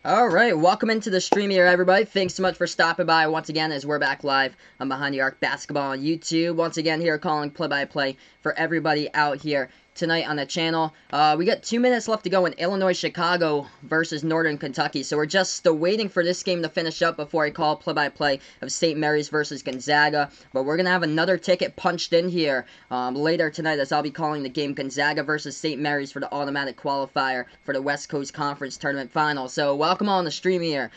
Alright, welcome into the stream here, everybody. Thanks so much for stopping by once again as we're back live on Behind the Arc Basketball on YouTube. Once again here calling play-by-play for everybody out here tonight on the channel. We got 2 minutes left to go in Illinois, Chicago versus Northern Kentucky. So we're just waiting for this game to finish up before I call play-by-play of St. Mary's versus Gonzaga. But we're going to have another ticket punched in here later tonight as I'll be calling the game Gonzaga versus St. Mary's for the automatic qualifier for the West Coast Conference Tournament Final. So welcome on the stream here.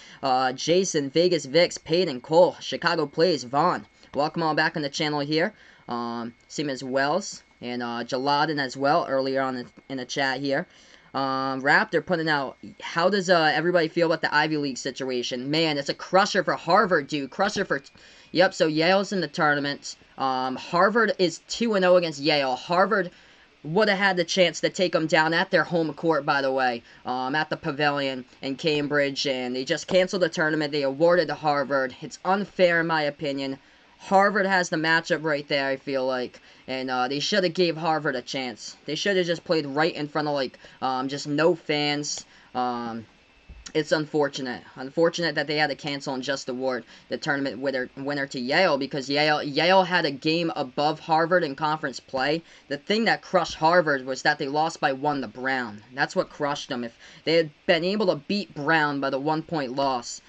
Jason, Vegas, Vix, Peyton, Cole, Chicago Plays, Vaughn. Welcome all back on the channel here. Same as Wells and Jaladin as well earlier on in the chat here. Raptor putting out, how does everybody feel about the Ivy League situation? Man, it's a crusher for Harvard, dude. Crusher for... Yep, so Yale's in the tournament. Harvard is 2-0 against Yale. Harvard would have had the chance to take them down at their home court, by the way, at the Pavilion in Cambridge, and they just canceled the tournament. They awarded to Harvard. It's unfair, in my opinion. Harvard has the matchup right there, I feel like, and they should have gave Harvard a chance. They should have just played right in front of, like, just no fans. It's unfortunate. Unfortunate that they had to cancel and just award the tournament winner to Yale, because Yale had a game above Harvard in conference play. The thing that crushed Harvard was that they lost by 1 to Brown. That's what crushed them. If they had been able to beat Brown by the 1-point loss,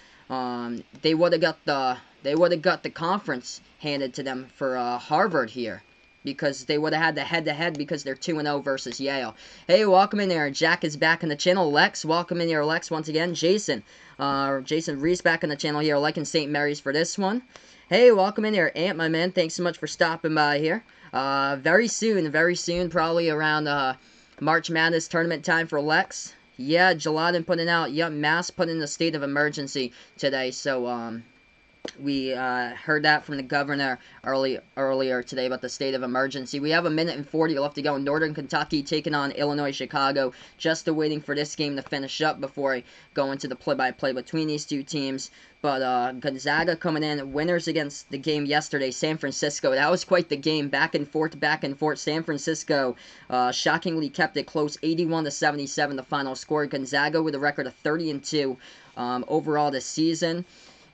they would have got the conference handed to them for Harvard here, because they would have had the head-to-head because they're 2-0 versus Yale. Hey, welcome in there. Jack is back in the channel. Lex, welcome in here, Lex, once again. Jason Reese back in the channel here, liking St. Mary's for this one. Hey, welcome in here, Ant, my man. Thanks so much for stopping by here. Very soon, probably around March Madness tournament time for Lex. Yeah, Jaladin putting out, yep, Mass put in a state of emergency today, so, we heard that from the governor earlier today about the state of emergency. We have 1 minute and 40 left to go. Northern Kentucky taking on Illinois, Chicago. Just waiting for this game to finish up before I go into the play-by-play between these two teams. But Gonzaga coming in, winners against the game yesterday, San Francisco. That was quite the game, back and forth. San Francisco shockingly kept it close, 81-77 the final score. Gonzaga with a record of 30-2 overall this season.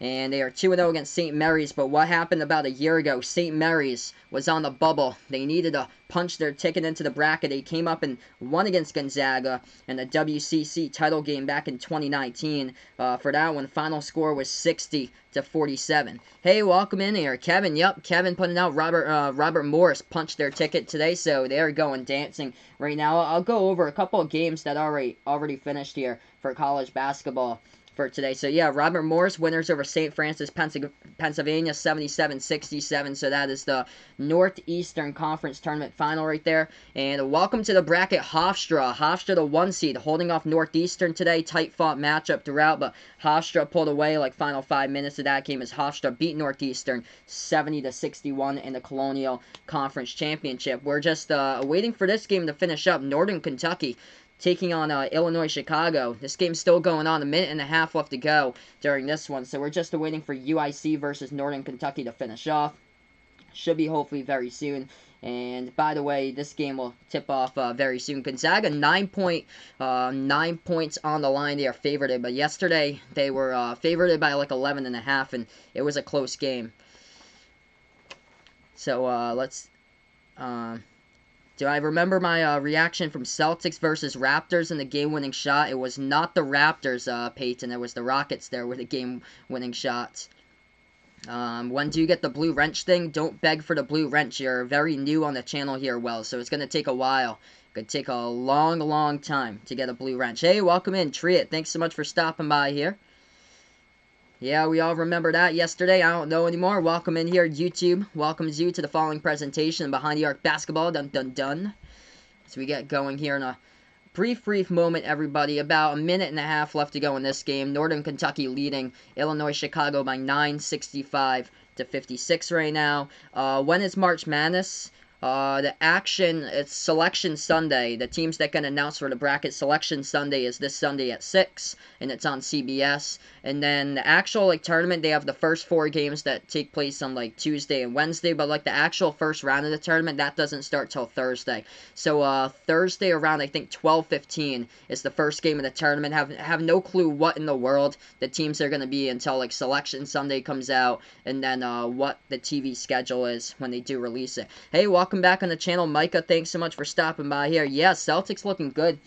And they are 2-0 against St. Mary's, but what happened about a year ago? St. Mary's was on the bubble. They needed to punch their ticket into the bracket. They came up and won against Gonzaga in the WCC title game back in 2019. For that one, final score was 60-47. Hey, welcome in here. Kevin, yep, Kevin putting out Robert Morris punched their ticket today, so they're going dancing right now. I'll go over a couple of games that already finished here for college basketball for today. So yeah, Robert Morris winners over St. Francis, Pennsylvania, 77-67. So that is the Northeastern Conference Tournament final right there. And welcome to the bracket, Hofstra. Hofstra, the 1 seed, holding off Northeastern today. Tight fought matchup throughout, but Hofstra pulled away like final 5 minutes of that game as Hofstra beat Northeastern 70-61 in the Colonial Conference Championship. We're just waiting for this game to finish up. Northern Kentucky taking on Illinois, Chicago. This game's still going on. 1.5 minutes left to go during this one. So we're just waiting for UIC versus Northern Kentucky to finish off. Should be hopefully very soon. And by the way, this game will tip off very soon. Gonzaga, 9 points on the line. They are favored, but yesterday they were favored by like 11.5, and it was a close game. So let's... Do I remember my reaction from Celtics versus Raptors in the game-winning shot? It was not the Raptors, Peyton. It was the Rockets there with the game-winning shots. When do you get the blue wrench thing? Don't beg for the blue wrench. You're very new on the channel here, Wells, so it's going to take a while. It could take a long time to get a blue wrench. Hey, welcome in, Triet. Thanks so much for stopping by here. Yeah, we all remember that yesterday. I don't know anymore. Welcome in here, YouTube. Welcomes you to the following presentation Behind the Arc Basketball. Dun. So we get going here in a brief moment, everybody. About 1.5 minutes left to go in this game. Northern Kentucky leading Illinois, Chicago by 9, 65-56 right now. When is March Madness? The action, it's Selection Sunday. The teams that can announce for the bracket Selection Sunday is this Sunday at 6, and it's on CBS. And then the actual, like, tournament, they have the first 4 games that take place on, like, Tuesday and Wednesday, but, like, the actual first round of the tournament, that doesn't start till Thursday. So, Thursday around, I think, 12:15 is the first game of the tournament. Have no clue what in the world the teams are going to be until, like, Selection Sunday comes out, and then, what the TV schedule is when they do release it. Hey, welcome back on the channel, Micah. Thanks so much for stopping by here. Yeah, Celtics looking good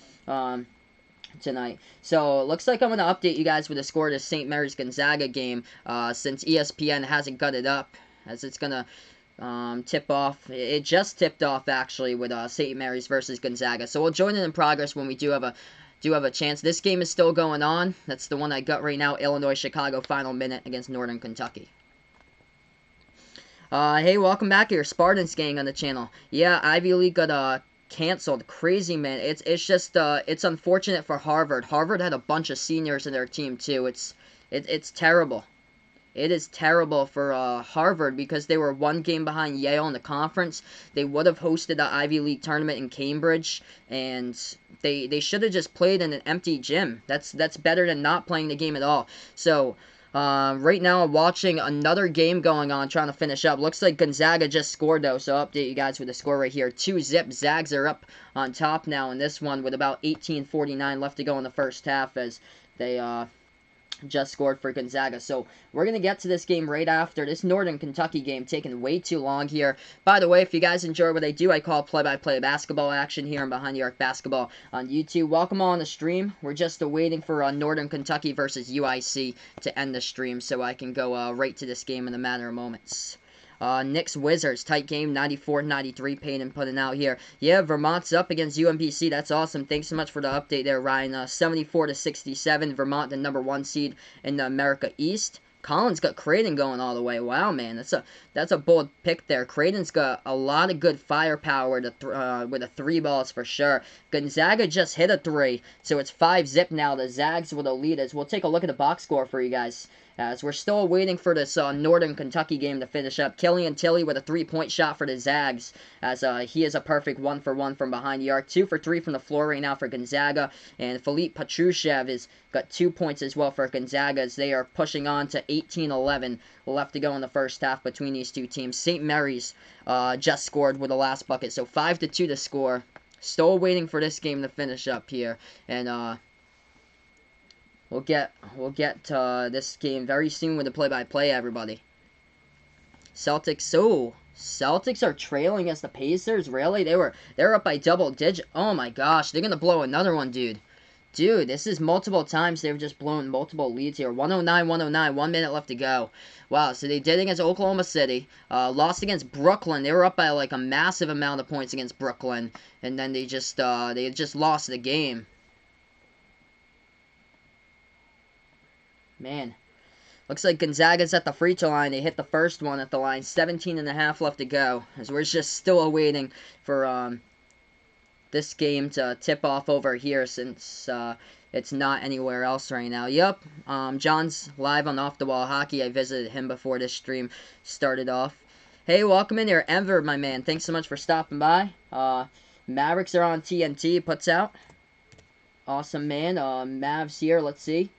tonight. So, it looks like I'm going to update you guys with the score of the St. Mary's Gonzaga game since ESPN hasn't got it up, as it's going to tip off. It just tipped off, actually, with St. Mary's versus Gonzaga. So, we'll join it in progress when we do have a chance. This game is still going on. That's the one I got right now, Illinois-Chicago final minute against Northern Kentucky. Hey, welcome back here, Spartans gang on the channel. Yeah, Ivy League got canceled. Crazy, man. It's just it's unfortunate for Harvard. Harvard had a bunch of seniors in their team too. It's terrible. It is terrible for Harvard because they were 1 game behind Yale in the conference. They would have hosted the Ivy League tournament in Cambridge, and they should have just played in an empty gym. That's better than not playing the game at all. So. Right now I'm watching another game going on, trying to finish up. Looks like Gonzaga just scored, though, so I'll update you guys with the score right here. 2-zip. Zags are up on top now in this one with about 18:49 left to go in the first half as they just scored for Gonzaga. So we're going to get to this game right after. This Northern Kentucky game taking way too long here. By the way, if you guys enjoy what I do, I call play-by-play basketball action here on Behind the Arc Basketball on YouTube. Welcome on the stream. We're just waiting for Northern Kentucky versus UIC to end the stream so I can go right to this game in a matter of moments. Knicks Wizards, tight game, 94-93, Payton putting out here. Yeah, Vermont's up against UMBC. That's awesome. Thanks so much for the update there, Ryan. 74-67, Vermont, the number 1 seed in the America East. Collins got Creighton going all the way. Wow, man, that's a bold pick there. Creighton's got a lot of good firepower with the 3 balls for sure. Gonzaga just hit a 3, so it's 5-zip now. The Zags with the lead as we'll take a look at the box score for you guys. As we're still waiting for this Northern Kentucky game to finish up. Killian Tilly with a 3-point shot for the Zags, as he is a perfect 1-for-1 from behind the arc. 2 for 3 from the floor right now for Gonzaga. And Philippe Patrushev has got 2 points as well for Gonzaga, as they are pushing on to 18-11 left to go in the first half between these two teams. St. Mary's just scored with the last bucket, so 5-2 to score. Still waiting for this game to finish up here, and We'll get to this game very soon with the play-by-play, everybody. Celtics are trailing against the Pacers. Really? They're up by double digit. Oh my gosh, they're gonna blow another one, dude. Dude, this is multiple times they've just blown multiple leads here. 109, 1 minute left to go. Wow, so they did against Oklahoma City. Lost against Brooklyn. They were up by like a massive amount of points against Brooklyn, and then they just lost the game. Man, looks like Gonzaga's at the free throw line. They hit the first one at the line. 17.5 left to go. As we're just still awaiting for this game to tip off over here, since it's not anywhere else right now. Yep, John's live on Off the Wall Hockey. I visited him before this stream started off. Hey, welcome in here, Enver, my man. Thanks so much for stopping by. Mavericks are on TNT. Puts out. Awesome, man. Mavs here. Let's see.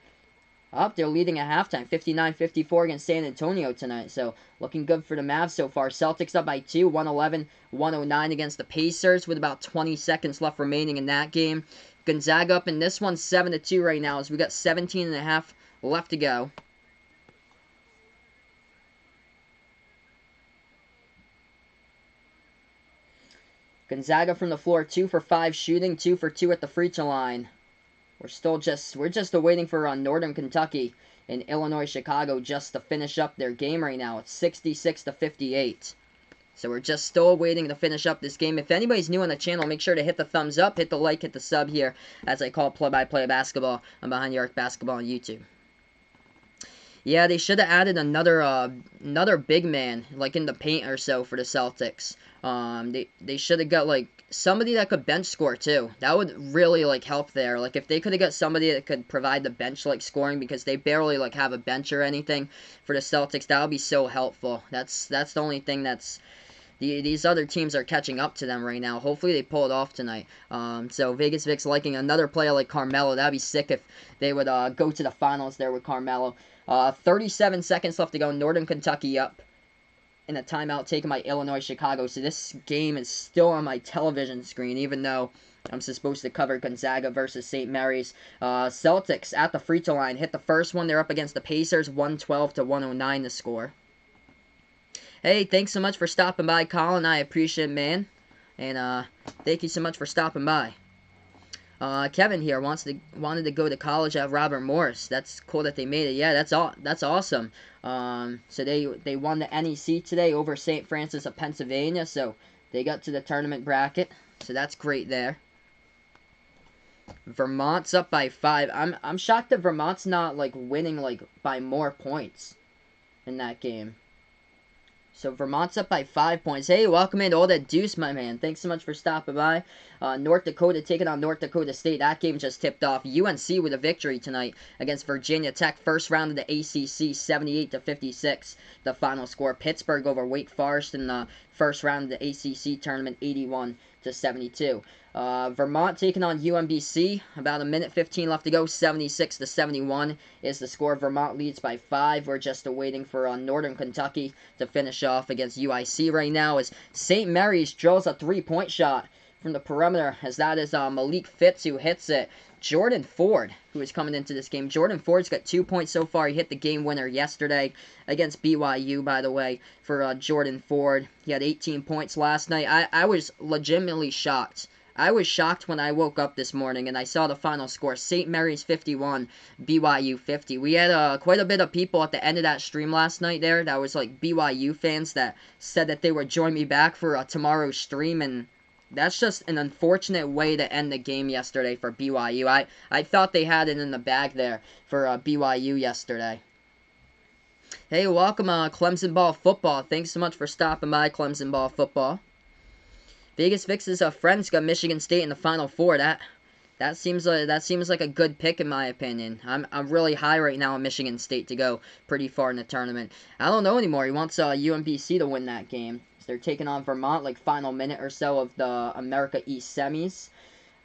Up, they're leading at halftime, 59-54 against San Antonio tonight. So, looking good for the Mavs so far. Celtics up by 2, 111-109 against the Pacers with about 20 seconds left remaining in that game. Gonzaga up in this one, 7-2 right now, as we got 17.5 left to go. Gonzaga from the floor, 2 for 5 shooting, 2 for 2 at the free throw line. We're just waiting for Northern Kentucky and Illinois-Chicago just to finish up their game right now. It's 66-58. So we're just still waiting to finish up this game. If anybody's new on the channel, make sure to hit the thumbs up, hit the like, hit the sub here, as I call play-by-play basketball on Behind the Arc Basketball on YouTube. Yeah, they should have added another big man, like in the paint or so, for the Celtics. They should have got, like, somebody that could bench score, too. That would really, like, help there. Like, if they could have got somebody that could provide the bench, like, scoring, because they barely, like, have a bench or anything for the Celtics, that would be so helpful. That's the only thing that's These other teams are catching up to them right now. Hopefully they pull it off tonight. So Vegas Vic's liking another player like Carmelo. That'd be sick if they would go to the finals there with Carmelo. 37 seconds left to go. Northern Kentucky up in a timeout taken by Illinois Chicago. So this game is still on my television screen, even though I'm supposed to cover Gonzaga versus St. Mary's. Celtics at the free throw line hit the first one. They're up against the Pacers, 112 to 109 the score. Hey, thanks so much for stopping by, Colin. I appreciate it, man. And thank you so much for stopping by. Kevin here wanted to go to college at Robert Morris. That's cool that they made it. Yeah, that's awesome. So they won the NEC today over St. Francis of Pennsylvania. So they got to the tournament bracket. So that's great there. Vermont's up by 5. I'm shocked that Vermont's not like winning like by more points in that game. So Vermont's up by 5 points. Hey, welcome into all that deuce, my man. Thanks so much for stopping by. North Dakota taking on North Dakota State. That game just tipped off. UNC with a victory tonight against Virginia Tech. First round of the ACC, 78 to 56. The final score. Pittsburgh over Wake Forest in the first round of the ACC tournament, 81 to 72. Vermont taking on UMBC. About a minute 15 left to go. 76 to 71 is the score. Vermont leads by 5. We're just awaiting for Northern Kentucky to finish off against UIC right now as St. Mary's drills a 3-point shot from the perimeter, as that is Malik Fitz who hits it. Jordan Ford, who is coming into this game. Jordan Ford's got 2 points so far. He hit the game winner yesterday against BYU, by the way, for Jordan Ford. He had 18 points last night. I was legitimately shocked. I was shocked when I woke up this morning and I saw the final score. St. Mary's 51, BYU 50. We had quite a bit of people at the end of that stream last night there. That was like BYU fans that said that they would join me back for tomorrow's stream, and that's just an unfortunate way to end the game yesterday for BYU. I thought they had it in the bag there for BYU yesterday. Hey, welcome Clemson Ball Football. Thanks so much for stopping by, Clemson Ball Football. Vegas Vic's friends got Michigan State in the Final Four. That seems like a good pick in my opinion. I'm really high right now on Michigan State to go pretty far in the tournament. I don't know anymore. He wants UMBC to win that game. They're taking on Vermont, like final minute or so of the America East semis.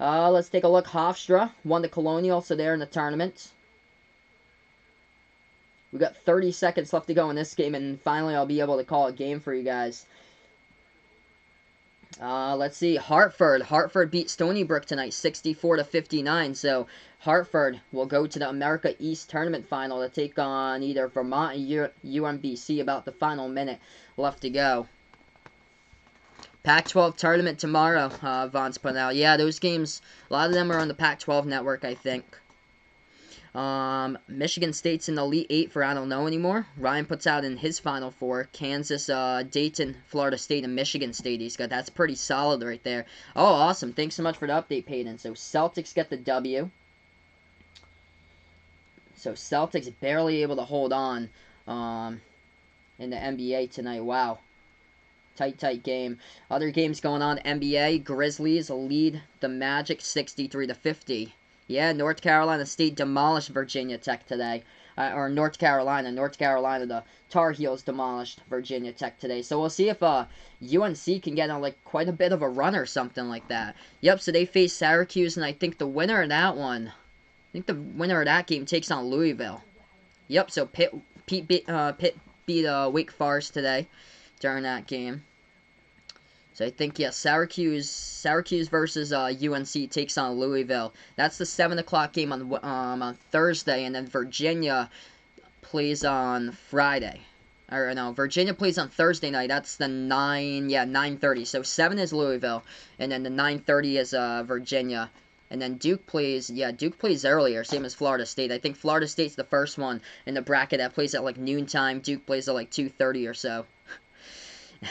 Let's take a look. Hofstra won the Colonial, so they're in the tournament. We got 30 seconds left to go in this game, and finally I'll be able to call a game for you guys. Let's see. Hartford beat Stony Brook tonight, 64 to 59. So Hartford will go to the America East tournament final to take on either Vermont or UMBC. About the final minute left to go. Pac-12 tournament tomorrow, Vaughn's putting out. Yeah, those games, a lot of them are on the Pac-12 network, I think. Michigan State's in the Elite 8 for I don't know anymore. Ryan puts out in his Final Four. Kansas, Dayton, Florida State, and Michigan State he's got. That's pretty solid right there. Oh, awesome. Thanks so much for the update, Peyton. So Celtics get the W. So Celtics barely able to hold on in the NBA tonight. Wow. Tight game. Other games going on. NBA, Grizzlies lead the Magic 63 to 50. Yeah, North Carolina State demolished Virginia Tech today. North Carolina, the Tar Heels demolished Virginia Tech today. So we'll see if UNC can get on like quite a bit of a run or something like that. Yep, so they face Syracuse, and I think the winner of that game takes on Louisville. Yep, so Pitt beat Wake Forest today during that game. So I think, yeah, Syracuse versus UNC takes on Louisville. That's the 7 o'clock game on Thursday, and then Virginia plays on Friday. Or no, Virginia plays on Thursday night. That's the 9:30. So 7 is Louisville, and then the 9:30 is Virginia. And then Duke plays earlier, same as Florida State. I think Florida State's the first one in the bracket that plays at like noontime. Duke plays at like 2:30 or so.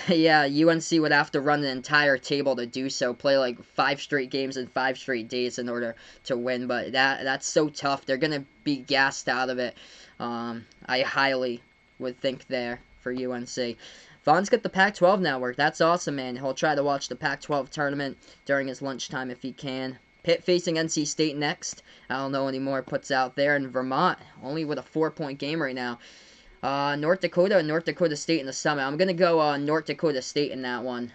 Yeah, UNC would have to run the entire table to do so, play like 5 straight games in 5 straight days in order to win, but that's so tough. They're going to be gassed out of it. I highly would think there for UNC. Vaughn's got the Pac-12 network. That's awesome, man. He'll try to watch the Pac-12 tournament during his lunchtime if he can. Pitt facing NC State next. I don't know anymore. Puts out there. And Vermont, only with a 4-point game right now. North Dakota and North Dakota State in the Summit. I'm going to go North Dakota State in that one.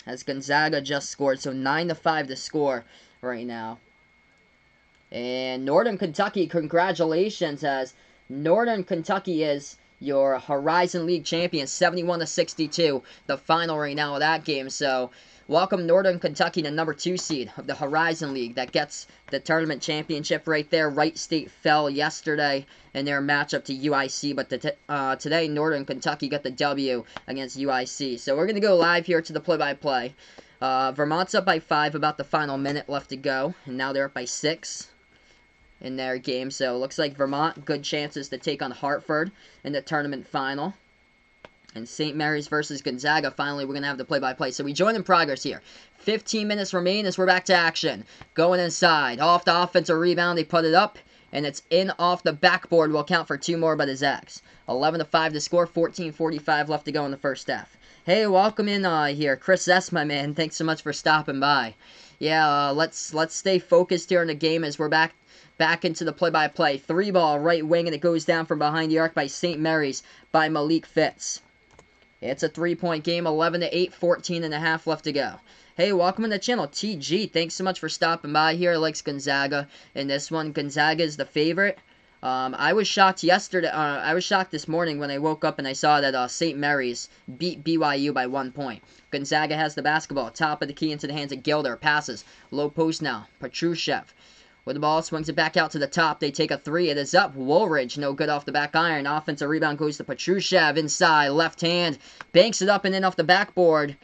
As Gonzaga just scored, so 9-5 to score right now. And Northern Kentucky, congratulations, as Northern Kentucky is your Horizon League champion, 71-62, the final right now of that game. So, welcome Northern Kentucky to number 2 seed of the Horizon League. That gets the tournament championship right there. Wright State fell yesterday in their matchup to UIC, but today Northern Kentucky got the W against UIC. So, we're going to go live here to the play-by-play. Vermont's up by 5, about the final minute left to go, and now they're up by 6 in their game. So it looks like Vermont, good chances to take on Hartford in the tournament final. And St. Mary's versus Gonzaga, finally we're going to have the play-by-play. So we join in progress here. 15 minutes remain as we're back to action. Going inside. Off the offensive rebound, they put it up. And it's in off the backboard. Will count for 2 more by the Zags. 11-5 to score, 14:45 left to go in the first half. Hey, welcome in here. Chris S., my man. Thanks so much for stopping by. Yeah, let's stay focused here in the game as we're back into the play-by-play. 3-ball right wing, and it goes down from behind the arc by St. Mary's by Malik Fitz. It's a 3-point game, 11-8, 14.5 left to go. Hey, welcome to the channel, TG. Thanks so much for stopping by here. Likes Gonzaga in this one. Gonzaga is the favorite. I was shocked yesterday. I was shocked this morning when I woke up and I saw that St. Mary's beat BYU by 1 point. Gonzaga has the basketball. Top of the key into the hands of Gilder. Passes. Low post now. Petrushev with the ball, swings it back out to the top. They take a 3. It is up. Woolridge, no good off the back iron. Offensive rebound goes to Petrushev inside. Left hand. Banks it up and in off the backboard.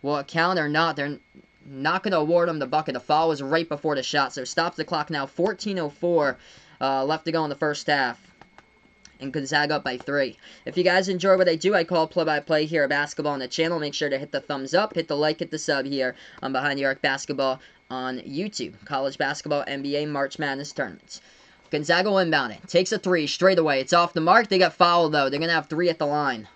Will it count or not? They're not going to award him the bucket. The foul was right before the shot, so stops the clock now. 14:04 left to go in the first half. And Gonzaga up by 3. If you guys enjoy what I do, I call play-by-play here at Basketball on the channel. Make sure to hit the thumbs up, hit the like, hit the sub here on Behind the Arc Basketball on YouTube. College basketball, NBA, March Madness tournaments. Gonzaga inbounding. Takes a 3 straight away. It's off the mark. They got fouled, though. They're going to have 3 at the line.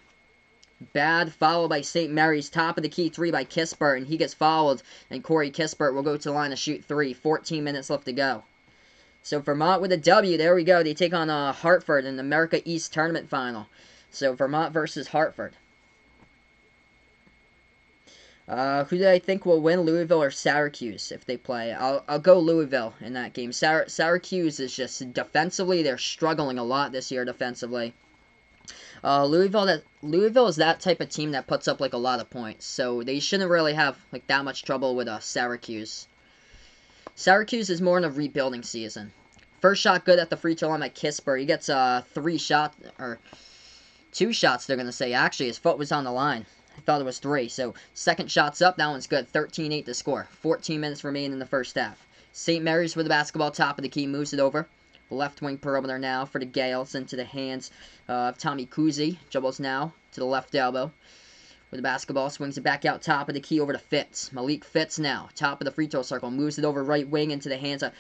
Bad foul by St. Mary's. Top of the key 3 by Kispert, and he gets fouled. And Corey Kispert will go to the line to shoot 3. 14 minutes left to go. So Vermont with a W. There we go. They take on Hartford in the America East Tournament Final. So Vermont versus Hartford. Who do I think will win, Louisville or Syracuse, if they play? I'll go Louisville in that game. Syracuse is just defensively, they're struggling a lot this year defensively. Louisville is that type of team that puts up like a lot of points, so they shouldn't really have like that much trouble with Syracuse. Syracuse is more in a rebuilding season. First shot good at the free throw line by Kispert. He gets 3 shots, or 2 shots, they're going to say. Actually, his foot was on the line. I thought it was 3. So, second shot's up. That one's good. 13-8 to score. 14 minutes remain in the first half. St. Mary's with the basketball. Top of the key. Moves it over. Left wing perimeter now for the Gaels. Into the hands of Tommy Kuzi. Dribbles now to the left elbow. With the basketball. Swings it back out. Top of the key over to Fitz. Malik Fitz now. Top of the free throw circle. Moves it over right wing into the hands of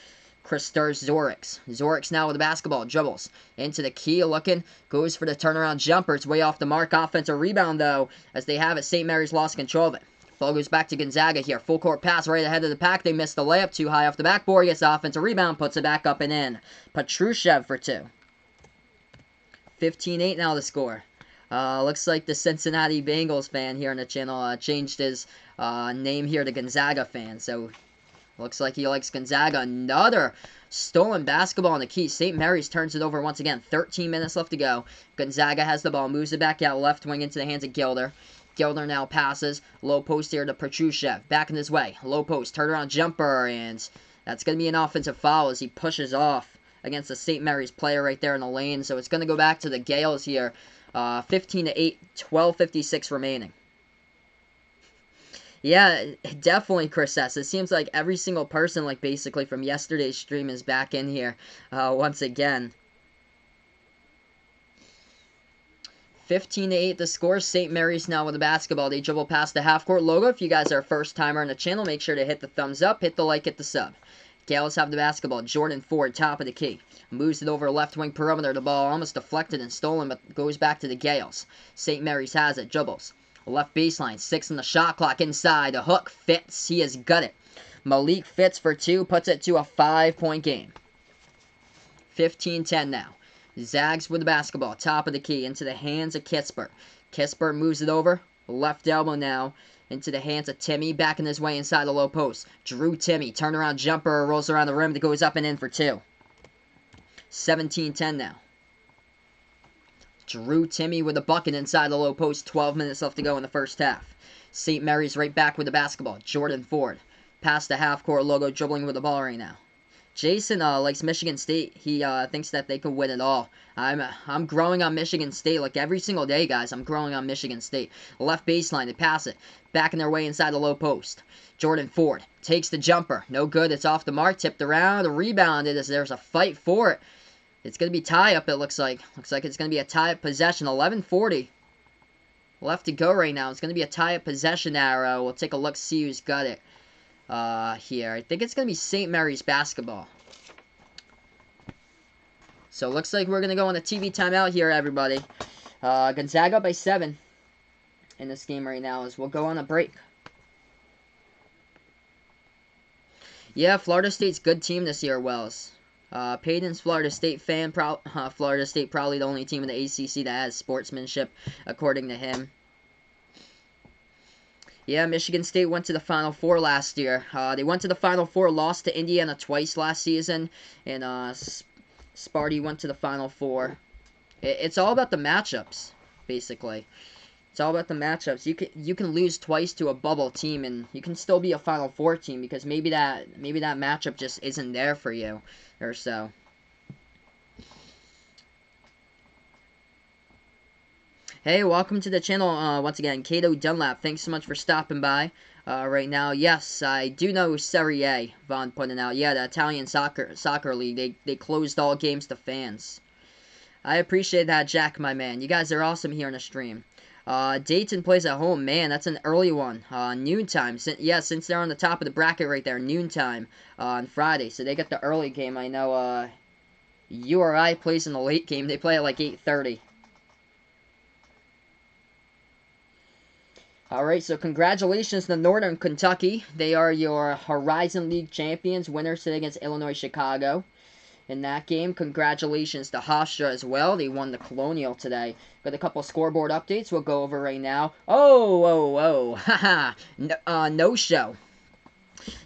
Christers Zorix. Zorix now with the basketball. Dribbles into the key, looking. Goes for the turnaround jumper. It's way off the mark. Offensive rebound, though, as they have it. St. Mary's lost control of it. Ball goes back to Gonzaga here. Full court pass right ahead of the pack. They missed the layup. Too high off the backboard. Gets the offensive rebound. Puts it back up and in. Petrushev for 2. 15-8 now the score. Looks like the Cincinnati Bengals fan here on the channel changed his name here to Gonzaga fan. So, looks like he likes Gonzaga. Another stolen basketball on the key. St. Mary's turns it over once again. 13 minutes left to go. Gonzaga has the ball. Moves it back out left wing into the hands of Gilder. Gilder now passes. Low post here to Petrushev. Back in his way. Low post. Turnaround jumper. And that's going to be an offensive foul as he pushes off against the St. Mary's player right there in the lane. So it's going to go back to the Gaels here. 15-8. 12:56 remaining. Yeah, definitely, Chris S. It seems like every single person, like, basically from yesterday's stream is back in here once again. 15-8 the score. St. Mary's now with the basketball. They dribble past the half-court logo. If you guys are a first-timer on the channel, make sure to hit the thumbs up, hit the like, hit the sub. Gaels have the basketball. Jordan Ford, top of the key. Moves it over left wing perimeter. The ball almost deflected and stolen, but goes back to the Gaels. St. Mary's has it. Dribbles. Left baseline, 6 on the shot clock, inside, a hook, Fitz, he has got it. Malik Fitz for 2, puts it to a 5-point game. 15-10 now. Zags with the basketball. Top of the key. Into the hands of Kispert. Kispert moves it over. Left elbow now. Into the hands of Timmy. Backing his way inside the low post. Drew Timmy. Turnaround jumper. Rolls around the rim. That goes up and in for 2. 17-10 now. Drew Timmy with a bucket inside the low post. 12 minutes left to go in the first half. St. Mary's right back with the basketball. Jordan Ford. Past the half-court logo, dribbling with the ball right now. Jason likes Michigan State. He thinks that they can win it all. I'm growing on Michigan State like every single day, guys. I'm growing on Michigan State. Left baseline, they pass it. Backing their way inside the low post. Jordan Ford takes the jumper. No good. It's off the mark. Tipped around. Rebounded as there's a fight for it. It's going to be tie-up, it looks like. Looks like it's going to be a tie-up possession. 11:40 left to go right now. It's going to be a tie-up possession arrow. We'll take a look, see who's got it here. I think it's going to be St. Mary's basketball. So it looks like we're going to go on a TV timeout here, everybody. Gonzaga by 7 in this game right now as we'll go on a break. Yeah, Florida State's good team this year, Wells. Peyton's Florida State fan. Florida State probably the only team in the ACC that has sportsmanship, according to him. Yeah, Michigan State went to the Final Four last year. They went to the Final Four, lost to Indiana twice last season, and Sparty went to the Final Four. It's all about the matchups, basically. It's all about the matchups. You can lose twice to a bubble team, and you can still be a Final Four team because maybe that matchup just isn't there for you, or so. Hey, welcome to the channel once again, Cato Dunlap. Thanks so much for stopping by right now. Yes, I do know Serie A, Vaughn putting out. Yeah, the Italian soccer league. They closed all games to fans. I appreciate that, Jack, my man. You guys are awesome here on the stream. Dayton plays at home. Man, that's an early one. Noontime. Since they're on the top of the bracket right there, noontime on Friday. So they get the early game. I know URI plays in the late game. They play at like 8:30. Alright, so congratulations to Northern Kentucky. They are your Horizon League champions. Winners today against Illinois Chicago. In that game, congratulations to Hofstra as well. They won the Colonial today. Got a couple scoreboard updates we'll go over right now. Haha. No show.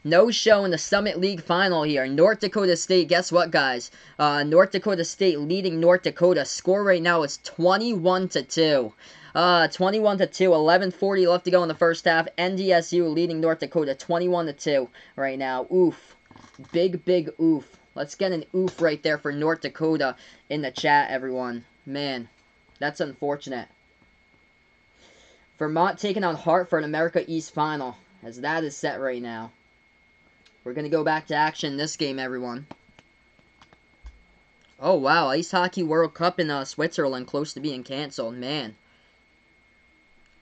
No show in the Summit League final here. North Dakota State, guess what, guys? North Dakota State leading North Dakota. Score right now is 21-2. 21-2, 11:40 left to go in the first half. NDSU leading North Dakota 21-2 right now. Oof. Big oof. Let's get an oof right there for North Dakota in the chat, everyone. Man, that's unfortunate. Vermont taking on Hartford America East final, as that is set right now. We're going to go back to action in this game, everyone. Oh, wow. Ice Hockey World Cup in Switzerland close to being canceled. Man.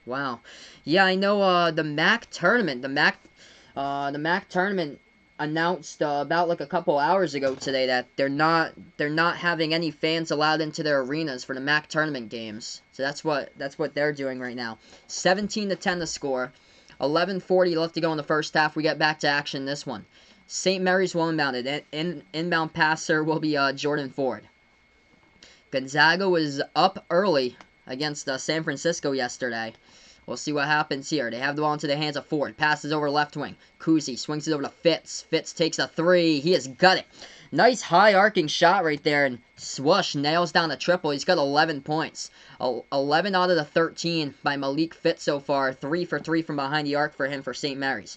Wow. Yeah, I know the MAC tournament. The MAC tournament announced about like a couple hours ago today that they're not having any fans allowed into their arenas for the MAC tournament games. So that's what they're doing right now. 17-10 the score. 11:40 left to go in the first half. We get back to action in this one. St. Mary's will inbound it. Inbound passer will be Jordan Ford. Gonzaga was up early against San Francisco yesterday. We'll see what happens here. They have the ball into the hands of Ford. Passes over left wing. Kuzi swings it over to Fitz. Fitz takes a three. He has got it. Nice high arcing shot right there. And swoosh nails down a triple. He's got 11 points. 11 out of the 13 by Malik Fitz so far. 3 for 3 from behind the arc for him for St. Mary's.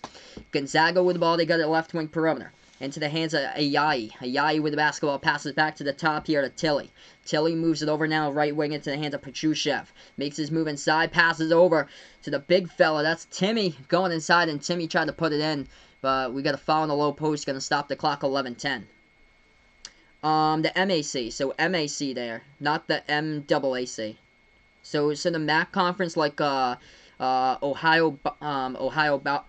Gonzaga with the ball. They got it left wing perimeter. Into the hands of Ayayi. Ayayi with the basketball. Passes back to the top here to Tilly. Tilly moves it over now, right wing into the hands of Petrushev. Makes his move inside, passes over to the big fella. That's Timmy going inside, and Timmy tried to put it in. But we got a foul in the low post, going to stop the clock 11-10. The MAC, so MAC there, not the MAAC. So the MAC conference like Ohio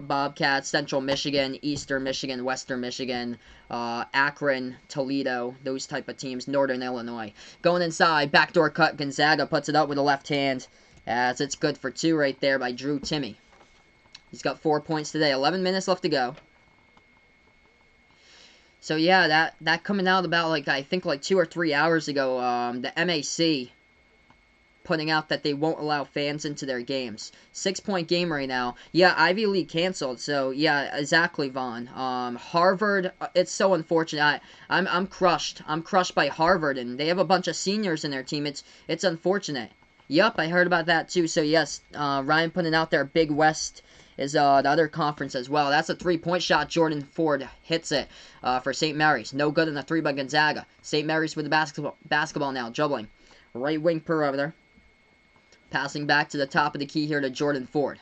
Bobcats, Central Michigan, Eastern Michigan, Western Michigan, Akron, Toledo, those type of teams, Northern Illinois. Going inside, backdoor cut, Gonzaga puts it up with a left hand, as it's good for 2 right there by Drew Timmy. He's got 4 points today, 11 minutes left to go. So yeah, that coming out about like I think like 2 or 3 hours ago. The MAC putting out that they won't allow fans into their games. 6-point game right now. Yeah, Ivy League canceled. So yeah, exactly, Vaughn. Harvard. It's so unfortunate. I'm crushed. I'm crushed by Harvard, and they have a bunch of seniors in their team. It's unfortunate. Yup, I heard about that too. So yes, Ryan putting out their Big West is the other conference as well. That's a 3-point shot. Jordan Ford hits it for St. Mary's. No good in the 3 by Gonzaga. St. Mary's with the basketball now, dribbling. Right wing perimeter. Passing back to the top of the key here to Jordan Ford.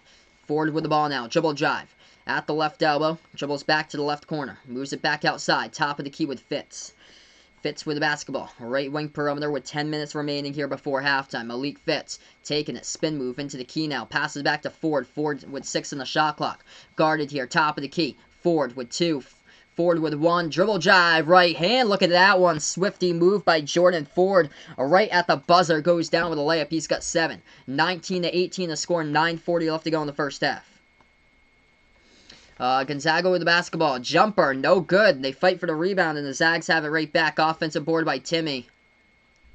Ford with the ball now. Dribble drive. At the left elbow. Dribbles back to the left corner. Moves it back outside. Top of the key with Fitz. Fitz with the basketball. Right wing perimeter with 10 minutes remaining here before halftime. Malik Fitz taking it. Spin move into the key now. Passes back to Ford. Ford with 6 in the shot clock. Guarded here. Top of the key. Ford with 2. Ford with 1. Dribble drive. Right hand. Look at that one. Swifty move by Jordan Ford. Right at the buzzer. Goes down with a layup. He's got 7. 19-18 to score. 9:40 left to go in the first half. Gonzaga with the basketball. Jumper. No good. They fight for the rebound, and the Zags have it right back. Offensive board by Timmy.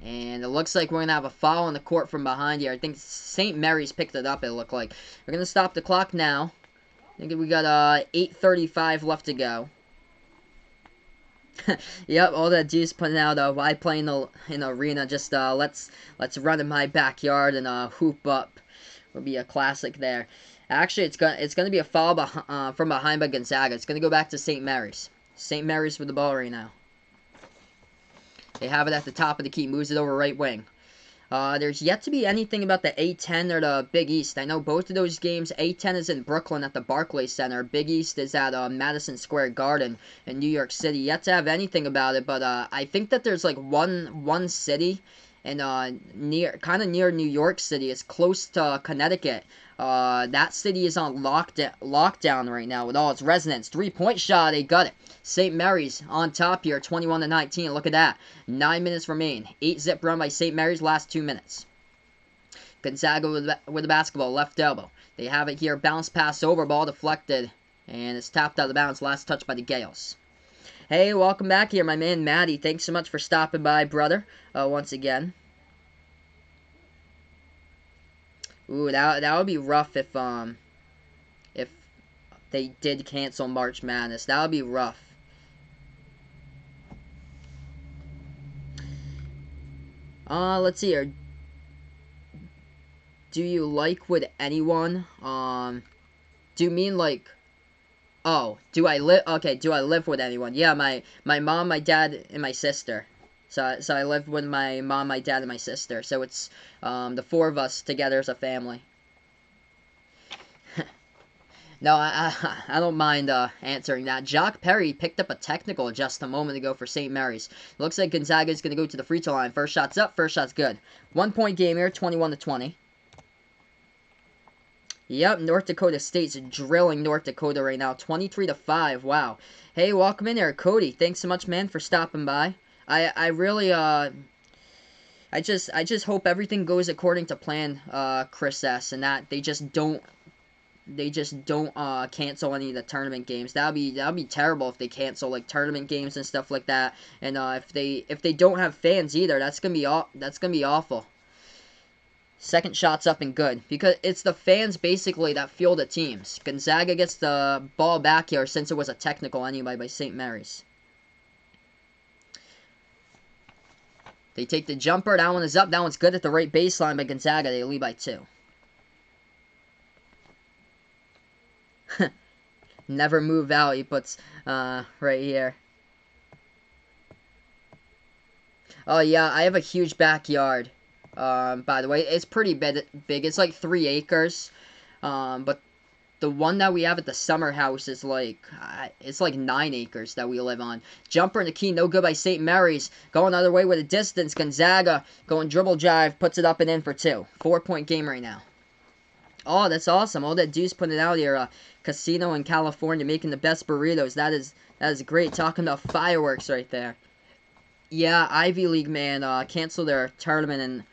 And it looks like we're going to have a foul on the court from behind here. I think St. Mary's picked it up, it looked like. We're going to stop the clock now. I think we got 8:35 left to go. Yep, all that dude's putting out, why play in the arena? Just let's run in my backyard and hoop up. Will be a classic there. Actually, it's gonna be a foul from behind by Gonzaga. It's gonna go back to St. Mary's. St. Mary's with the ball right now. They have it at the top of the key. Moves it over right wing. There's yet to be anything about the A10 or the Big East. I know both of those games. A10 is in Brooklyn at the Barclays Center. Big East is at Madison Square Garden in New York City. Yet to have anything about it, but I think that there's like one city, and kind of near New York City. It's close to Connecticut. That city is on lockdown right now with all its residents. 3-point shot, they got it. St. Mary's on top here, 21-19. Look at that. 9 minutes remain. 8-zip run by St. Mary's last 2 minutes. Gonzaga with the basketball, left elbow. They have it here. Bounce pass over, ball deflected. And it's tapped out of bounds. Last touch by the Gaels. Hey, welcome back here, my man Maddie. Thanks so much for stopping by, brother, once again. Ooh, that would be rough if they did cancel March Madness. That would be rough. Let's see here. Do you like with anyone? Do you mean like... Oh, do I live... Okay, do I live with anyone? Yeah, my mom, my dad, and my sister. So I live with my mom, my dad, and my sister. So it's the 4 of us together as a family. No, I don't mind answering that. Jock Perry picked up a technical just a moment ago for St. Mary's. Looks like Gonzaga is going to go to the free throw line. First shot's up, first shot's good. 1-point game here, 21-20. Yep, North Dakota State's drilling North Dakota right now, 23-5. Wow. Hey, welcome in there, Cody. Thanks so much, man, for stopping by. I really I just hope everything goes according to plan, Chris S, and that they just don't cancel any of the tournament games. That'd be terrible if they cancel like tournament games and stuff like that. And if they don't have fans either, that's gonna be awful. Second shot's up and good because it's the fans basically that fuel the teams. Gonzaga gets the ball back here since it was a technical anyway by St. Mary's. They take the jumper. That one is up. That one's good at the right baseline by Gonzaga. They lead by 2. Never move out, he puts right here. Oh yeah, I have a huge backyard. By the way, it's pretty big. It's like 3 acres. But the one that we have at the summer house is like it's like 9 acres that we live on. Jumper in the key, no good by St. Mary's. Going the other way with a distance. Gonzaga going dribble drive, puts it up and in for 2. 4-point game right now. Oh, that's awesome. All that dude's putting out here. Casino in California, making the best burritos. That is great. Talking about fireworks right there. Yeah, Ivy League, man, canceled their tournament, and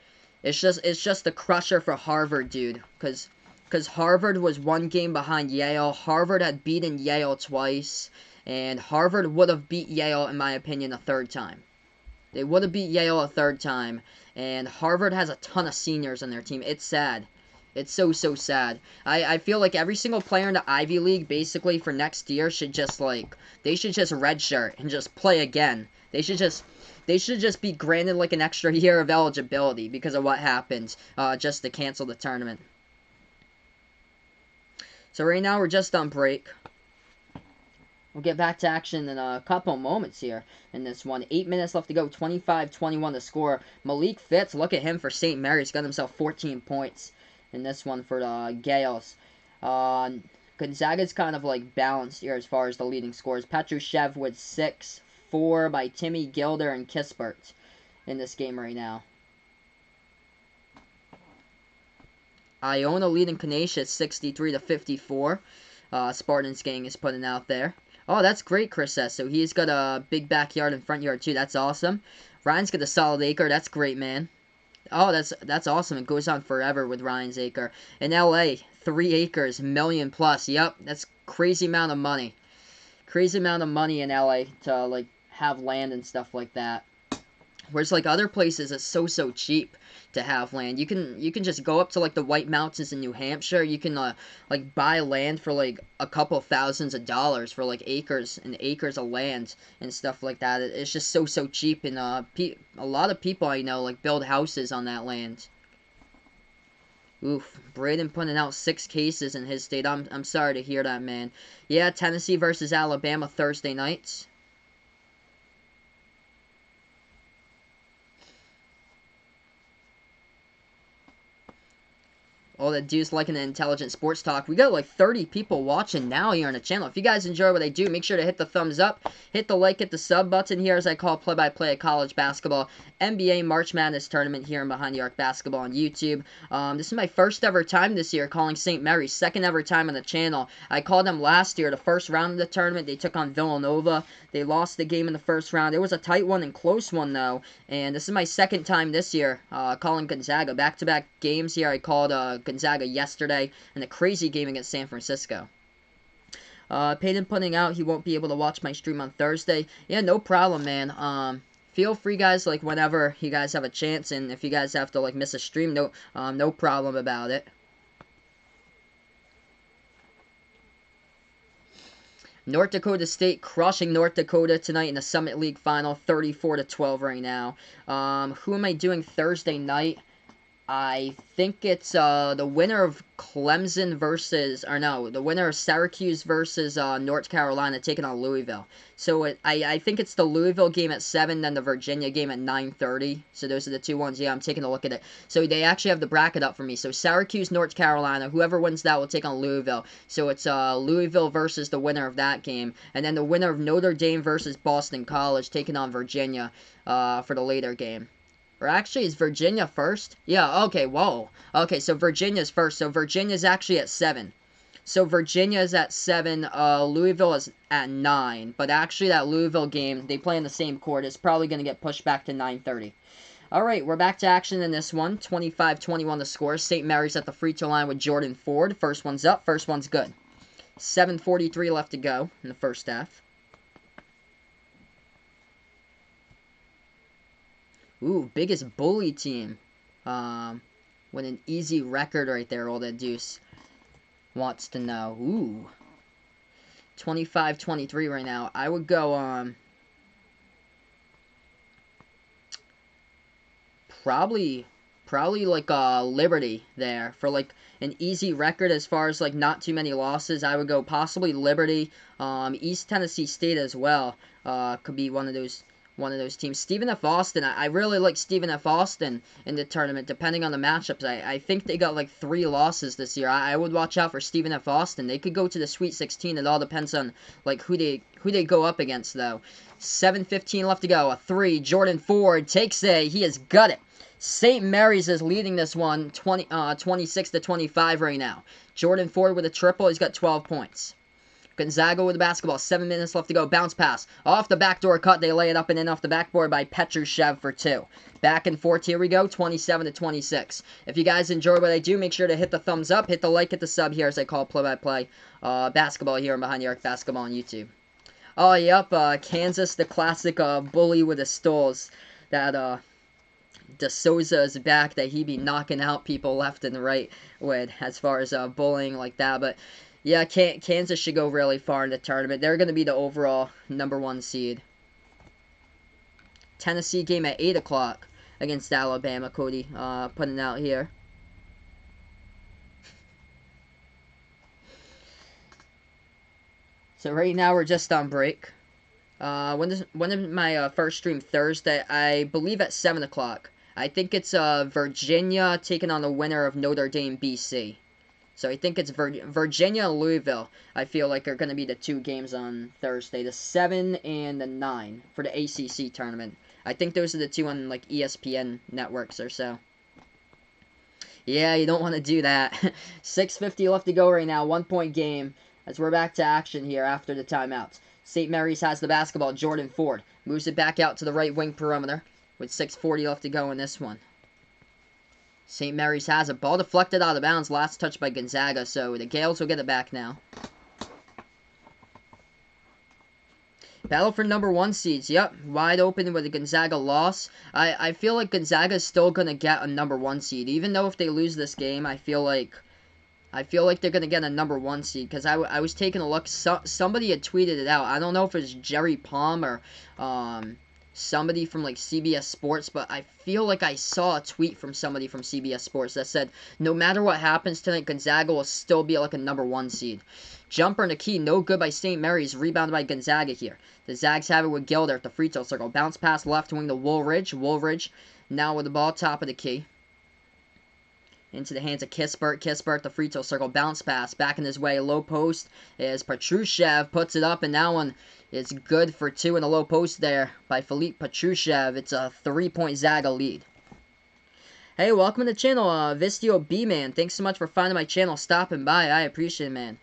it's just the crusher for Harvard, dude. Because Harvard was 1 game behind Yale. Harvard had beaten Yale twice, And Harvard would have beat Yale, in my opinion, a third time. They would have beat Yale a third time. And Harvard has a ton of seniors on their team. It's sad. It's so sad. I feel like every single player in the Ivy League, basically, for next year should just, like, they should just redshirt and just play again. They should just be granted, like, an extra year of eligibility because of what happened, just to cancel the tournament. So right now, we're just on break. We'll get back to action in a couple moments here in this one. 8 minutes left to go. 25-21 to score. Malik Fitz, look at him for St. Mary's. Got himself 14 points in this one for the Gaels. Gonzaga's kind of like balanced here as far as the leading scores. Petrushev with 6, 4 by Timmy Gilder and Kispert in this game right now. Iona leading Canisius 63-54. Spartans gang is putting out there. Oh, that's great, Chris says. So he's got a big backyard and front yard too. That's awesome. Ryan's got a solid acre. That's great, man. Oh, that's awesome. It goes on forever with Ryan's acre. In LA, 3 acres, million plus. Yep, that's crazy amount of money. Crazy amount of money in LA to like have land and stuff like that. Whereas like other places, it's so cheap to have land. You can just go up to like the White Mountains in New Hampshire. You can like buy land for like a couple thousands of dollars for like acres and acres of land and stuff like that. It's just so cheap, and a lot of people I know like build houses on that land. Oof, Braden putting out 6 cases in his state. I'm sorry to hear that, man. Yeah, Tennessee versus Alabama Thursday nights. All that dudes liking the intelligent sports talk. We got like 30 people watching now here on the channel. If you guys enjoy what I do, make sure to hit the thumbs up, hit the like, hit the sub button here as I call play-by-play of college basketball, NBA March Madness tournament here in Behind the Arc Basketball on YouTube. This is my first ever time this year calling St. Mary's, second ever time on the channel. I called them last year, the first round of the tournament. They took on Villanova. They lost the game in the first round. It was a tight one and close one though. And this is my second time this year calling Gonzaga. Back-to-back games here. I called Gonzaga yesterday and a crazy game against San Francisco. Peyton putting out he won't be able to watch my stream on Thursday. Yeah, no problem, man. Feel free, guys, like whenever you guys have a chance, and if you guys have to like miss a stream, no problem about it. North Dakota State crushing North Dakota tonight in the Summit League final, 34-12 right now. Who am I doing Thursday night? I think it's the winner of Clemson versus, or no, the winner of Syracuse versus North Carolina taking on Louisville. So I think it's the Louisville game at 7, then the Virginia game at 9:30. So those are the 2 ones. Yeah, I'm taking a look at it. So they actually have the bracket up for me. So Syracuse, North Carolina, whoever wins that will take on Louisville. So it's Louisville versus the winner of that game. And then the winner of Notre Dame versus Boston College taking on Virginia for the later game. Or actually, is Virginia first? Yeah, okay, whoa. Okay, so Virginia's first. So Virginia's actually at 7. So Virginia is at 7. Louisville is at 9. But actually, that Louisville game, they play in the same court. It's probably going to get pushed back to 9:30. All right, we're back to action in this one. 25-21 the score. St. Mary's at the free throw line with Jordan Ford. First one's up. First one's good. 7:43 left to go in the first half. Ooh, biggest bully team. With an easy record right there, all that Deuce wants to know. Ooh. 25-23 right now. I would go, probably like, Liberty there. For, like, an easy record as far as, like, not too many losses. I would go possibly Liberty. East Tennessee State as well. Could be one of those teams. Stephen F. Austin, I really like Stephen F. Austin in the tournament, depending on the matchups. I think they got like 3 losses this year. I would watch out for Stephen F. Austin. They could go to the Sweet 16. It all depends on like who they go up against, though. 7:15 left to go. A 3. Jordan Ford takes it. He has got it. St. Mary's is leading this one 26-25 right now. Jordan Ford with a triple. He's got 12 points. Gonzaga with the basketball. 7 minutes left to go. Bounce pass. Off the backdoor cut. They lay it up and in off the backboard by Petrushev for 2. Back and forth. Here we go. 27-26. If you guys enjoy what I do, make sure to hit the thumbs up, hit the like, hit the sub here as I call play-by-play basketball here on Behind the Arc Basketball on YouTube. Oh, yep, Kansas, the classic bully with the stools. That DeSouza is back, that he be knocking out people left and right with, as far as bullying like that. But yeah, Kansas should go really far in the tournament. They're going to be the overall #1 seed. Tennessee game at 8 o'clock against Alabama. Cody putting it out here. So right now we're just on break. When is my first stream? Thursday, I believe at 7 o'clock. I think it's Virginia taking on the winner of Notre Dame, BC. So I think it's Virginia and Louisville. I feel like are going to be the two games on Thursday, the 7 and the 9 for the ACC tournament. I think those are the two on like ESPN networks or so. Yeah, you don't want to do that. 6:50 left to go right now, 1-point game. As we're back to action here after the timeouts. St. Mary's has the basketball. Jordan Ford moves it back out to the right wing perimeter with 6:40 left to go in this one. St. Mary's has a ball deflected out of bounds. Last touch by Gonzaga, so the Gaels will get it back now. Battle for #1 seeds. Yep, wide open with a Gonzaga loss. I feel like Gonzaga is still going to get a #1 seed. Even though if they lose this game, I feel like they're going to get a #1 seed, because I was taking a look. Somebody had tweeted it out. I don't know if it was Jerry Palm or somebody from like CBS Sports, but I feel like I saw a tweet from somebody from CBS Sports that said, no matter what happens tonight, Gonzaga will still be like a #1 seed. Jumper in the key, no good by St. Mary's, rebounded by Gonzaga here. The Zags have it with Gilder at the free throw circle. Bounce pass left wing to Woolridge. Woolridge now with the ball, top of the key. Into the hands of Kispert. Kispert, the free throw circle. Bounce pass. Back in his way. Low post is Petrushev. Puts it up, and that one is good for two in the low post there by Philippe Petrushev. It's a 3-point Zaga lead. Hey, welcome to the channel, Vistio B-Man. Thanks so much for finding my channel, stopping by. I appreciate it, man.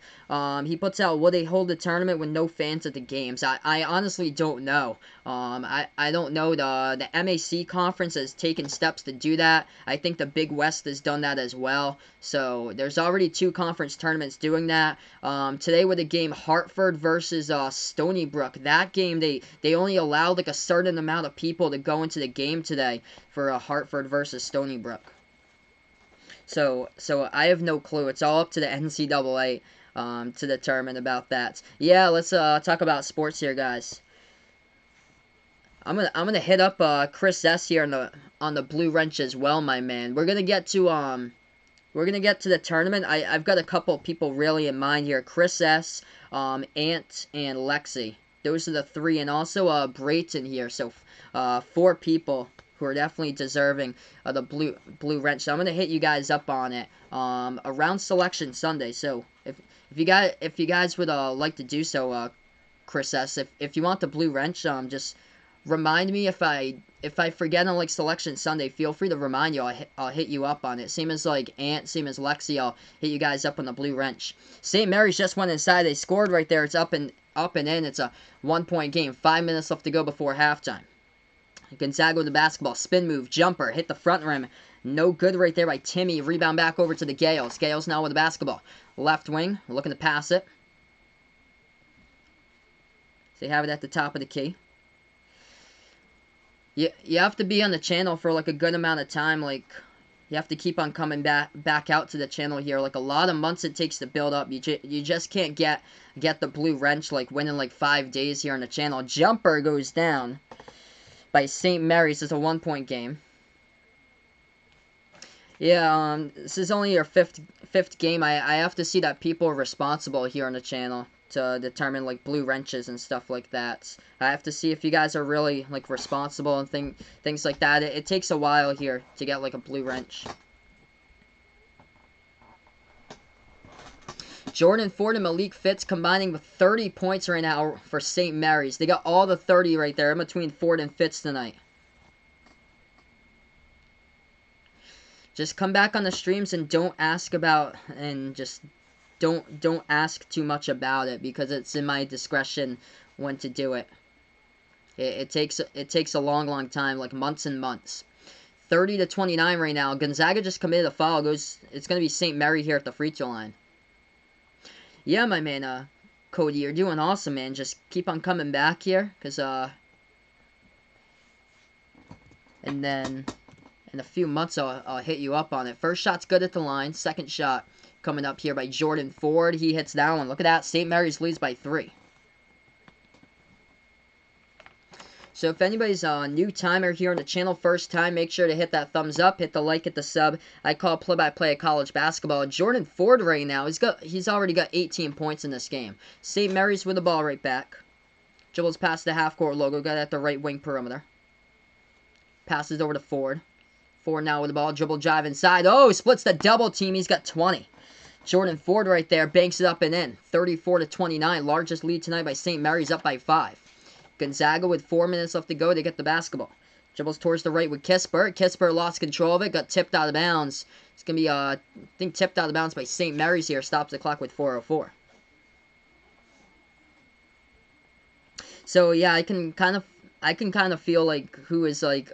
He puts out, will they hold the tournament with no fans at the games? I honestly don't know. I don't know. The MAC conference has taken steps to do that. I think the Big West has done that as well. So there's already 2 conference tournaments doing that. Today with the game Hartford versus Stony Brook. That game, they only allowed like a certain amount of people to go into the game today for Hartford versus Stony Brook. So I have no clue. It's all up to the NCAA to determine about that. Yeah, let's talk about sports here, guys. I'm gonna hit up Chris S here on the Blue Wrench as well, my man. We're gonna get to the tournament. I've got a couple people really in mind here. Chris S, Ant, and Lexi. Those are the 3, and also Brayton here. So 4 people who are definitely deserving of the blue wrench. So I'm gonna hit you guys up on it around Selection Sunday. So if you guys would like to do so, Chris S, if you want the blue wrench, just remind me if I forget on like Selection Sunday. Feel free to remind you. I'll hit you up on it. Same as like Ant, same as Lexi. I'll hit you guys up on the blue wrench. St. Mary's just went inside. They scored right there. It's up and in. It's a 1-point game. 5 minutes left to go before halftime. Gonzaga with the basketball. Spin move. Jumper. Hit the front rim. No good right there by Timmy. Rebound back over to the Gaels. Gaels now with the basketball. Left wing. Looking to pass it. So they have it at the top of the key. You have to be on the channel for like a good amount of time. Like, you have to keep on coming back out to the channel here. Like, a lot of months it takes to build up. You just can't get the blue wrench like within like 5 days here on the channel. Jumper goes down by St. Mary's. It's a 1-point game. Yeah, this is only your fifth game. I have to see that people are responsible here on the channel to determine like blue wrenches and stuff like that. I have to see if you guys are really like responsible and things like that. It takes a while here to get like a blue wrench. Jordan Ford and Malik Fitz combining with 30 points right now for St. Mary's. They got all the 30 right there in between Ford and Fitz tonight. Just come back on the streams and don't ask about, and just don't ask too much about it, because it's in my discretion when to do it. It takes a long time, like months and months. 30-29 right now. Gonzaga just committed a foul. It's going to be St. Mary here at the free throw line. Yeah, my man. Cody, you're doing awesome, man. Just keep on coming back here, because, and then in a few months I'll hit you up on it. First shot's good at the line. Second shot coming up here by Jordan Ford. He hits that one. Look at that. St. Mary's leads by 3. So if anybody's a new timer here on the channel, first time, make sure to hit that thumbs up, hit the like, hit the sub. I call play-by-play of college basketball. Jordan Ford right now, he's already got 18 points in this game. St. Mary's with the ball right back. Dribbles past the half-court logo, got at the right wing perimeter. Passes over to Ford. Ford now with the ball, dribble drive inside. Oh, splits the double team. He's got 20. Jordan Ford right there banks it up and in. 34-29. Largest lead tonight by St. Mary's, up by 5. Gonzaga with 4 minutes left to go. They get the basketball. Dribbles towards the right with Kisper. Kisper lost control of it. Got tipped out of bounds. It's going to be, I think, tipped out of bounds by St. Mary's here. Stops the clock with 4:04. So, yeah, I can kind of feel like who is, like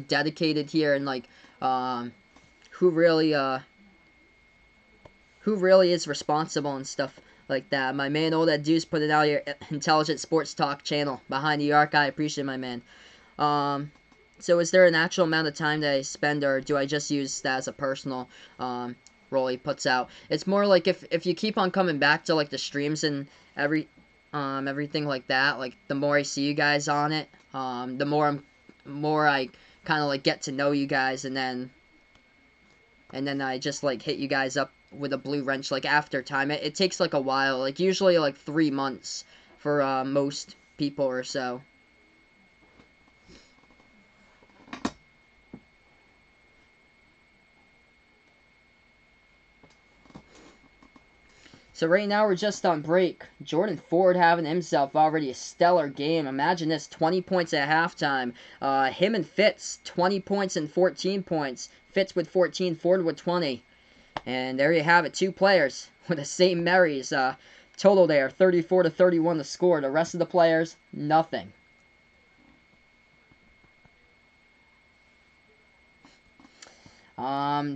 dedicated here, and, like, who really is responsible and stuff like that. My man, all that Deuce, put it out here, Intelligent Sports Talk channel, Behind the Arc. I appreciate my man. So is there an actual amount of time that I spend, or do I just use that as a personal role he puts out? It's more like if you keep on coming back to, like, the streams and everything like that, like, the more I see you guys on it, the more I kind of, like, get to know you guys, and then I just, like, hit you guys up with a blue wrench, like, after time. It takes, like, a while, like, usually, like, 3 months for most people or so. So right now we're just on break. Jordan Ford having himself already a stellar game. Imagine this, 20 points at halftime. Him and Fitz, 20 points and 14 points. Fitz with 14, Ford with 20. And there you have it, 2 players with the St. Mary's total there, 34-31 the score. The rest of the players, nothing.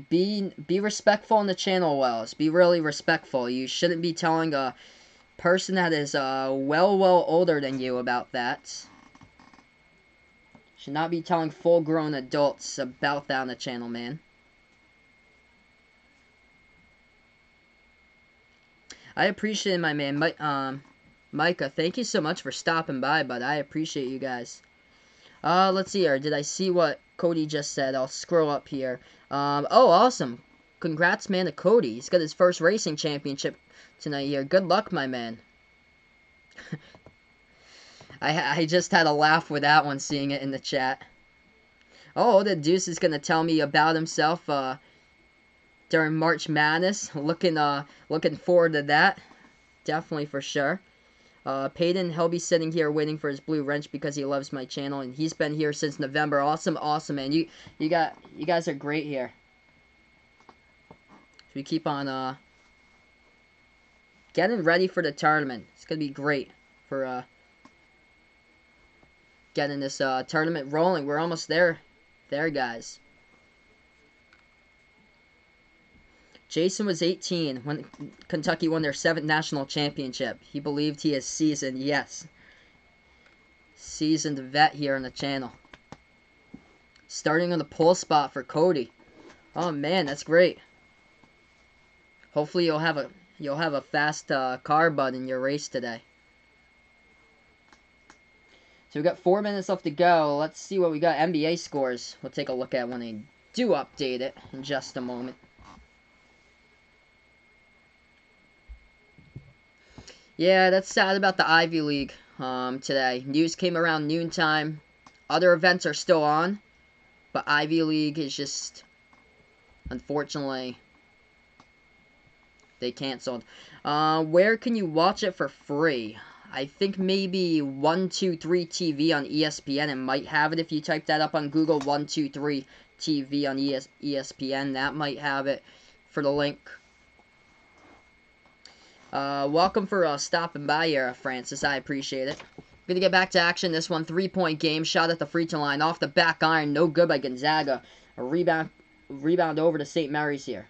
Be respectful on the channel, Wells. Be really respectful. You shouldn't be telling a person that is well older than you about that. Should not be telling full-grown adults about that on the channel, man. I appreciate it, my man. Micah, thank you so much for stopping by, bud. I appreciate you guys. Let's see here. Did I see what Cody just said? I'll scroll up here. Oh, awesome. Congrats, man, to Cody. He's got his first racing championship tonight here. Good luck, my man. I just had a laugh with that one, seeing it in the chat. Oh, the Deuce is going to tell me about himself during March Madness. Looking forward to that. Definitely, for sure. Peyton, he'll be sitting here waiting for his blue wrench because he loves my channel, and he's been here since November. Awesome, man. You guys are great here. So we keep on getting ready for the tournament. It's gonna be great for getting this tournament rolling. We're almost there, guys. Jason was 18 when Kentucky won their 7th national championship. He believed he is seasoned. Yes. Seasoned vet here on the channel. Starting on the pole spot for Cody. Oh man, that's great. Hopefully you'll have a fast car, bud, in your race today. So we got 4 minutes left to go. Let's see what we got. NBA scores. We'll take a look at when they do update it in just a moment. Yeah, that's sad about the Ivy League today. News came around noontime. Other events are still on, but Ivy League is just, unfortunately, they canceled. Where can you watch it for free? I think maybe 123 TV on ESPN. It might have it if you type that up on Google. 123 TV on ESPN. That might have it for the link. Welcome for stopping by here, Francis. I appreciate it. Gonna get back to action. This one, 3-point game. Shot at the free throw line. Off the back iron. No good by Gonzaga. A rebound over to St. Mary's here.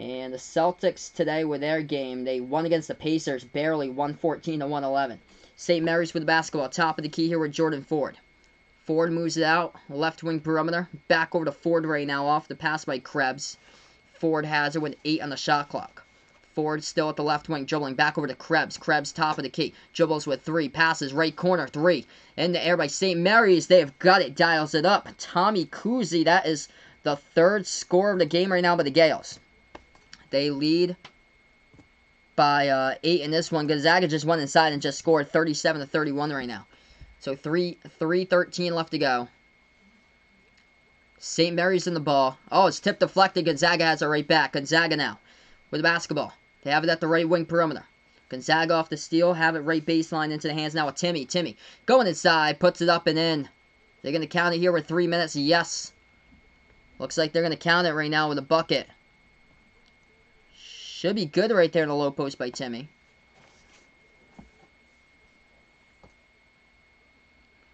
And the Celtics today with their game, they won against the Pacers, barely 114 to 111. St. Mary's with the basketball, top of the key here with Jordan Ford. Ford moves it out, left wing perimeter, back over to Ford right now, off the pass by Krebs. Ford has it with 8 on the shot clock. Ford still at the left wing, dribbling back over to Krebs. Krebs top of the key, dribbles with 3, passes right corner, 3. In the air by St. Mary's, they have got it, dials it up. Tommy Kuzi, that is the 3rd score of the game right now by the Gaels. They lead by 8 in this one. Gonzaga just went inside and just scored 37 to 31 right now. So 3:13 left to go. St. Mary's in the ball. Oh, it's tip deflected. Gonzaga has it right back. Gonzaga now with the basketball. They have it at the right wing perimeter. Gonzaga off the steal. Have it right baseline into the hands now with Timmy. Timmy going inside. Puts it up and in. They're going to count it here with 3 minutes. Yes. Looks like they're going to count it right now with a bucket. Should be good right there in the low post by Timmy.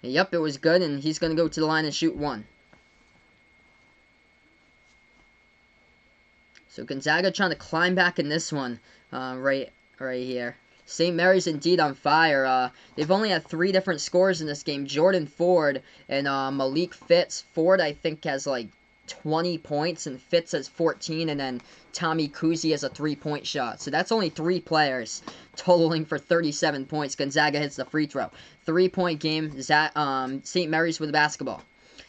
Yep, it was good, and he's going to go to the line and shoot 1. So Gonzaga trying to climb back in this one right here. St. Mary's indeed on fire. They've only had 3 different scores in this game. Jordan Ford and Malik Fitz. Ford, I think, has like 20 points, and Fitz has 14, and then Tommy Kuzi has a 3-point shot. So that's only 3 players totaling for 37 points. Gonzaga hits the free throw. 3-point game. St. Mary's with the basketball.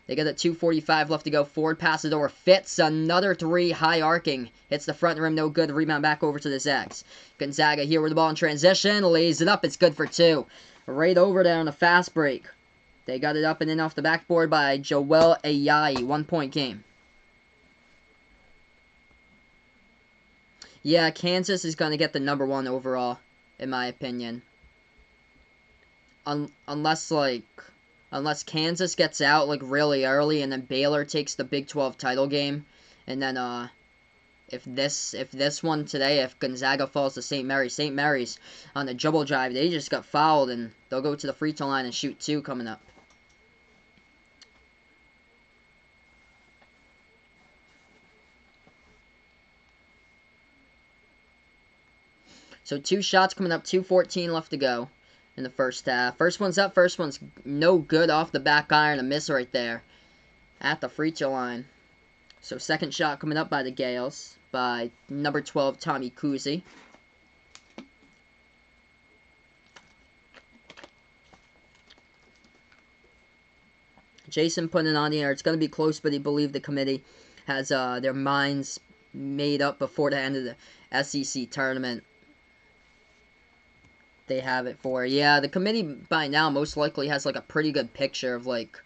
They got a 2:45 left to go. Ford passes over. Fitz, another 3, high arcing. Hits the front rim, no good. Rebound back over to the Zags. Gonzaga here with the ball in transition. Lays it up. It's good for 2. Right over there on a fast break. They got it up and in off the backboard by Joel Ayayi. 1-point game. Yeah, Kansas is going to get the number 1 overall, in my opinion. Unless Kansas gets out like really early, and then Baylor takes the Big 12 title game, and then if this one today, if Gonzaga falls to St. Mary's on the dribble drive, they just got fouled, and they'll go to the free throw line and shoot 2 coming up. So 2 shots coming up, 2:14 left to go in the first half. First one's up, first one's no good off the back iron, a miss right there at the free throw line. So second shot coming up by the Gaels, by number 12, Tommy Kuzi. Jason putting it on the air. It's going to be close, but he believed the committee has their minds made up before the end of the SEC tournament. They have it for. Yeah, the committee by now most likely has like a pretty good picture of like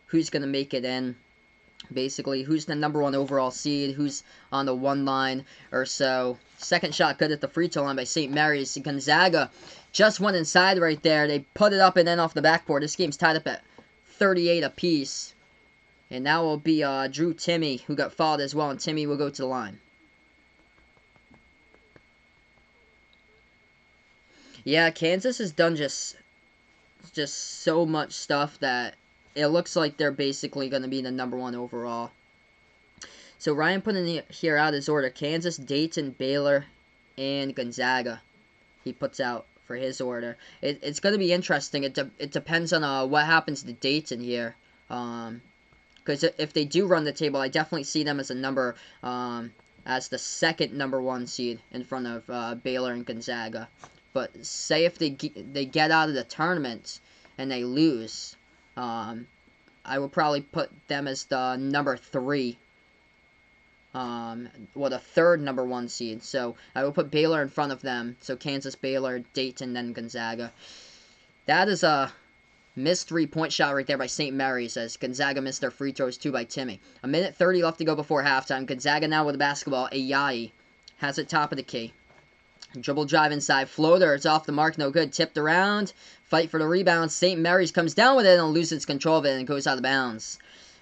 who's going to make it in. Basically, who's the number 1 overall seed, who's on the 1 line or so. Second shot good at the free throw line by St. Mary's. Gonzaga just went inside right there. They put it up and then off the backboard. This game's tied up at 38 apiece. And now will be Drew Timmy, who got fouled as well, and Timmy will go to the line. Yeah, Kansas has done just so much stuff that it looks like they're basically going to be the number 1 overall. So Ryan put in here out his order. Kansas, Dayton, Baylor, and Gonzaga. He puts out for his order. It's going to be interesting. It depends on what happens to Dayton here. Because if they do run the table, I definitely see them as a as the second number 1 seed in front of Baylor and Gonzaga. But say if they get out of the tournament and they lose, I would probably put them as the number 3, the 3rd number 1 seed. So I would put Baylor in front of them. So Kansas, Baylor, Dayton, then Gonzaga. That is a missed 3-point shot right there by St. Mary's, as Gonzaga missed their free throws 2 by Timmy. 1:30 left to go before halftime. Gonzaga now with the basketball. Ayayi has it top of the key. Dribble drive inside, floater, it's off the mark, no good, tipped around, fight for the rebound, St. Mary's comes down with it and loses control of it and goes out of bounds.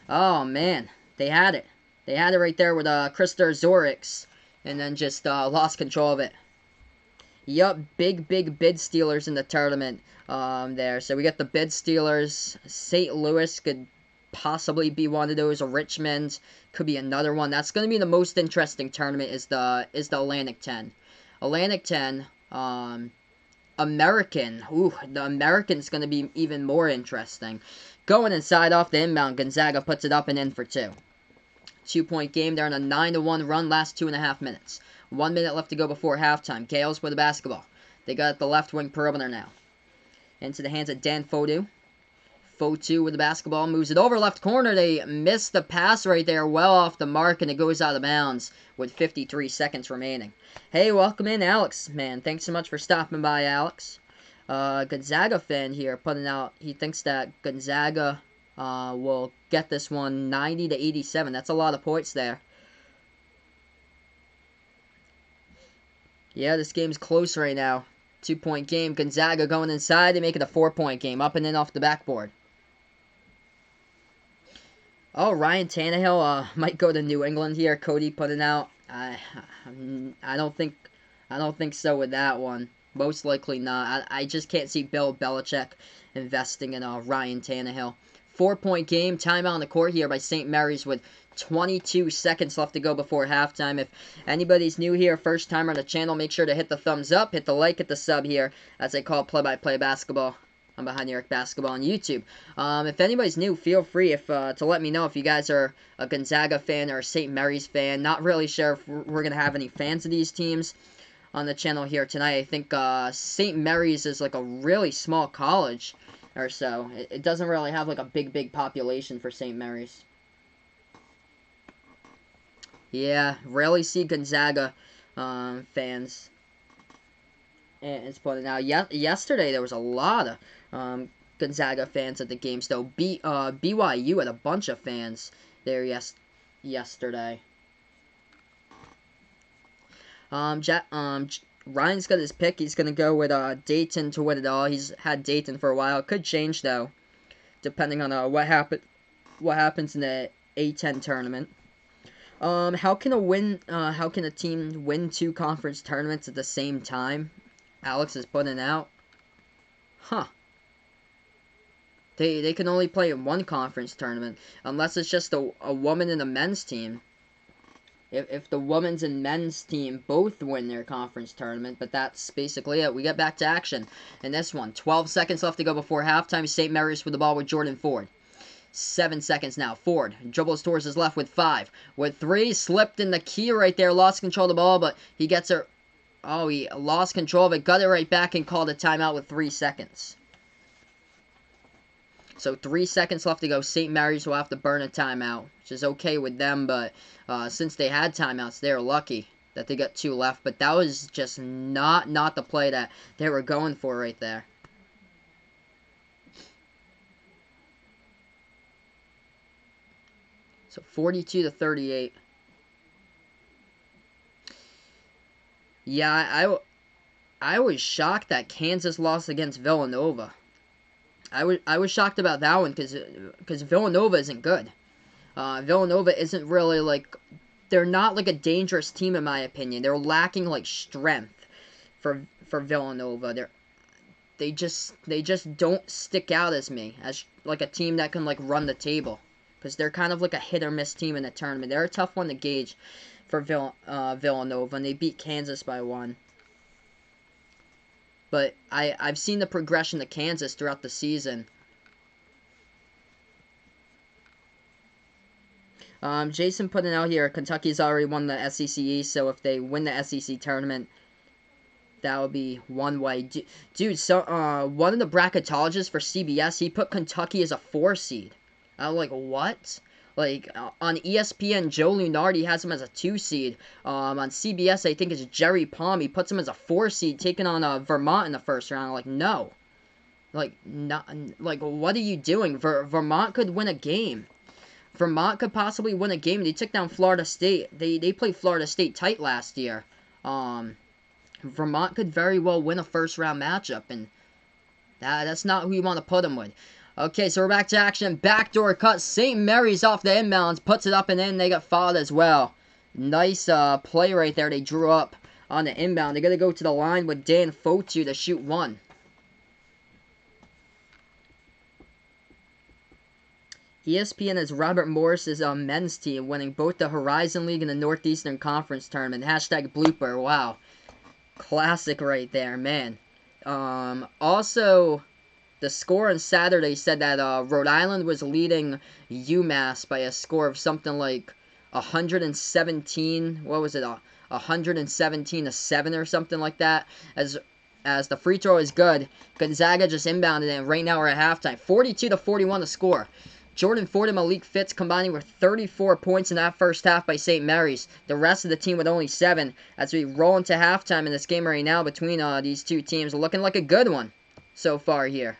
Oh man, they had it. They had it right there with Krister Zorix, and then just lost control of it. Yup, big bid stealers in the tournament there. So we got the bid stealers, St. Louis, possibly be one of those. Richmond could be another one. That's going to be the most interesting tournament is the Atlantic 10. Atlantic 10, American. Ooh, the American's going to be even more interesting. Going inside off the inbound, Gonzaga puts it up and in for 2. 2-point game. They're on a 9-1 run last 2.5 minutes. 1 minute left to go before halftime. Gaels with the basketball. They got the left wing perimeter now. Into the hands of Dan Fodu. Fotu with the basketball, moves it over left corner. They miss the pass right there, well off the mark, and it goes out of bounds with 53 seconds remaining. Hey, welcome in, Alex, man. Thanks so much for stopping by, Alex. Gonzaga fan here putting out, he thinks that Gonzaga will get this one 90-87. That's a lot of points there. Yeah, this game's close right now. 2-point game. Gonzaga going inside. They make it a 4-point game. Up and in off the backboard. Oh, Ryan Tannehill might go to New England here. Cody putting out. I don't think so with that one. Most likely not. I just can't see Bill Belichick investing in Ryan Tannehill. 4-point game. Timeout on the court here by St. Mary's with 22 seconds left to go before halftime. If anybody's new here, first time on the channel, make sure to hit the thumbs up, hit the like, hit the sub here, as I call play-by-play basketball. I'm Behind the Arc Basketball on YouTube. If anybody's new, feel free to let me know if you guys are a Gonzaga fan or a St. Mary's fan. Not really sure if we're going to have any fans of these teams on the channel here tonight. I think St. Mary's is like a really small college or so. It doesn't really have like a big population for St. Mary's. Yeah, rarely see Gonzaga fans. And it's pointed out. Yesterday there was a lot of Gonzaga fans at the games, though. BYU had a bunch of fans there yesterday. Ryan's got his pick. He's gonna go with Dayton to win it all. He's had Dayton for a while. It could change though, depending on what happens in the A10 tournament. How can a team win 2 conference tournaments at the same time? Alex is putting out. Huh. They can only play in 1 conference tournament, unless it's just a woman and a men's team. If the women's and men's team both win their conference tournament, but that's basically it. We get back to action in this one. 12 seconds left to go before halftime. St. Mary's with the ball with Jordan Ford. 7 seconds now. Ford dribbles towards his left with 5. With 3, slipped in the key right there. Lost control of the ball, but he gets her. Oh, he lost control of it. Got it right back and called a timeout with 3 seconds. So 3 seconds left to go. St. Mary's will have to burn a timeout, which is okay with them, but since they had timeouts, they're lucky that they got 2 left. But that was just not the play that they were going for right there. So 42-38. Yeah, I was shocked that Kansas lost against Villanova. I was shocked about that one because Villanova isn't good. Villanova isn't really like, they're not like a dangerous team in my opinion. They're lacking like strength for Villanova. They just don't stick out as like a team that can like run the table, because they're kind of like a hit or miss team in the tournament. They're a tough one to gauge for Villanova, and they beat Kansas by 1. But I've seen the progression to Kansas throughout the season. Jason putting out here, Kentucky's already won the SEC East, so if they win the SEC tournament, that would be one way. Dude, so one of the bracketologists for CBS, he put Kentucky as a 4 seed. I was like, what? Like, on ESPN, Joe Lunardi has him as a 2 seed. On CBS, I think it's Jerry Palm. He puts him as a 4 seed, taking on Vermont in the first round. Like, no. Like, what are you doing? Vermont could win a game. Vermont could possibly win a game. They took down Florida State. They played Florida State tight last year. Vermont could very well win a first-round matchup, and that's not who you want to put them with. Okay, so we're back to action. Backdoor cut. St. Mary's off the inbounds. Puts it up and in. They got fouled as well. Nice play right there. They drew up on the inbound. They're going to go to the line with Dan Fotu to shoot 1. ESPN has Robert Morris's men's team winning both the Horizon League and the Northeastern Conference Tournament. Hashtag blooper. Wow. Classic right there, man. Also, the score on Saturday said that Rhode Island was leading UMass by a score of something like 117. What was it? 117 to 7 or something like that. As the free throw is good, Gonzaga just inbounded it, and right now we're at halftime. 42 to 41 to score. Jordan Ford and Malik Fitz combining with 34 points in that first half by St. Mary's. The rest of the team with only 7. As we roll into halftime in this game right now between these two teams, looking like a good one so far here.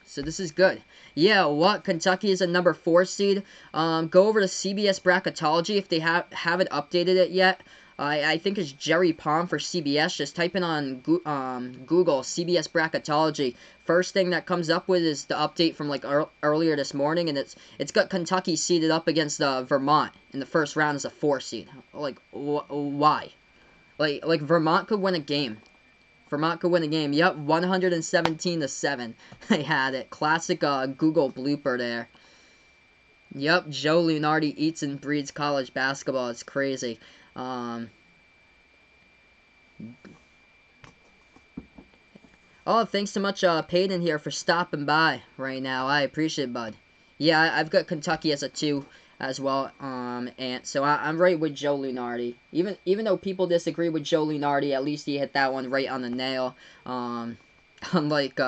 So this is good. Yeah, what? Kentucky is a number 4 seed. Go over to CBS Bracketology if they haven't updated it yet. I think it's Jerry Palm for CBS. Just type in on Google CBS Bracketology. First thing that comes up with is the update from like earlier this morning, and it's got Kentucky seeded up against Vermont in the first round as a 4 seed. Like why? Like Vermont could win a game. Vermont could win a game. Yep, 117 to 7. They had it. Classic Google blooper there. Yep, Joe Lunardi eats and breeds college basketball. It's crazy. Oh, thanks so much, Peyton here for stopping by right now. I appreciate it, bud. Yeah, I've got Kentucky as a 2 as well. And so I'm right with Joe Lunardi. Even though people disagree with Joe Lunardi, at least he hit that one right on the nail. Unlike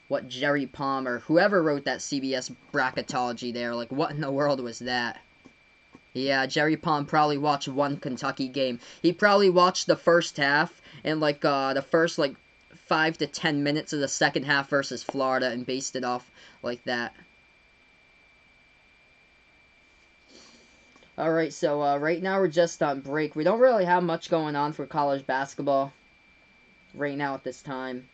what Jerry Palmer, whoever wrote that CBS Bracketology there, like what in the world was that? Yeah, Jerry Palm probably watched one Kentucky game. He probably watched the first half and like the first like 5 to 10 minutes of the second half versus Florida and based it off like that. Alright, so right now we're just on break. We don't really have much going on for college basketball right now at this time.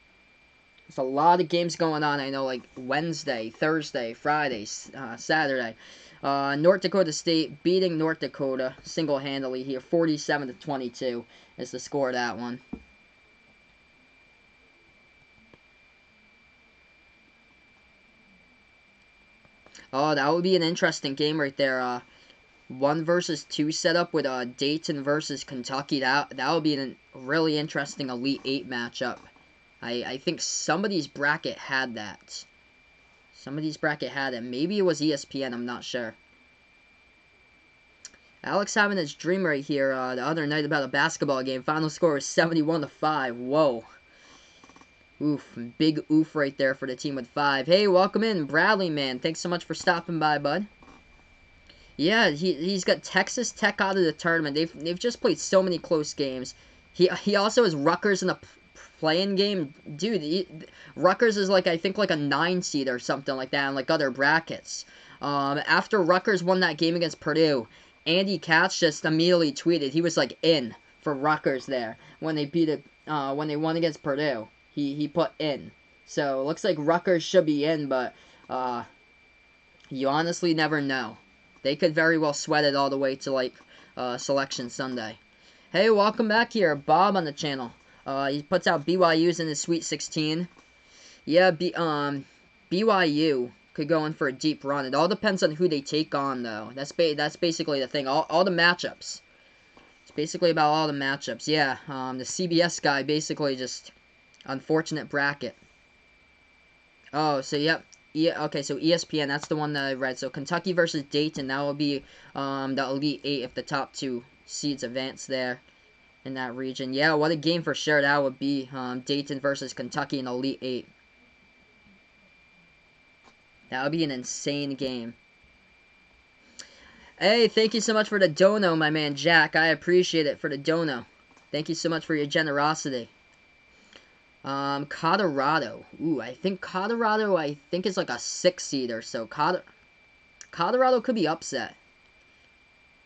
There's a lot of games going on, I know, like Wednesday, Thursday, Friday, Saturday. North Dakota State beating North Dakota single-handedly here. 47 to 22 is the score of that one. Oh, that would be an interesting game right there. 1 versus 2 setup with Dayton versus Kentucky. That would be a really interesting Elite 8 matchup. I think somebody's bracket had that. Somebody's bracket had it. Maybe it was ESPN. I'm not sure. Alex having his dream right here the other night about a basketball game. Final score was 71 to 5. Whoa. Oof. Big oof right there for the team with 5. Hey, welcome in, Bradley, man. Thanks so much for stopping by, bud. Yeah, he's got Texas Tech out of the tournament. They've just played so many close games. He also has Rutgers in the play-in game. Dude, Rutgers is like, I think like a 9 seed or something like that in like other brackets. After Rutgers won that game against Purdue, Andy Katz just immediately tweeted he was like in for Rutgers there when they beat it when they won against Purdue. He put in. So it looks like Rutgers should be in, but you honestly never know. They could very well sweat it all the way to like Selection Sunday. Hey, welcome back here, Bob on the channel. He puts out BYU's in the Sweet 16. Yeah, BYU could go in for a deep run. It all depends on who they take on, though. That's basically the thing. All the matchups. It's basically about all the matchups. Yeah, the CBS guy basically just unfortunate bracket. Oh, so yep. Yeah, okay, so ESPN, that's the one that I read. So Kentucky versus Dayton, that will be the Elite 8 if the top 2 seeds advance there in that region. Yeah, what a game for sure that would be. Dayton versus Kentucky in Elite 8. That would be an insane game. Hey, thank you so much for the dono, my man Jack. I appreciate it for the dono. Thank you so much for your generosity. Colorado. Ooh, I think Colorado, is like a 6 seed or so. Colorado could be upset.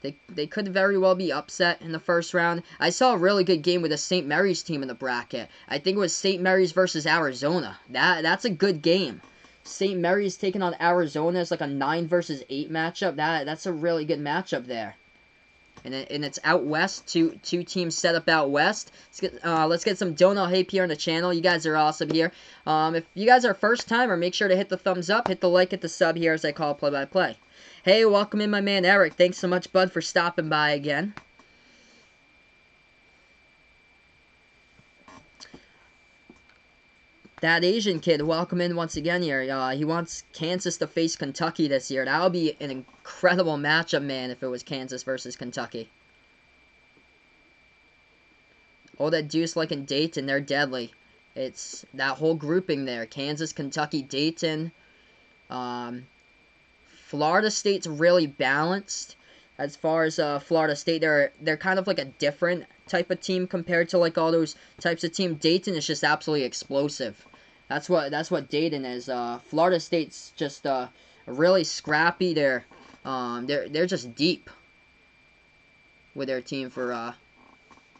They could very well be upset in the first round. I saw a really good game with the St. Mary's team in the bracket. I think it was St. Mary's versus Arizona. That's a good game. St. Mary's taking on Arizona is like a 9 versus 8 matchup. That's a really good matchup there. and it's out west. Two teams set up out west. Let's get some donut hype here on the channel. You guys are awesome here. If you guys are first timer, make sure to hit the thumbs up, hit the like, hit the sub here as I call play-by-play. Hey, welcome in my man Eric. Thanks so much, bud, for stopping by again. That Asian kid, welcome in once again here. He wants Kansas to face Kentucky this year. That would be an incredible matchup, man, if it was Kansas versus Kentucky. Oh, that Deuce like in Dayton, they're deadly. It's that whole grouping there. Kansas, Kentucky, Dayton. Florida State's really balanced. As far as Florida State, they're kind of like a different type of team compared to like all those types of team. Dayton is just absolutely explosive. That's what Dayton is. Florida State's just really scrappy. They're just deep with their team for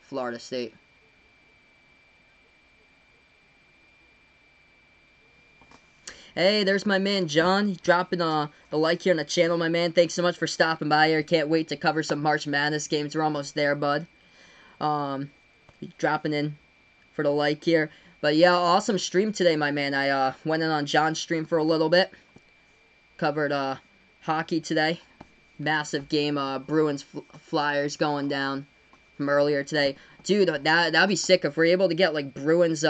Florida State. Hey, there's my man John. He's dropping the like here on the channel, my man. Thanks so much for stopping by here. Can't wait to cover some March Madness games. We're almost there, bud. Dropping in for the like here. But yeah, awesome stream today, my man. I went in on John's stream for a little bit. Covered hockey today. Massive game. Bruins Flyers going down from earlier today. Dude, that'd be sick if we're able to get like Bruins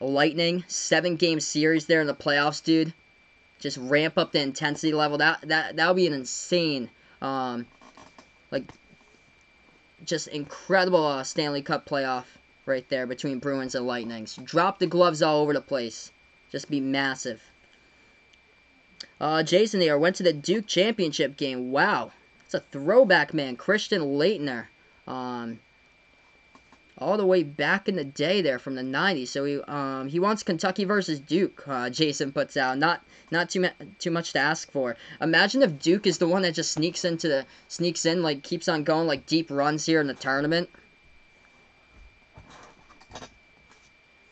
Lightning 7-game series there in the playoffs, dude. Just ramp up the intensity level. That would be an insane, like, just incredible Stanley Cup playoff right there between Bruins and Lightnings. Drop the gloves all over the place. Just be massive. Jason there went to the Duke championship game. Wow, it's a throwback, man. Christian Laettner. All the way back in the day there from the 90s. So he wants Kentucky versus Duke. Jason puts out. Not too much to ask for. Imagine if Duke is the one that just sneaks in, like keeps on going like deep runs here in the tournament.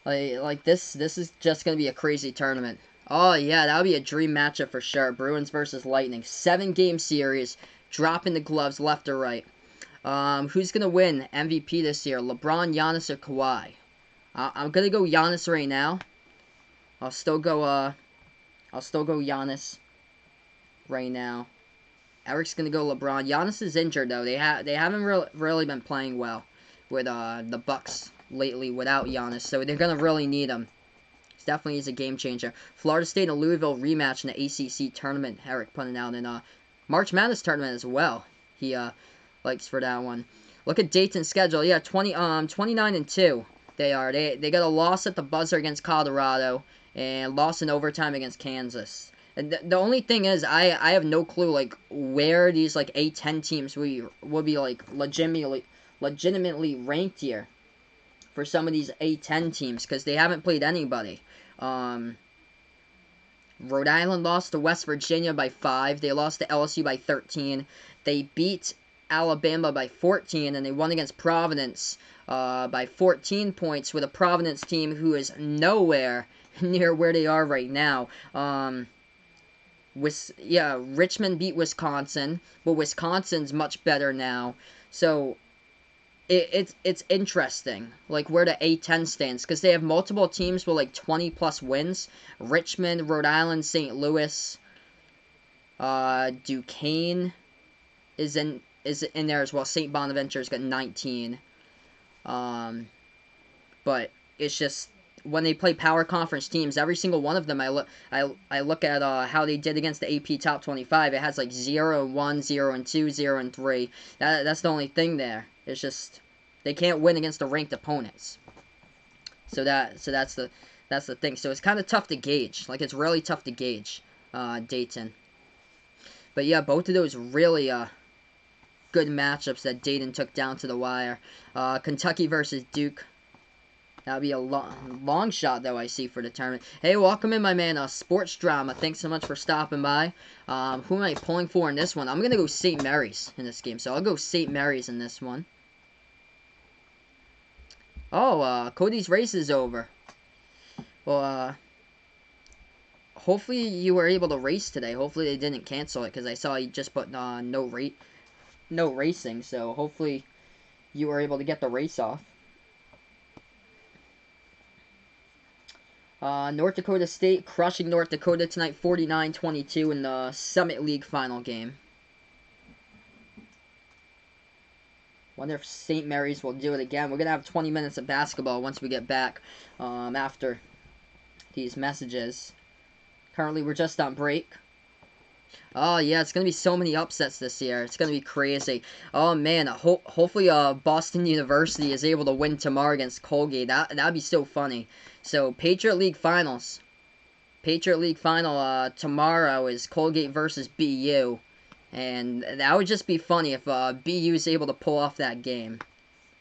Like this is just gonna be a crazy tournament. Oh yeah, that would be a dream matchup for sure. Bruins versus Lightning, 7-game series, dropping the gloves left or right. Who's going to win MVP this year? LeBron, Giannis, or Kawhi? I'm going to go Giannis right now. I'll still go Giannis right now. Eric's going to go LeBron. Giannis is injured, though. They haven't really been playing well with the Bucks lately without Giannis, so they're going to really need him. He definitely is a game changer. Florida State and Louisville rematch in the ACC tournament. Eric putting out in March Madness tournament as well. He likes for that one. Look at Dayton's schedule. Yeah, 29-2. They are. They got a loss at the buzzer against Colorado and loss in overtime against Kansas. And the only thing is, I have no clue like where these like A10 teams will be like legitimately ranked here for some of these A10 teams because they haven't played anybody. Rhode Island lost to West Virginia by 5. They lost to LSU by 13. They beat Alabama by 14, and they won against Providence by 14 points with a Providence team who is nowhere near where they are right now. Richmond beat Wisconsin, but Wisconsin's much better now. So it's interesting, like where the A10 stands, because they have multiple teams with like 20+ wins. Richmond, Rhode Island, St. Louis, Duquesne is in there as well. St. Bonaventure's got 19. But it's just when they play power conference teams, every single one of them, I look at how they did against the AP Top 25. It has like 0-1, 0-2, 0-3. That's the only thing there. It's just they can't win against the ranked opponents. So that's the thing. So it's kind of tough to gauge. Like it's really tough to gauge Dayton. But yeah, both of those really good matchups that Dayton took down to the wire. Kentucky versus Duke. That would be a long shot, though, I see, for the tournament. Hey, welcome in, my man, Sports Drama. Thanks so much for stopping by. Who am I pulling for in this one? I'm going to go St. Mary's in this game, so I'll go St. Mary's in this one. Oh, Cody's race is over. Well, hopefully you were able to race today. Hopefully they didn't cancel it, because I saw you just put no rate no racing, so hopefully you were able to get the race off. North Dakota State crushing North Dakota tonight, 49-22 in the Summit League final game. Wonder if St. Mary's will do it again. We're going to have 20 minutes of basketball once we get back after these messages. Currently, we're just on break. Oh, yeah, it's going to be so many upsets this year. It's going to be crazy. Oh, man, hopefully Boston University is able to win tomorrow against Colgate. That'd be so funny. So, Patriot League Finals. Patriot League Final tomorrow is Colgate versus BU. And that would just be funny if BU is able to pull off that game.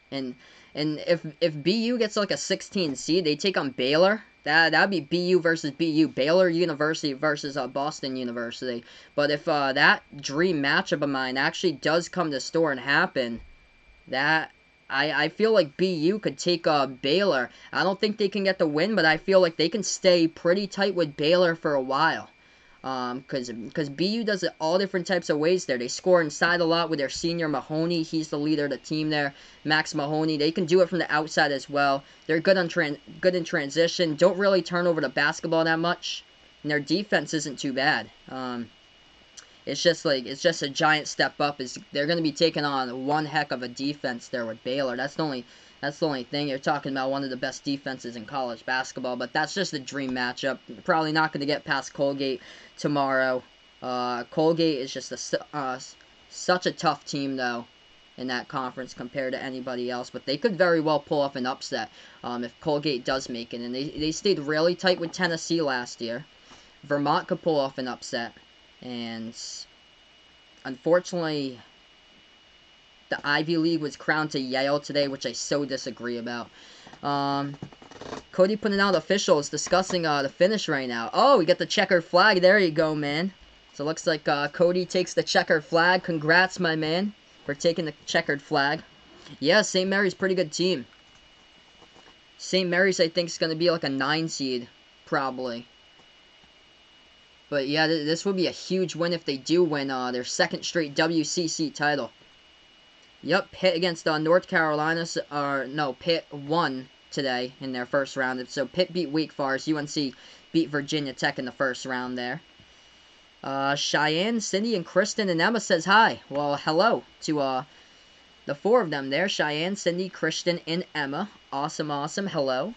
And if BU gets like a 16 seed, they take on Baylor. That'd be BU versus BU, Baylor University versus Boston University. But if that dream matchup of mine actually does come to store and happen, that I feel like BU could take Baylor. I don't think they can get the win, but I feel like they can stay pretty tight with Baylor for a while. Because BU does it all different types of ways there. They score inside a lot with their senior Mahoney. He's the leader of the team there, Max Mahoney. They can do it from the outside as well. They're good in transition. Don't really turn over the basketball that much, and their defense isn't too bad. It's just a giant step up. They're going to be taking on one heck of a defense there with Baylor. That's the only thing. You're talking about one of the best defenses in college basketball, but that's just a dream matchup. Probably not going to get past Colgate tomorrow. Colgate is just such a tough team, though, in that conference compared to anybody else, but they could very well pull off an upset if Colgate does make it, and they stayed really tight with Tennessee last year. Vermont could pull off an upset, and unfortunately, the Ivy League was crowned to Yale today, which I so disagree about. Cody putting out officials discussing the finish right now. Oh, we got the checkered flag. There you go, man. So it looks like Cody takes the checkered flag. Congrats, my man, for taking the checkered flag. Yeah, St. Mary's pretty good team. St. Mary's, I think, is going to be like a 9 seed, probably. But yeah, this would be a huge win if they do win their second straight WCC title. Yep, Pitt against North Carolina. No, Pitt won today in their first round. So Pitt beat Wake Forest. UNC beat Virginia Tech in the first round there. Cheyenne, Cindy, and Kristen and Emma says hi. Well, hello to the 4 of them there. Cheyenne, Cindy, Kristen, and Emma. Awesome, awesome. Hello.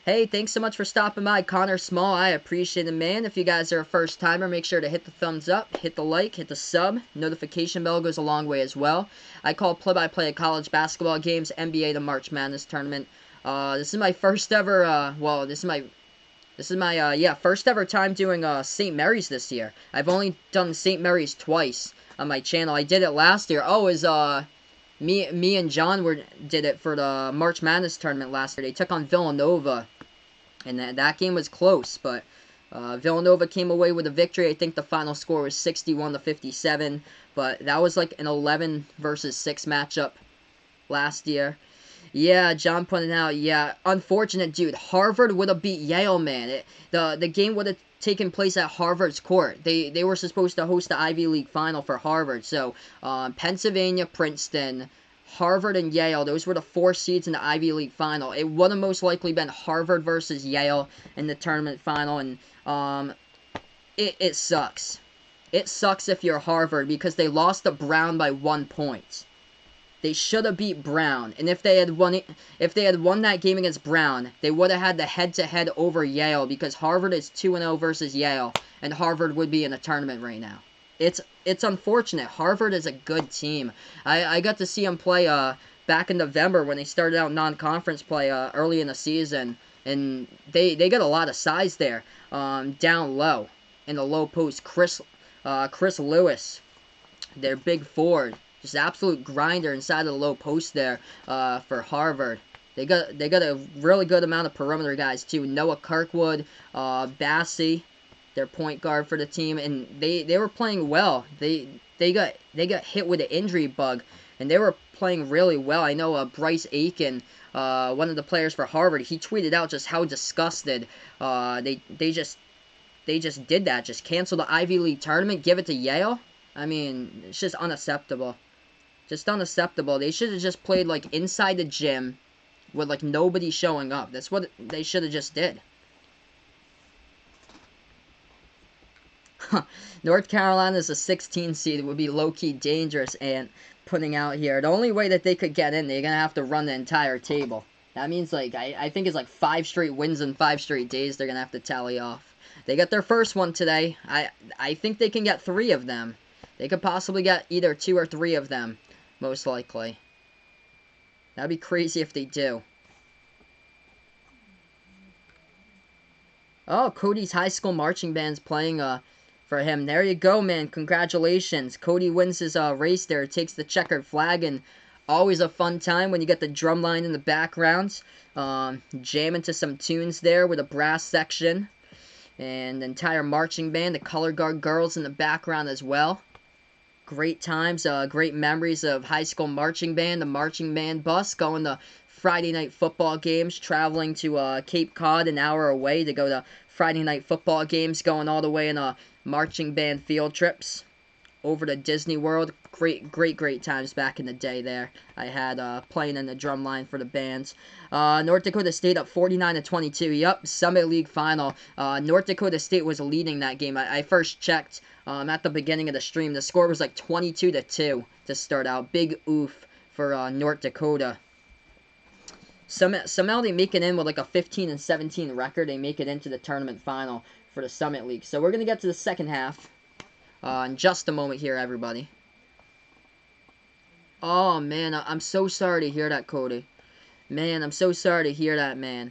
Hey, thanks so much for stopping by, Connor Small. I appreciate it, man. If you guys are a first-timer, make sure to hit the thumbs up, hit the like, hit the sub. Notification bell goes a long way as well. I call play-by-play of college basketball games, NBA, the March Madness tournament. This is my first ever, first ever time doing St. Mary's this year. I've only done St. Mary's twice on my channel. I did it last year. Oh, it was, me and John did it for the March Madness tournament last year. They took on Villanova, and that game was close, but Villanova came away with a victory. I think the final score was 61-57, but that was like an 11 versus 6 matchup last year. Yeah, John pointed out, yeah, unfortunate, dude. Harvard would have beat Yale, man. The game would have taken place at Harvard's court. They were supposed to host the Ivy League final for Harvard. So, Pennsylvania, Princeton, Harvard, and Yale, those were the 4 seeds in the Ivy League final. It would have most likely been Harvard versus Yale in the tournament final, and it sucks. It sucks if you're Harvard because they lost to Brown by 1 point. They should have beat Brown, and if they had won that game against Brown, they would have had the head-to-head over Yale because Harvard is 2-0 versus Yale, and Harvard would be in the tournament right now. It's unfortunate. Harvard is a good team. I got to see them play back in November when they started out non-conference play early in the season, and they got a lot of size there down low in the low post. Chris Lewis, their big forward. Just absolute grinder inside of the low post there for Harvard. They got a really good amount of perimeter guys too. Noah Kirkwood, Bassey, their point guard for the team, and they were playing well. They got hit with an injury bug, and they were playing really well. I know Bryce Aiken, one of the players for Harvard, he tweeted out just how disgusted they just did that. Just cancel the Ivy League tournament, give it to Yale. I mean, it's just unacceptable. Just unacceptable. They should have just played, like, inside the gym with, like, nobody showing up. That's what they should have just did. North Carolina is a 16 seed. It would be low-key dangerous and putting out here. The only way that they could get in, they're going to have to run the entire table. That means, like, I think it's like 5 straight wins in 5 straight days they're going to have to tally off. They got their first one today. I think they can get 3 of them. They could possibly get either 2 or 3 of them, most likely. That'd be crazy if they do. Oh, Cody's high school marching band's playing for him. There you go, man. Congratulations. Cody wins his race there. Takes the checkered flag, and always a fun time when you get the drum line in the background. Jamming to some tunes there with a brass section. And the entire marching band, the color guard girls in the background as well. Great times, great memories of high school marching band, the marching band bus, going to Friday night football games, traveling to Cape Cod, an hour away to go to Friday night football games, going all the way in marching band field trips over to Disney World. Great times back in the day there. I had playing in the drum line for the bands. North Dakota State up 49-22. Yup, Summit League final. North Dakota State was leading that game. I first checked at the beginning of the stream. The score was like 22-2 to start out. Big oof for North Dakota. Somehow they make it in with like a 15-17 record. They make it into the tournament final for the Summit League. So we're going to get to the second half in just a moment here, everybody. Oh, man, I'm so sorry to hear that, Cody. Man, I'm so sorry to hear that, man.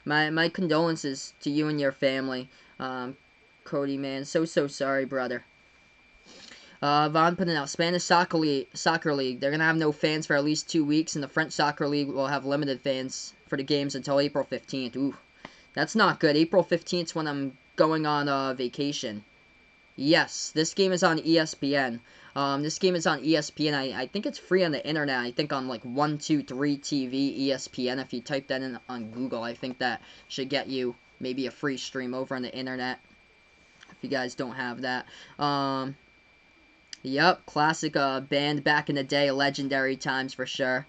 My condolences to you and your family, Cody, man. So sorry, brother. Vaughn putting out Spanish Soccer League. They're going to have no fans for at least 2 weeks, and the French Soccer League will have limited fans for the games until April 15th. Ooh, that's not good. April 15th is when I'm going on vacation. Yes, this game is on ESPN. This game is on ESPN. I think it's free on the internet. I think on like 123 TV ESPN. If you type that in on Google, I think that should get you maybe a free stream over on the internet. If you guys don't have that. Yep, classic band back in the day. Legendary times for sure.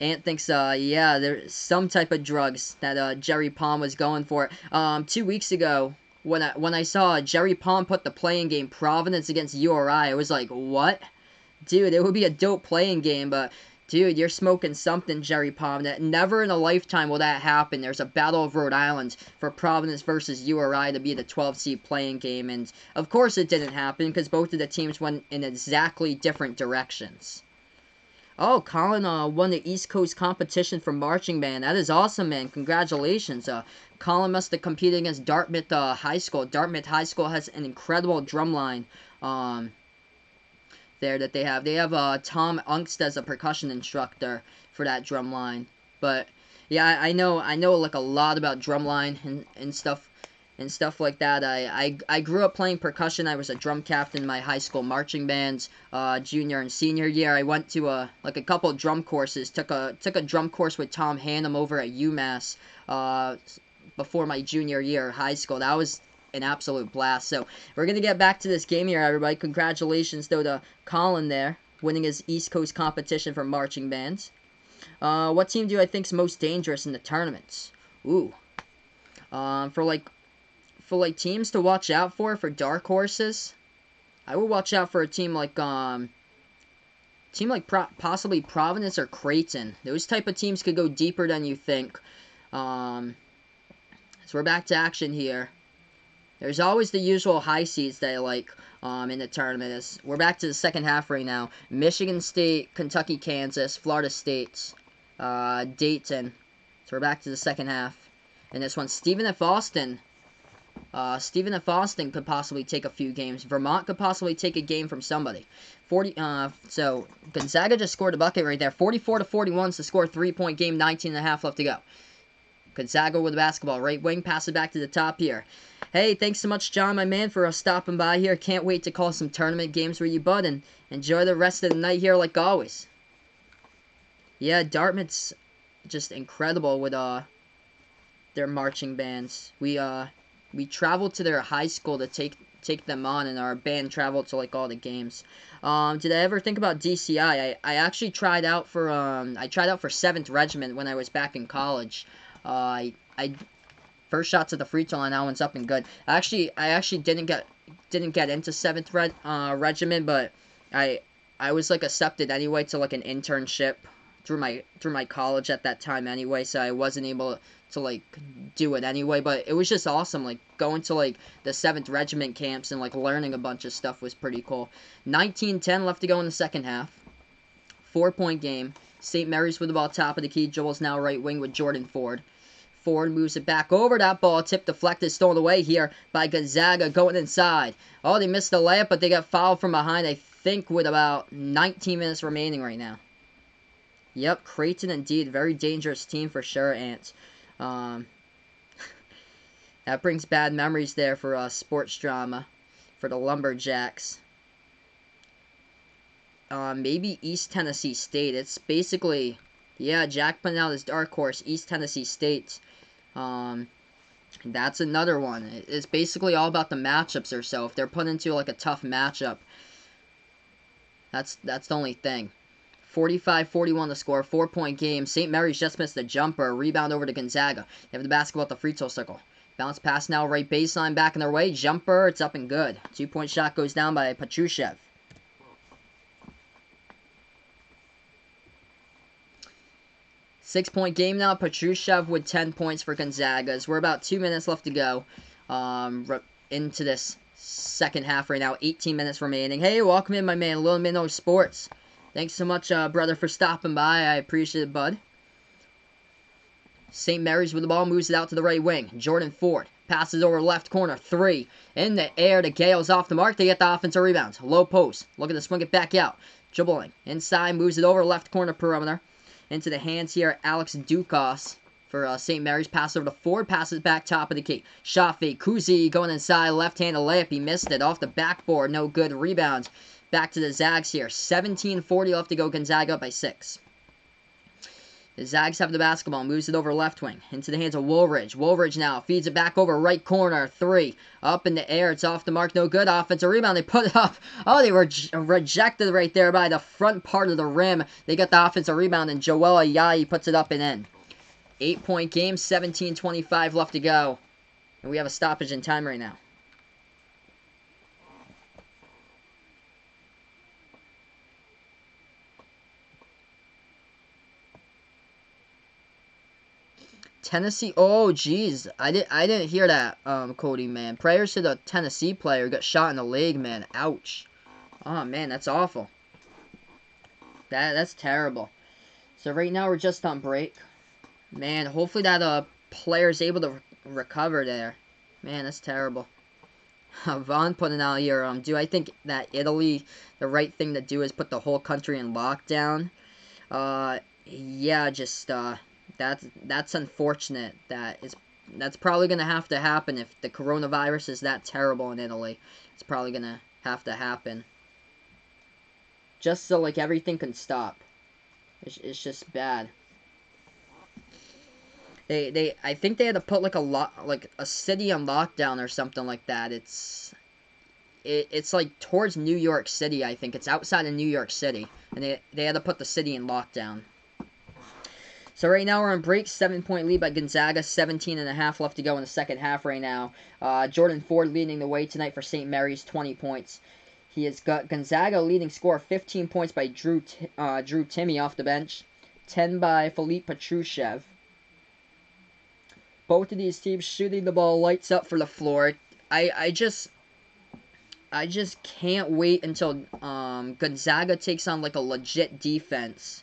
Ant thinks, yeah, there's some type of drugs that Jerry Palm was going for. 2 weeks ago, when I saw Jerry Palm put the playing game Providence against URI, I was like, what? Dude, it would be a dope playing game, but dude, you're smoking something, Jerry Palm. That never in a lifetime will that happen. There's a Battle of Rhode Island for Providence versus URI to be the 12 seed playing game, and of course it didn't happen because both of the teams went in exactly different directions. Oh, Colin won the East Coast competition for marching band. That is awesome, man. Congratulations. Colin must have competed against Dartmouth High School. Dartmouth High School has an incredible drum line there that they have. They have Tom Ungst as a percussion instructor for that drum line. But yeah, I know like a lot about drum line and stuff like that. I grew up playing percussion. I was a drum captain in my high school marching bands, junior and senior year. I went to like a couple of drum courses. Took a drum course with Tom Hannum over at UMass before my junior year of high school. That was an absolute blast. So we're gonna get back to this game here, everybody. Congratulations though to Colin there, winning his East Coast competition for marching bands. What team do I think is most dangerous in the tournaments? Ooh, for like teams to watch out for dark horses, I would watch out for a team like possibly Providence or Creighton. Those type of teams could go deeper than you think. So we're back to action here. There's always the usual high seeds that I like in the tournament. We're back to the second half right now. Michigan State, Kentucky, Kansas, Florida State, Dayton. So we're back to the second half. And this one, Stephen F. Austin could possibly take a few games. Vermont could possibly take a game from somebody. So Gonzaga just scored a bucket right there. 44-41 is the score. 3-point game. 19.5 left to go. Gonzaga with the basketball. Right wing. Pass it back to the top here. Hey, thanks so much, John, my man, for stopping by here. Can't wait to call some tournament games with you, bud, and enjoy the rest of the night here like always. Yeah, Dartmouth's just incredible with their marching bands. We traveled to their high school to take them on, and our band traveled to like all the games. Did I ever think about DCI? I actually tried out for 7th Regiment when I was back in college. I first shots at the free throw line, that one's up and good. I actually didn't get into 7th Regiment, but I was like accepted anyway to like an internship through my college at that time anyway, so I wasn't able to like do it anyway. But it was just awesome, like going to like the 7th Regiment camps and like learning a bunch of stuff was pretty cool. 19-10 left to go in the second half. 4-point game. St. Mary's with the ball top of the key. Joel's now right wing with Jordan Ford. Ford moves it back over. That ball tip deflected, stolen away here by Gonzaga going inside. Oh, they missed the layup, but they got fouled from behind, I think, with about 19 minutes remaining right now. Yep, Creighton indeed. Very dangerous team for sure, Ants. That brings bad memories there for sports drama for the Lumberjacks. Maybe East Tennessee State. It's basically, yeah, Jack putting out his dark horse, East Tennessee State. That's another one. It's basically all about the matchups or so. If they're put into like a tough matchup, that's the only thing. 45-41 the score. 4-point game. St. Mary's just missed a jumper. Rebound over to Gonzaga. They have the basketball at the free throw circle. Bounce pass now, right baseline, back in their way. Jumper, it's up and good. 2-point shot goes down by Patrushev. Six-point game now. Patrushev with 10 points for Gonzaga's. We're about 2 minutes left to go into this second half right now. 18 minutes remaining. Hey, welcome in, my man. Little Minnow Sports. Thanks so much, brother, for stopping by. I appreciate it, bud. St. Mary's with the ball. Moves it out to the right wing. Jordan Ford passes over left corner. 3. In the air. The Gaels off the mark. They get the offensive rebounds. Low post. Looking to swing it back out. Dribbling. Inside. Moves it over left corner perimeter. Into the hands here, Alex Dukas for St. Mary's. Pass over to Ford. Passes back top of the key. Shot fake. Kuzi going inside. Left-handed layup. He missed it. Off the backboard. No good. Rebound. Back to the Zags here. 17:40 left to go. Gonzaga up by 6. The Zags have the basketball. Moves it over left wing. Into the hands of Woolridge. Woolridge now feeds it back over right corner. 3. Up in the air. It's off the mark. No good. Offensive rebound. They put it up. Oh, they were rejected right there by the front part of the rim. They got the offensive rebound, and Joel Ayayi puts it up and in. 8-point game. 17:25 left to go. And we have a stoppage in time right now. Tennessee, oh jeez, I didn't hear that, Cody, man. Prayers to the Tennessee player who got shot in the leg, man. Ouch. Oh man, that's awful. That's terrible. So right now we're just on break. Man, hopefully that player's able to recover there. Man, that's terrible. Vaughn putting out here, do I think that Italy, the right thing to do is put the whole country in lockdown? Yeah, just that's unfortunate. That's probably gonna have to happen if the coronavirus is that terrible in Italy. It's probably gonna have to happen, just so like everything can stop. It's just bad. I think they had to put like a city on lockdown or something like that. It's like towards New York City. I think it's outside of New York City, and they had to put the city in lockdown. So right now we're on break. 7-point lead by Gonzaga. 17.5 left to go in the second half right now. Jordan Ford leading the way tonight for St. Mary's, 20 points. He has got Gonzaga leading score, 15 points by Drew Timme off the bench. 10 by Philippe Patrushev. Both of these teams shooting the ball lights up for the floor. I just can't wait until Gonzaga takes on like a legit defense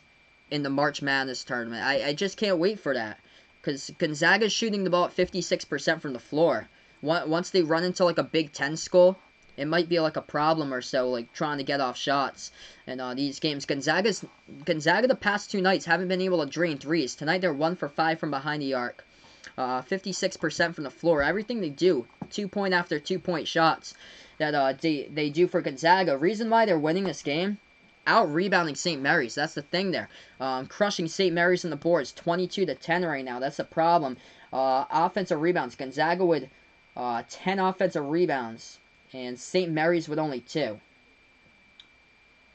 in the March Madness tournament. I just can't wait for that, because Gonzaga's shooting the ball at 56% from the floor. Once they run into like a Big Ten school, it might be like a problem or so, like trying to get off shots. And these games, Gonzaga the past 2 nights haven't been able to drain threes. Tonight they're 1 for 5 from behind the arc. 56% from the floor. Everything they do, 2-point after 2-point shots that they do for Gonzaga. Reason why they're winning this game, out-rebounding St. Mary's. That's the thing there. Crushing St. Mary's on the boards, 22-10 right now. That's the problem. Offensive rebounds. Gonzaga with 10 offensive rebounds. and St. Mary's with only 2.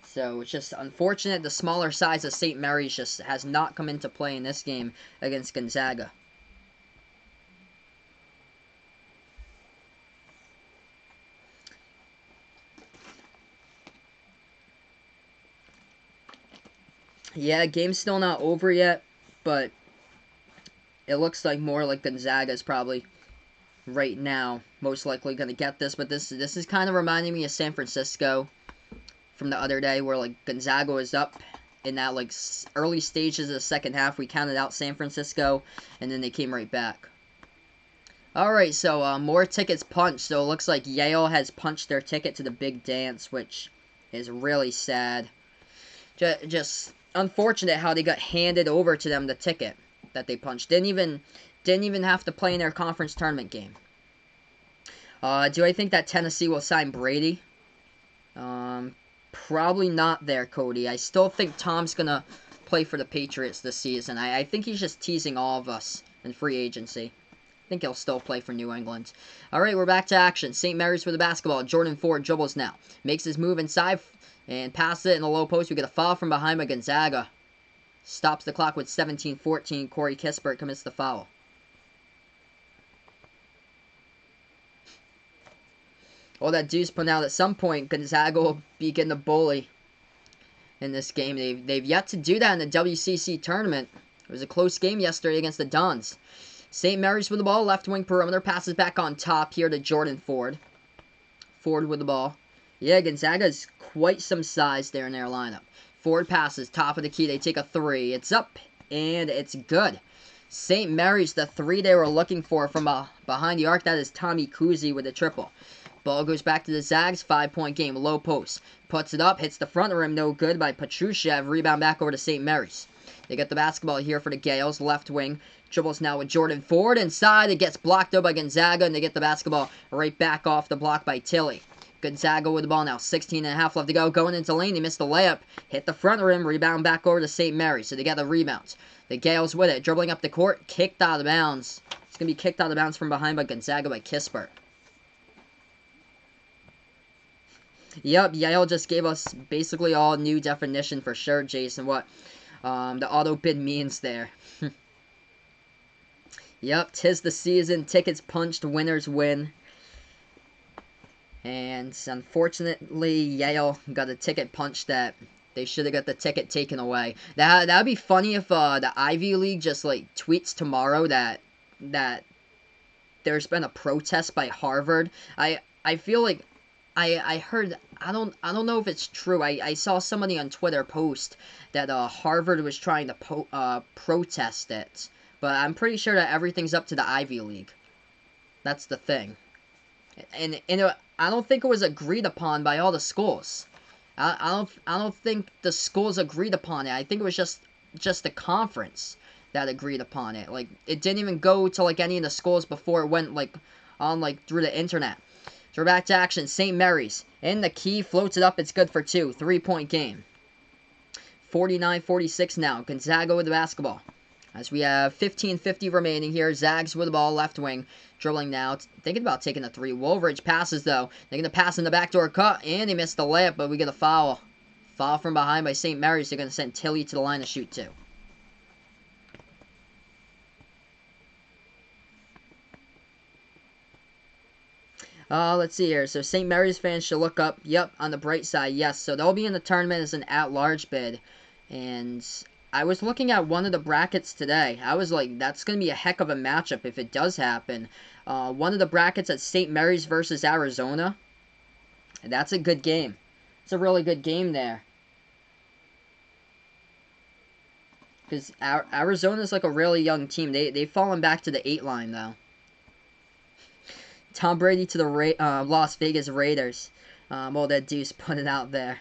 So it's just unfortunate the smaller size of St. Mary's just has not come into play in this game against Gonzaga. Yeah, game's still not over yet, but it looks like more like Gonzaga's probably right now most likely going to get this. But this is kind of reminding me of San Francisco from the other day, where like Gonzaga was up in that like early stages of the second half. We counted out San Francisco, and then they came right back. Alright, so more tickets punched. So it looks like Yale has punched their ticket to the big dance, which is really sad. Just unfortunate how they got handed over to them the ticket that they punched. Didn't even have to play in their conference tournament game. Do I think that Tennessee will sign Brady? Probably not there, Cody. I still think Tom's gonna play for the Patriots this season. I think he's just teasing all of us in free agency. I think he'll still play for New England. Alright, we're back to action. St. Mary's for the basketball. Jordan Ford dribbles now. Makes his move inside and passes it in the low post. We get a foul from behind by Gonzaga. Stops the clock with 17-14. Corey Kispert commits the foul. All that Deuce put out, at some point, Gonzaga will begin to bully in this game. They've yet to do that in the WCC tournament. It was a close game yesterday against the Dons. St. Mary's with the ball, left wing perimeter, passes back on top here to Jordan Ford. Ford with the ball. Yeah, Gonzaga's quite some size there in their lineup. Ford passes, top of the key, they take a 3. It's up, and it's good. St. Mary's, the 3 they were looking for from behind the arc. That is Tommy Kuzi with a triple. Ball goes back to the Zags, 5-point game, low post. Puts it up, hits the front rim, no good by Petrushev. Rebound back over to St. Mary's. They get the basketball here for the Gaels, left wing. Dribbles now with Jordan Ford inside. It gets blocked up by Gonzaga, and they get the basketball right back off the block by Tilly. Gonzaga with the ball now, 16.5 left to go. Going into lane, they missed the layup. Hit the front rim, rebound back over to St. Mary's. So they got the rebounds. The Gaels with it, dribbling up the court, kicked out of bounds. It's going to be kicked out of bounds from behind by Gonzaga by Kispert. Yep, Yale just gave us basically all new definition for sure, Jason, what the auto bid means there. Yep, 'tis the season, tickets punched, winners win. And unfortunately, Yale got a ticket punched that they should have got the ticket taken away. That'd be funny if the Ivy League just like tweets tomorrow that there's been a protest by Harvard. I feel like I heard, I don't know if it's true. I saw somebody on Twitter post that Harvard was trying to protest it, but I'm pretty sure that everything's up to the Ivy League. That's the thing, and I don't think it was agreed upon by all the schools. I don't think the schools agreed upon it. I think it was just the conference that agreed upon it. Like, it didn't even go to like any of the schools before it went like on like through the internet. So we're back to action. St. Mary's in the key, floats it up. It's good for 2. 3-point game. 49-46 now. Gonzaga with the basketball. As we have 15:50 remaining here. Zags with the ball, left wing. Dribbling now. Thinking about taking a 3. Woolridge passes, though. They're going to pass in the backdoor cut. And they missed the layup, but we get a foul. Foul from behind by St. Mary's. They're going to send Tilly to the line to shoot 2. Let's see here. So St. Mary's fans should look up. Yep, on the bright side, yes. So they'll be in the tournament as an at-large bid. And I was looking at one of the brackets today. I was like, that's going to be a heck of a matchup if it does happen. One of the brackets at St. Mary's versus Arizona. That's a good game. It's a really good game there. Because Arizona's like a really young team. They've fallen back to the 8 line, though. Tom Brady to the Las Vegas Raiders. All that Deuce put it out there.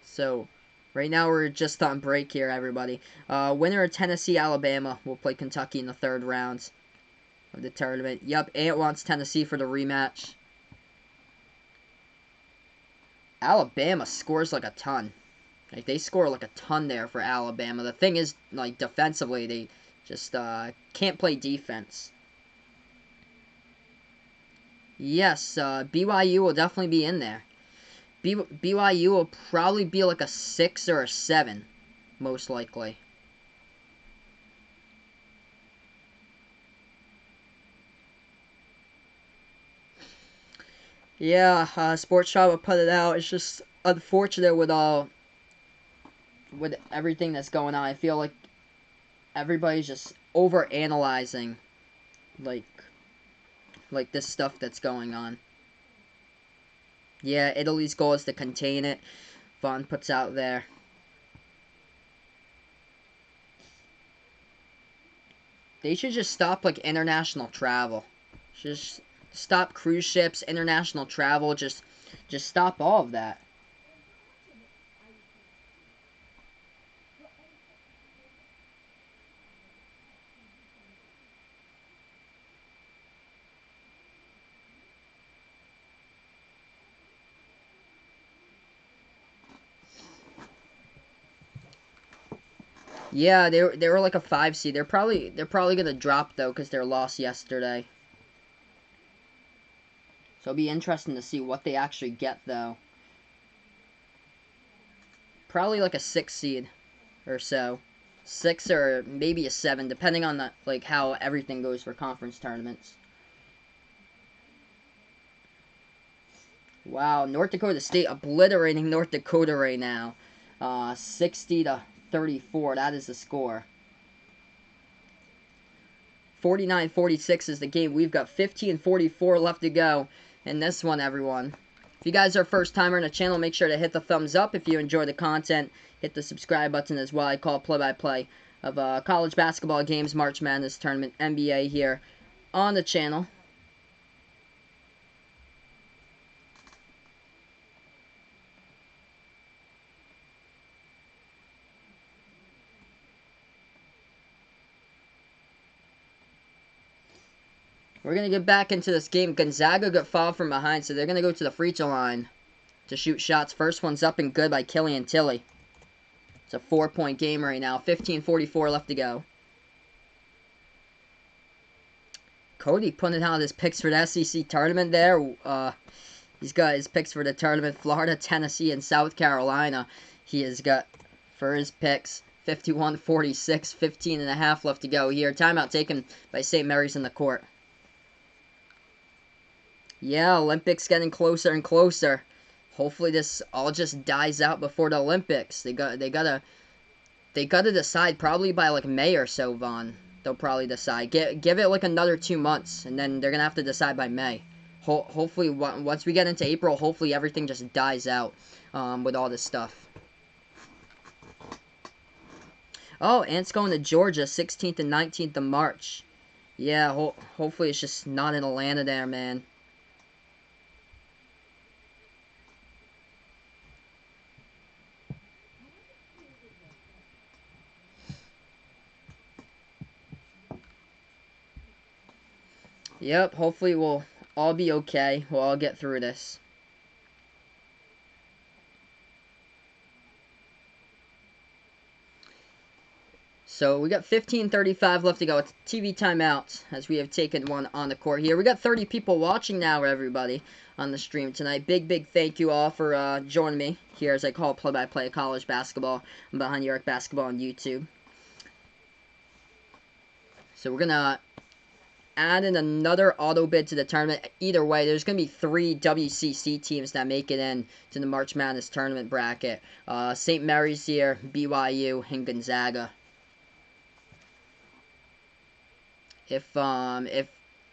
So, right now we're just on break here, everybody. Winner of Tennessee, Alabama will play Kentucky in the 3rd round of the tournament. Yup, Ant wants Tennessee for the rematch. Alabama scores like a ton. Like, they score like a ton there for Alabama. The thing is, like, defensively, they just can't play defense. Yes, BYU will definitely be in there. BYU will probably be like a 6 or a 7, most likely. Yeah, Sports Shop will put it out. It's just unfortunate with everything that's going on. I feel like everybody's just over analyzing like this stuff that's going on. Yeah, Italy's goal is to contain it. Vaughn puts out there. They should just stop like international travel. Just stop cruise ships, international travel. Just stop all of that. Yeah, they were like a 5 seed. They're probably gonna drop though because they're lost yesterday. So it'll be interesting to see what they actually get though. Probably like a 6 seed or so. 6 or maybe a 7, depending on how everything goes for conference tournaments. Wow, North Dakota State obliterating North Dakota right now. 60 to 34. That is the score. 49-46 is the game. We've got 15:44 left to go in this one, everyone. If you guys are a first timer on the channel, make sure to hit the thumbs up. If you enjoy the content, hit the subscribe button as well. I call play-by-play of college basketball games, March Madness tournament, NBA here on the channel. We're going to get back into this game. Gonzaga got fouled from behind, so they're going to go to the free throw line to shoot shots. First one's up and good by Killian Tilly. It's a 4-point game right now. 15:44 left to go. Cody putting out his picks for the SEC tournament there. He's got his picks for the tournament. Florida, Tennessee, and South Carolina. He has got for his picks. 51-46, 15.5 left to go here. Timeout taken by St. Mary's in the court. Yeah, Olympics getting closer and closer. Hopefully this all just dies out before the Olympics. They gotta decide probably by like May or so, Vaughn. They'll probably decide. Give it like another 2 months, and then they're gonna have to decide by May. Hopefully once we get into April, hopefully everything just dies out with all this stuff. Oh, Ant's going to Georgia, 16th and 19th of March. Yeah, hopefully it's just not in Atlanta there, man. Yep, hopefully we'll all be okay. We'll all get through this. So we got 15:35 left to go. It's TV timeout as we have taken one on the court here. We got 30 people watching now, everybody, on the stream tonight. Big thank you all for joining me here as I call play-by-play college basketball. I'm behind New York basketball on YouTube. So we're going to add in another auto bid to the tournament. Either way, there's going to be 3 WCC teams that make it in to the March Madness tournament bracket. St. Mary's here, BYU, and Gonzaga. If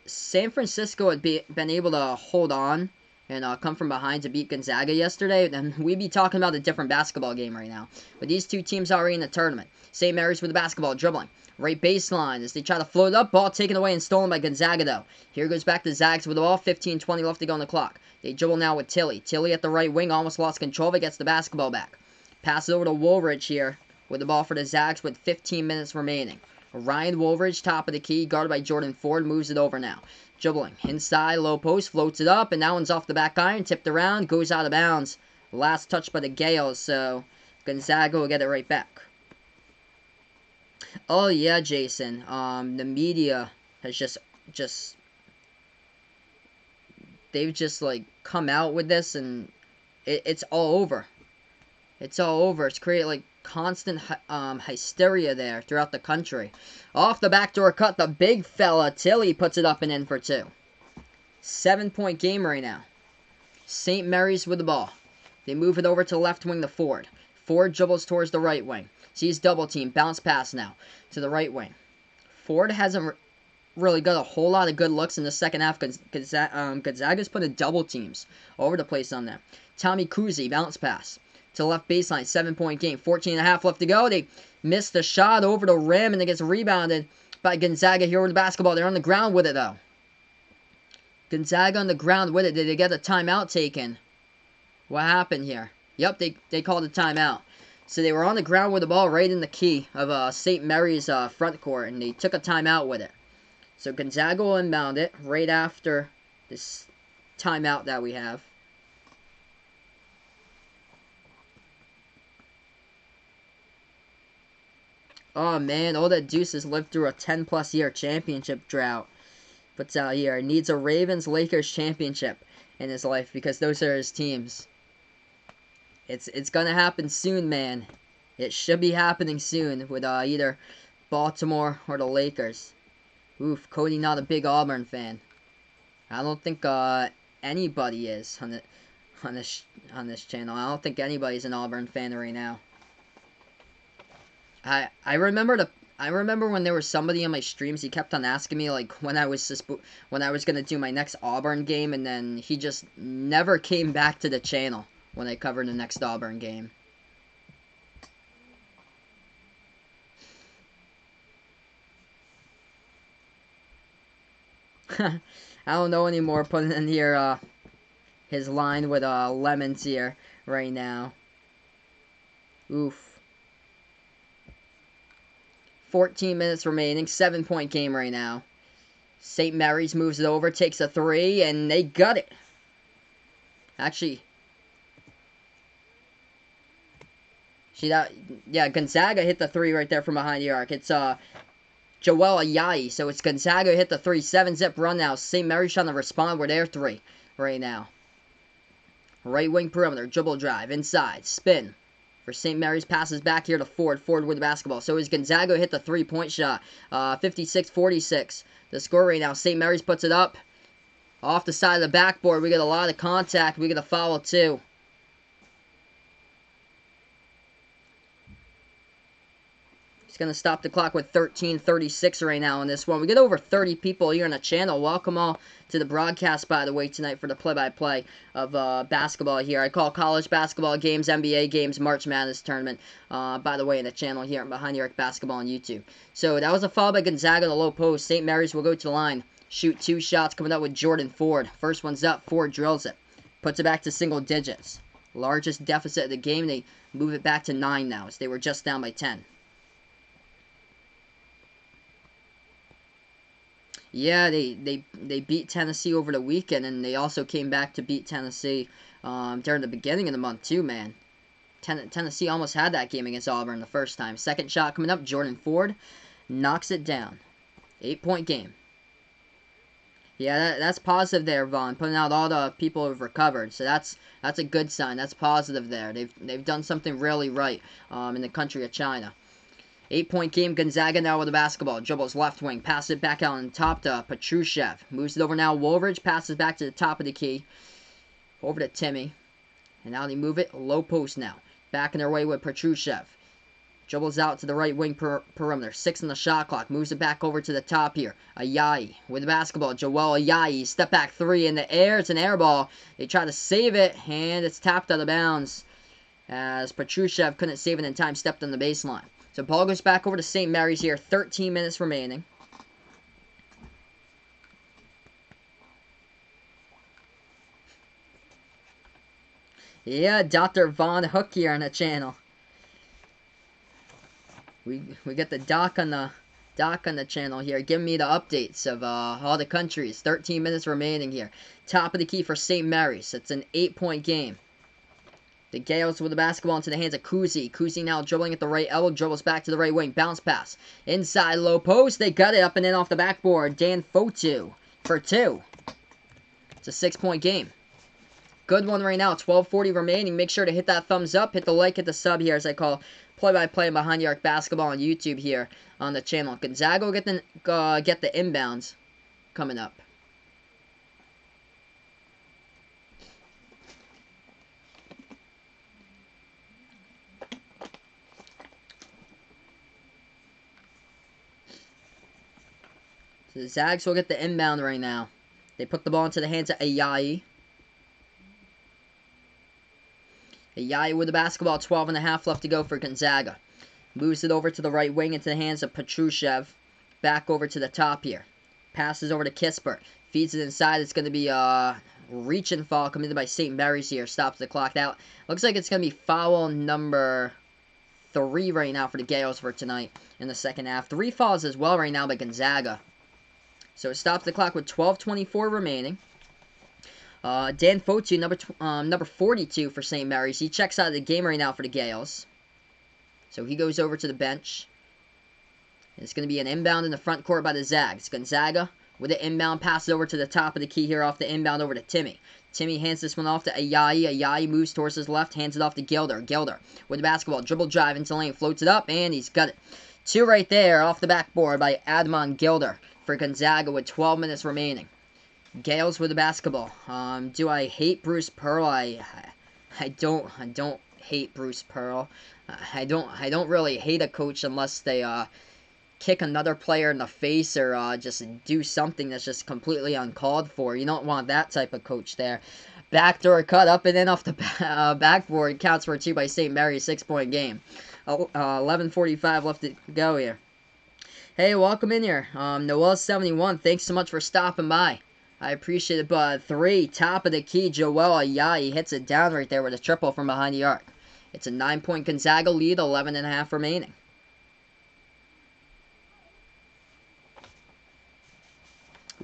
San Francisco had been able to hold on and come from behind to beat Gonzaga yesterday, then we'd be talking about a different basketball game right now. But these two teams are already in the tournament. St. Mary's with the basketball, dribbling. Right baseline as they try to float it up. Ball taken away and stolen by Gonzaga, though. Here goes back to Zags with the ball. 15-20 left to go on the clock. They dribble now with Tilly. Tilly at the right wing, almost lost control, but gets the basketball back. Pass it over to Woolridge here with the ball for the Zags with 15 minutes remaining. Ryan Woolridge, top of the key, guarded by Jordan Ford, moves it over now. Dribbling inside, low post, floats it up, and that one's off the back iron, tipped around, goes out of bounds. Last touch by the Gaels, so Gonzaga will get it right back. Oh yeah, Jason. The media has just they've just, like, come out with this, and it's all over. It's all over. It's created, like, constant hysteria there throughout the country. Off the backdoor cut, the big fella, Tilly, puts it up and in for 2. 7-point game right now. St. Mary's with the ball. They move it over to the left wing to Ford. Ford dribbles towards the right wing. Sees double team. Bounce pass now to the right wing. Ford hasn't really got a whole lot of good looks in the second half. Gonzaga's putting double teams all over the place on them. Tommy Kuzi, bounce pass to the left baseline. 7-point game. 14.5 left to go. They missed the shot over the rim, and it gets rebounded by Gonzaga here with the basketball. They're on the ground with it, though. Gonzaga on the ground with it. Did they get a timeout taken? What happened here? Yep, they called a timeout. So they were on the ground with the ball right in the key of St. Mary's front court, and they took a timeout with it. So Gonzaga will inbound it right after this timeout that we have. Oh man, all that Deuce has lived through a 10+ year championship drought. Puts out here, he needs a Ravens-Lakers championship in his life because those are his teams. It's gonna happen soon, man. It should be happening soon with either Baltimore or the Lakers. Oof, Cody not a big Auburn fan. I don't think anybody is on this channel. I don't think anybody's an Auburn fan right now. I remember when there was somebody on my streams. He kept on asking me like when I was gonna do my next Auburn game, and then he just never came back to the channel when I covered the next Auburn game. I don't know anymore. Putting in here his line with lemons here right now. Oof. 14 minutes remaining. 7-point game right now. St. Mary's moves it over, takes a 3, and they got it. Actually, Gonzaga hit the 3 right there from behind the arc. It's Joel Ayayi, so it's Gonzaga hit the 3. 7-zip run now. St. Mary's trying to respond with their 3 right now. Right wing perimeter, dribble drive, inside, spin. For St. Mary's, passes back here to Ford. Ford with the basketball. So is Gonzaga hit the 3-point shot. 56-46. The score right now. St. Mary's puts it up. Off the side of the backboard. We get a lot of contact. We get a foul too. He's going to stop the clock with 13:36 right now on this one. We get over 30 people here on the channel. Welcome all to the broadcast, by the way, tonight for the play-by-play of basketball here. I call college basketball games, NBA games, March Madness tournament, by the way, in the channel here Behind the Arc Basketball on YouTube. So that was a foul by Gonzaga in the low post. St. Mary's will go to the line. Shoot 2 shots coming up with Jordan Ford. First one's up. Ford drills it. Puts it back to single digits. Largest deficit of the game. They move it back to 9 now, as they were just down by 10. Yeah, they beat Tennessee over the weekend, and they also came back to beat Tennessee during the beginning of the month too, man. Tennessee almost had that game against Auburn the first time. Second shot coming up, Jordan Ford knocks it down. 8-point game. Yeah, that's positive there, Vaughn. Putting out all the people who've recovered, so that's a good sign. That's positive there. They've done something really right in the country of China. 8-point game, Gonzaga now with the basketball. Dribbles left wing, passes it back out on top to Petrushev. Moves it over now, Woolridge, passes back to the top of the key. Over to Timmy. And now they move it, low post now. Back in their way with Petrushev. Dribbles out to the right wing perimeter. 6 on the shot clock. Moves it back over to the top here. Ayayi with the basketball. Joel Ayayi, step back 3 in the air. It's an air ball. They try to save it, and it's tapped out of bounds. As Petrushev couldn't save it in time, stepped on the baseline. So ball goes back over to St. Mary's here. 13 minutes remaining. Yeah, Dr. Von Hook here on the channel. We got the doc on the channel here, giving me the updates of all the countries. 13 minutes remaining here. Top of the key for St. Mary's. It's an 8-point game. The Gaels with the basketball into the hands of Kuzi. Kuzi now dribbling at the right elbow. Dribbles back to the right wing. Bounce pass. Inside low post. They got it up and in off the backboard. Dan Fotu for 2. It's a 6-point game. Good one right now. 12:40 remaining. Make sure to hit that thumbs up, hit the like, hit the sub here as I call play-by-play and behind the arc basketball on YouTube here on the channel. Gonzaga will get the inbounds coming up. So the Zags will get the inbound right now. They put the ball into the hands of Ayayi. Ayayi with the basketball, 12.5 left to go for Gonzaga. Moves it over to the right wing into the hands of Petrushev. Back over to the top here. Passes over to Kispert. Feeds it inside. It's going to be a reach and foul committed by St. Mary's here. Stops the clock out. Looks like it's going to be foul number 3 right now for the Gaels for tonight in the second half. 3 fouls as well right now by Gonzaga. So it stops the clock with 12:24 remaining. Dan Fotu, number 42 for St. Mary's. He checks out of the game right now for the Gaels. So he goes over to the bench. And it's going to be an inbound in the front court by the Zags. Gonzaga with the inbound, passes over to the top of the key here off the inbound over to Timmy. Timmy hands this one off to Ayayi. Ayayi moves towards his left, hands it off to Gilder. Gilder with the basketball, dribble drive into the lane, floats it up, and he's got it. 2 right there off the backboard by Admon Gilder for Gonzaga with 12 minutes remaining. Gaels with the basketball. Do I hate Bruce Pearl? I don't hate Bruce Pearl. I don't really hate a coach unless they kick another player in the face or just do something that's just completely uncalled for. You don't want that type of coach there. Backdoor cut up and in off the backboard. Counts for 2 by St. Mary's. 6-point game. 11:45 left to go here. Hey, welcome in here. Noel71, thanks so much for stopping by. I appreciate it, but 3, top of the key, Joel Ayayi hits it down right there with a triple from behind the arc. It's a 9-point Gonzaga lead, 11.5 remaining.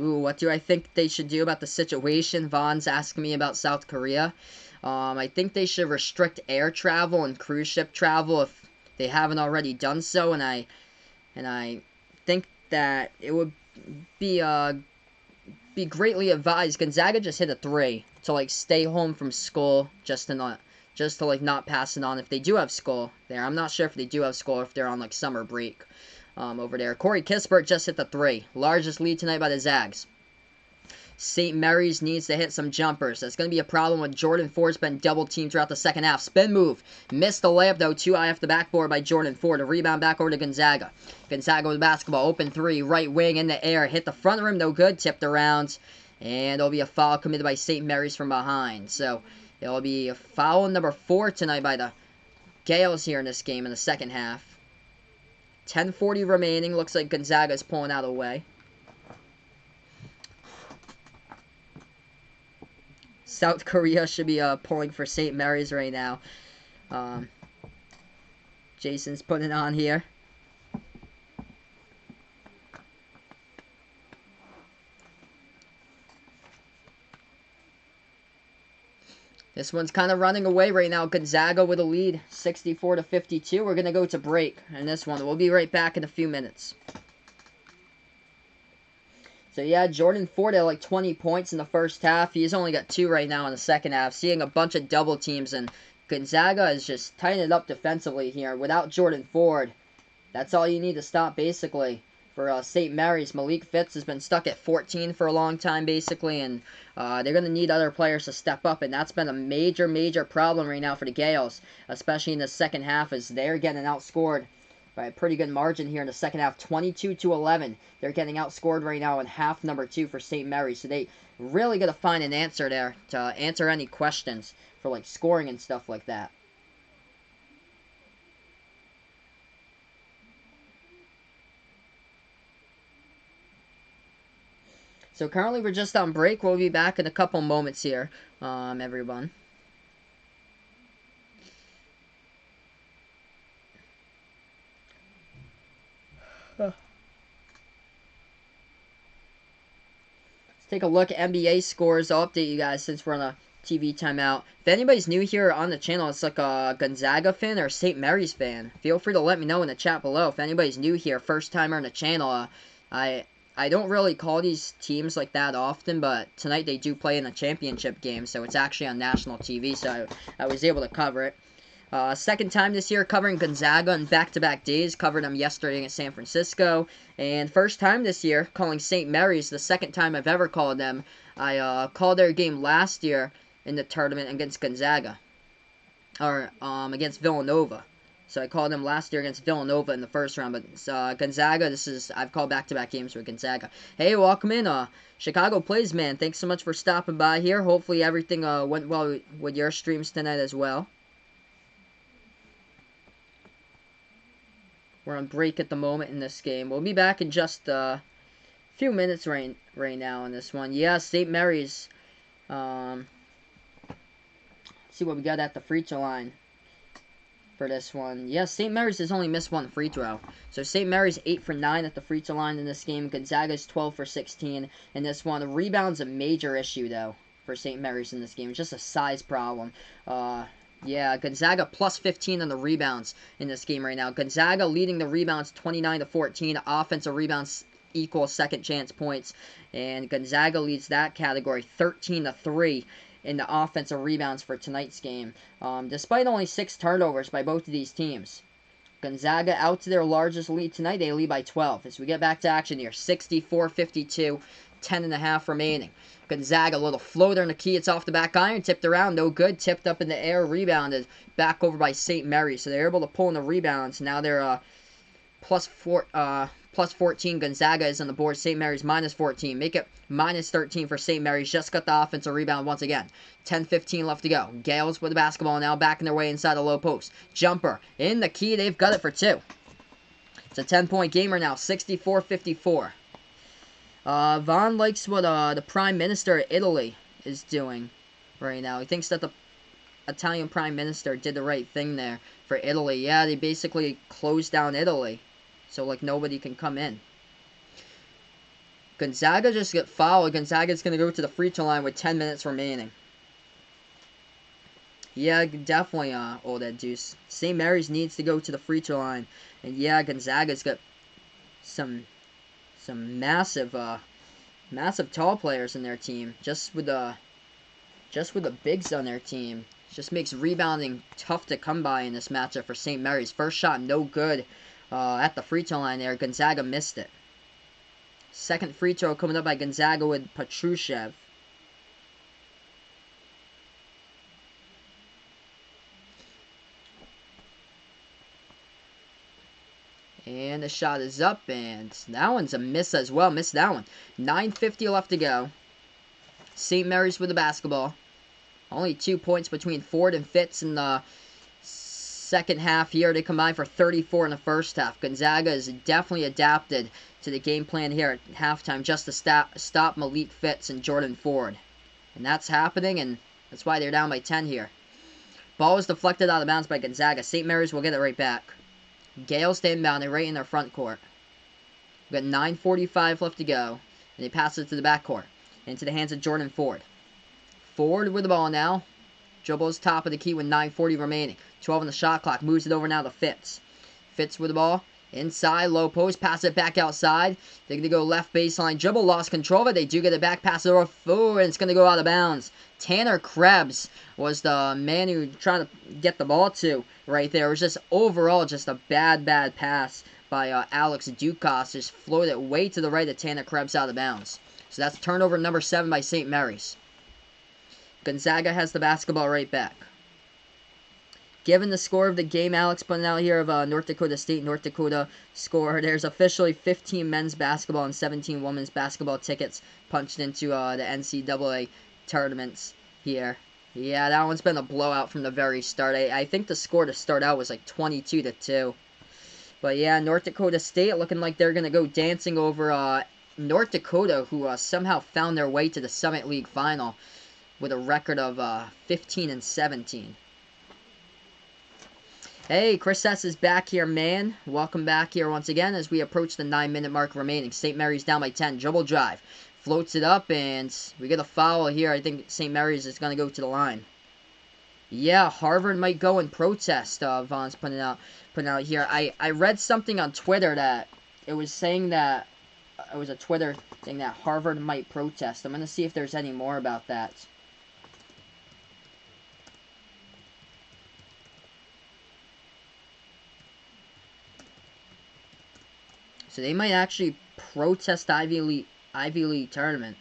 Ooh, what do I think they should do about the situation? Vaughn's asking me about South Korea. I think they should restrict air travel and cruise ship travel if they haven't already done so, and I think that it would be greatly advised. Gonzaga just hit a 3 to like stay home from school, just to not pass it on if they do have school there. I'm not sure if they do have school or if they're on like summer break over there. Corey Kispert just hit the 3, largest lead tonight by the Zags. St. Mary's needs to hit some jumpers. That's going to be a problem when Jordan Ford's been double-teamed throughout the second half. Spin move. Missed the layup, though. 2 high off the backboard by Jordan Ford. A rebound back over to Gonzaga. Gonzaga with the basketball. Open 3. Right wing in the air. Hit the front rim. No good. Tipped around. And it'll be a foul committed by St. Mary's from behind. So it'll be a foul number 4 tonight by the Gaels here in this game in the second half. 10:40 remaining. Looks like Gonzaga's pulling out of the way. South Korea should be pulling for St. Mary's right now. Jason's putting it on here. This one's kind of running away right now. Gonzaga with a lead, 64-52. We're going to go to break in this one. We'll be right back in a few minutes. So yeah, Jordan Ford had like 20 points in the first half. He's only got 2 right now in the second half. Seeing a bunch of double teams, and Gonzaga is just tightening it up defensively here. Without Jordan Ford, that's all you need to stop basically. For St. Mary's, Malik Fitz has been stuck at 14 for a long time basically, and they're going to need other players to step up, and that's been a major problem right now for the Gaels, especially in the second half as they're getting outscored by a pretty good margin here in the second half, 22-11. They're getting outscored right now in half number 2 for St. Mary's. So they really got to find an answer there to answer any questions for like scoring and stuff like that. So currently we're just on break. We'll be back in a couple moments here, everyone. Let's take a look at NBA scores. I'll update you guys since we're on a TV timeout. If anybody's new here on the channel, it's like a Gonzaga fan or St. Mary's fan, feel free to let me know in the chat below. If anybody's new here, first timer on the channel, I I don't really call these teams like that often, but tonight they do play in a championship game, so it's actually on national TV, so I was able to cover it. Second time this year covering Gonzaga on back-to-back days. Covered them yesterday against San Francisco. And first time this year calling St. Mary's. The second time I've ever called them. I called their game last year in the tournament against Gonzaga. Or against Villanova. So I called them last year against Villanova in the first round. But Gonzaga, I've called back-to-back games for Gonzaga. Hey, welcome in. Chicago Plays, man. Thanks so much for stopping by here. Hopefully everything went well with your streams tonight as well. We're on break at the moment in this game. We'll be back in just a few minutes right now in this one. Yeah, St. Mary's. See what we got at the free throw line for this one. Yeah, St. Mary's has only missed one free throw. So St. Mary's 8 for 9 at the free throw line in this game. Gonzaga's 12 for 16 in this one. The rebound's a major issue, though, for St. Mary's in this game. It's just a size problem. Yeah, Gonzaga plus 15 on the rebounds in this game right now. Gonzaga leading the rebounds 29-14. Offensive rebounds equal second chance points. And Gonzaga leads that category 13-3 in the offensive rebounds for tonight's game. Despite only 6 turnovers by both of these teams. Gonzaga out to their largest lead tonight. They lead by 12. As we get back to action here, 64-52, 10.5 remaining. Gonzaga, a little floater in the key. It's off the back iron. Tipped around. No good. Tipped up in the air. Rebounded. Back over by St. Mary's. So they're able to pull in the rebounds. Now they're plus 14. Gonzaga is on the board. St. Mary's minus 14. Make it minus 13 for St. Mary's. Just got the offensive rebound once again. 10-15 left to go. Gaels with the basketball now. Backing their way inside the low post. Jumper. In the key. They've got it for 2. It's a 10-point gamer now. 64-54. Vaughn likes what the Prime Minister of Italy is doing right now. He thinks that the Italian Prime Minister did the right thing there for Italy. Yeah, they basically closed down Italy. So, like, nobody can come in. Gonzaga just got fouled. Gonzaga's going to go to the free throw line with 10 minutes remaining. Yeah, definitely, Old Ed Deuce. St. Mary's needs to go to the free throw line. And, yeah, Gonzaga's got some massive tall players in their team. Just with the bigs on their team. Just makes rebounding tough to come by in this matchup for St. Mary's. First shot, no good at the free throw line there. Gonzaga missed it. Second free throw coming up by Gonzaga with Petrushev. And the shot is up, and that one's a miss as well. Missed that one. 9:50 left to go. St. Mary's with the basketball. Only 2 points between Ford and Fitz in the second half here. They combined for 34 in the first half. Gonzaga has definitely adapted to the game plan here at halftime just to stop Malik Fitz and Jordan Ford. And that's happening, and that's why they're down by 10 here. Ball was deflected out of bounds by Gonzaga. St. Mary's will get it right back. Gaels stay inbound. Right in their front court. We've got 9:45 left to go. And they pass it to the backcourt. Into the hands of Jordan Ford. Ford with the ball now. Dribbles top of the key with 9:40 remaining. 12 on the shot clock. Moves it over now to Fitz. Fitz with the ball. Inside, low post. Pass it back outside. They're going to go left baseline. Dribble. Lost control of it. They do get it back. Pass it over. And it's going to go out of bounds. Tanner Krebs was the man who tried to get the ball to right there. It was just overall just a bad pass by Alex Dukas. Just floated it way to the right of Tanner Krebs out of bounds. So that's turnover number 7 by St. Mary's. Gonzaga has the basketball right back. Given the score of the game, Alex putting out here of North Dakota State, North Dakota score, there's officially 15 men's basketball and 17 women's basketball tickets punched into the NCAA tournaments here. Yeah, that one's been a blowout from the very start. I think the score to start out was like 22-2. But yeah, North Dakota State looking like they're going to go dancing over North Dakota, who somehow found their way to the Summit League final with a record of 15-17. Hey, Chris S. is back here, man. Welcome back here once again as we approach the 9-minute mark remaining. St. Mary's down by 10. Dribble drive. Floats it up, and we get a foul here. I think St. Mary's is going to go to the line. Yeah, Harvard might go and protest, Vaughn's putting out here. I read something on Twitter that it was saying that it was a Twitter thing that Harvard might protest. I'm gonna see if there's any more about that. So they might actually protest Ivy League tournament.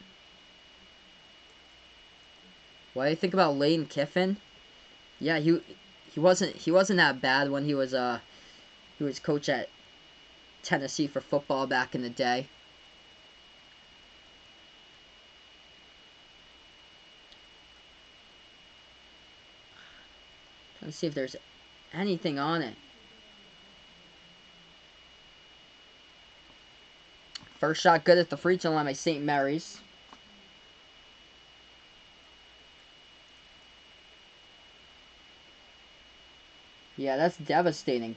What do you think about Lane Kiffin? Yeah, he wasn't that bad when he was coach at Tennessee for football back in the day. Trying to see if there's anything on it. First shot good at the free throw line by St. Mary's. Yeah, that's devastating.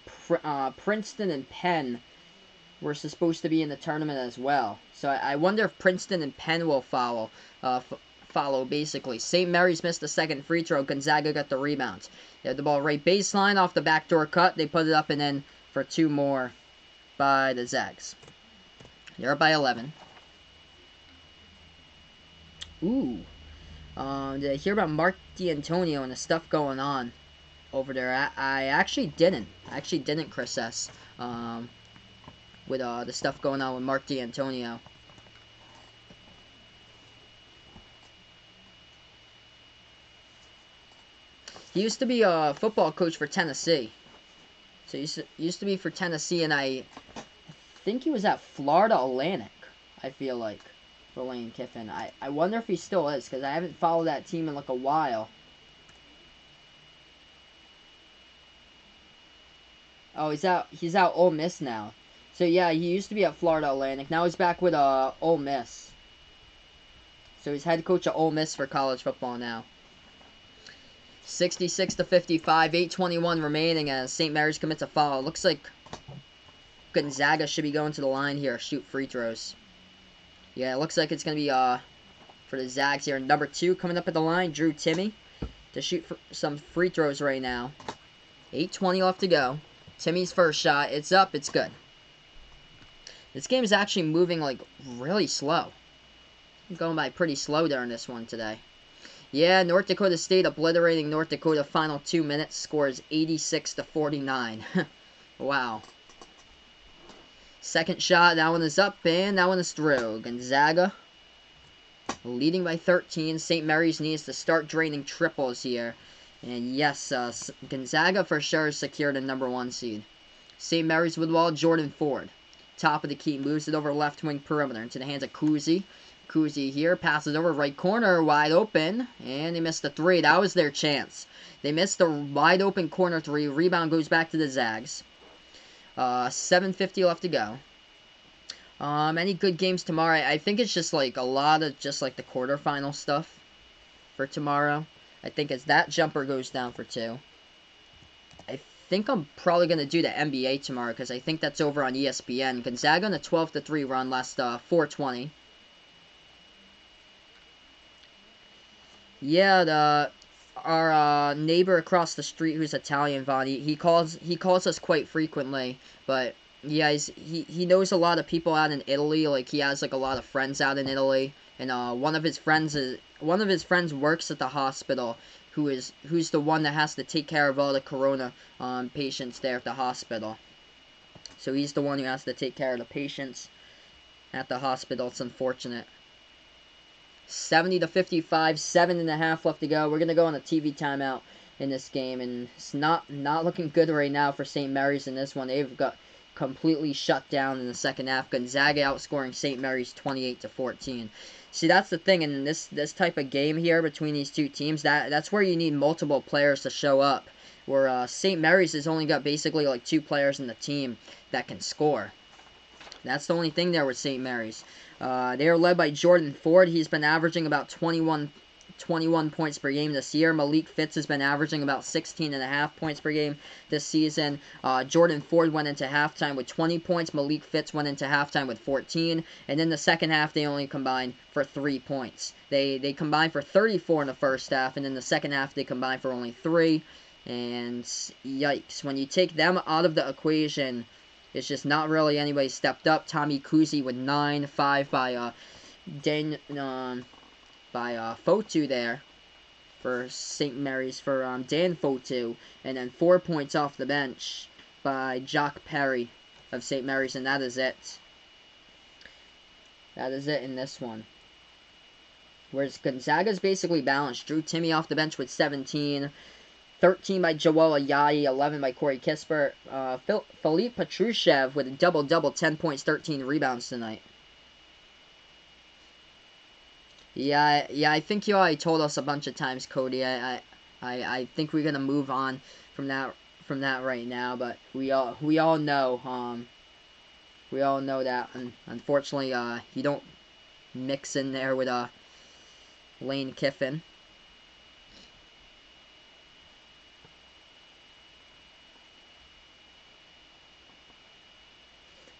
Princeton and Penn were supposed to be in the tournament as well. So I wonder if Princeton and Penn will follow. Basically. St. Mary's missed the second free throw. Gonzaga got the rebound. They had the ball right baseline off the backdoor cut. They put it up and in for 2 more by the Zags. They're up by 11. Ooh. Did I hear about Mark D'Antonio and the stuff going on over there? I actually didn't. Chris S. With the stuff going on with Mark D'Antonio. He used to be a football coach for Tennessee. So he used to be for Tennessee, and I think he was at Florida Atlantic, I feel like, for Lane Kiffin. I wonder if he still is, because I haven't followed that team in like a while. Oh, he's out Ole Miss now. So yeah, he used to be at Florida Atlantic. Now he's back with Ole Miss. So he's head coach of Ole Miss for college football now. 66-55, 8:21 remaining as St. Mary's commits a foul. Looks like Gonzaga should be going to the line here, shoot free throws. Yeah, it looks like it's going to be for the Zags here. Number 2 coming up at the line, Drew Timme, to shoot some free throws right now. 8:20 left to go. Timmy's first shot, it's up, it's good. This game is actually moving like really slow. I'm going by pretty slow during this one today. Yeah, North Dakota State obliterating North Dakota. Final 2 minutes. Scores 86-49. Wow. Second shot. That one is up, and that one is through. Gonzaga leading by 13. St. Mary's needs to start draining triples here. And yes, Gonzaga for sure secured a number 1 seed. St. Mary's with ball. Jordan Ford. Top of the key. Moves it over left wing perimeter into the hands of Kuzi. Kuzi here, passes over right corner, wide open, and they missed the 3. That was their chance. They missed the wide open corner 3. Rebound goes back to the Zags. 7:50 left to go. Any good games tomorrow? I think it's just like a lot of just like the quarterfinal stuff for tomorrow. I think as that jumper goes down for 2. I think I'm probably going to do the NBA tomorrow because I think that's over on ESPN. Gonzaga on a 12-3 run last 4:20. Yeah, our neighbor across the street who's Italian, Vaughn, he calls us quite frequently. But yeah, he knows a lot of people out in Italy. Like he has like a lot of friends out in Italy, and one of his friends works at the hospital. Who's the one that has to take care of all the corona patients there at the hospital. So he's the one who has to take care of the patients at the hospital. It's unfortunate. 70-55, 7.5 left to go. We're going to go on a TV timeout in this game, and it's not looking good right now for St. Mary's in this one. They've got completely shut down in the second half. Gonzaga outscoring St. Mary's 28-14. See, that's the thing in this type of game here between these two teams. That's where you need multiple players to show up. Where St. Mary's has only got basically like 2 players in the team that can score. That's the only thing there with St. Mary's. They are led by Jordan Ford. He's been averaging about 21 points per game this year. Malik Fitz has been averaging about 16.5 points per game this season. Jordan Ford went into halftime with 20 points. Malik Fitz went into halftime with 14. And in the second half, they only combined for 3 points. They combined for 34 in the first half, and in the second half, they combined for only 3. And yikes, when you take them out of the equation, It's just not really anybody stepped up. Tommy Kuzi with 9, 5 by Fotu there for St. Mary's for Dan Fotu, and then 4 points off the bench by Jock Perry of St. Mary's, and that is it. That is it in this one. Whereas Gonzaga's basically balanced. Drew Timmy off the bench with 17. 13 by Joel Ayayi, 11 by Corey Kispert. Philippe Petrushev with a double-double, 10 points, 13 rebounds tonight. Yeah, I think you already told us a bunch of times, Cody. I think we're gonna move on from that right now, but we all know that, and unfortunately, you don't mix in there with Lane Kiffin.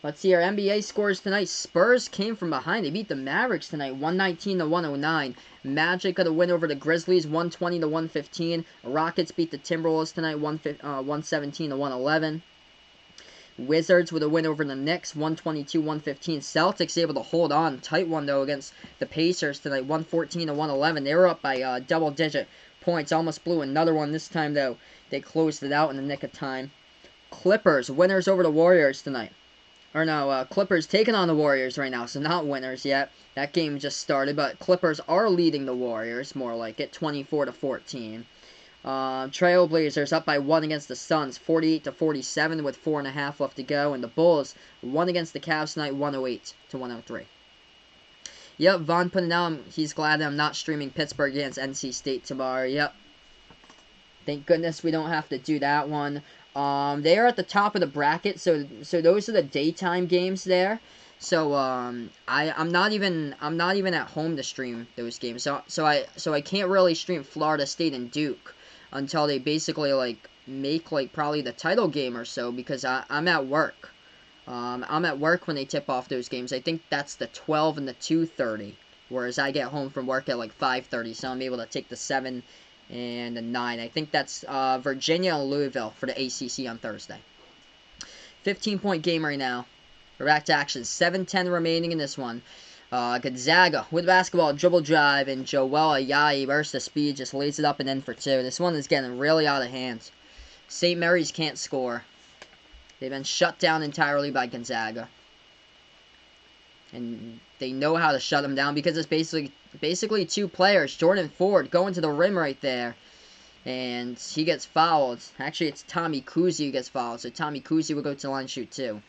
Let's see our NBA scores tonight. Spurs came from behind. They beat the Mavericks tonight, 119 to 109. Magic got a win over the Grizzlies, 120 to 115. Rockets beat the Timberwolves tonight, 117 to 111. Wizards with a win over the Knicks, 122-115. Celtics able to hold on. Tight one, though, against the Pacers tonight, 114 to 111. They were up by double-digit points. Almost blew another one this time, though. They closed it out in the nick of time. Clippers, winners over the Warriors tonight. Or no, Clippers taking on the Warriors right now, so not winners yet. That game just started, but Clippers are leading the Warriors, more like it, 24 to 14. Trailblazers up by 1 against the Suns, 48 to 47 with 4.5 left to go, and the Bulls won against the Cavs tonight, 108 to 103. Yep, Vaughn putting out, he's glad that I'm not streaming Pittsburgh against NC State tomorrow. Yep. Thank goodness we don't have to do that one. They are at the top of the bracket, so those are the daytime games there. So I'm not even at home to stream those games. So I can't really stream Florida State and Duke until they basically like make like probably the title game or so, because I'm at work. I'm at work when they tip off those games. I think that's the 12 and the 2:30, whereas I get home from work at like 5:30, so I'm able to take the 7 and the 9. I think that's Virginia and Louisville for the ACC on Thursday. 15-point game right now. We're back to action. 7:10 remaining in this one. Gonzaga with basketball, dribble drive, and Joel Ayayi burst the speed, just lays it up and in for 2. This one is getting really out of hand. St. Mary's can't score. They've been shut down entirely by Gonzaga. And they know how to shut them down because it's basically 2 players. Jordan Ford going to the rim right there, and he gets fouled. Actually, it's Tommy Kuzi who gets fouled, so Tommy Kuzi will go to the line and shoot 2.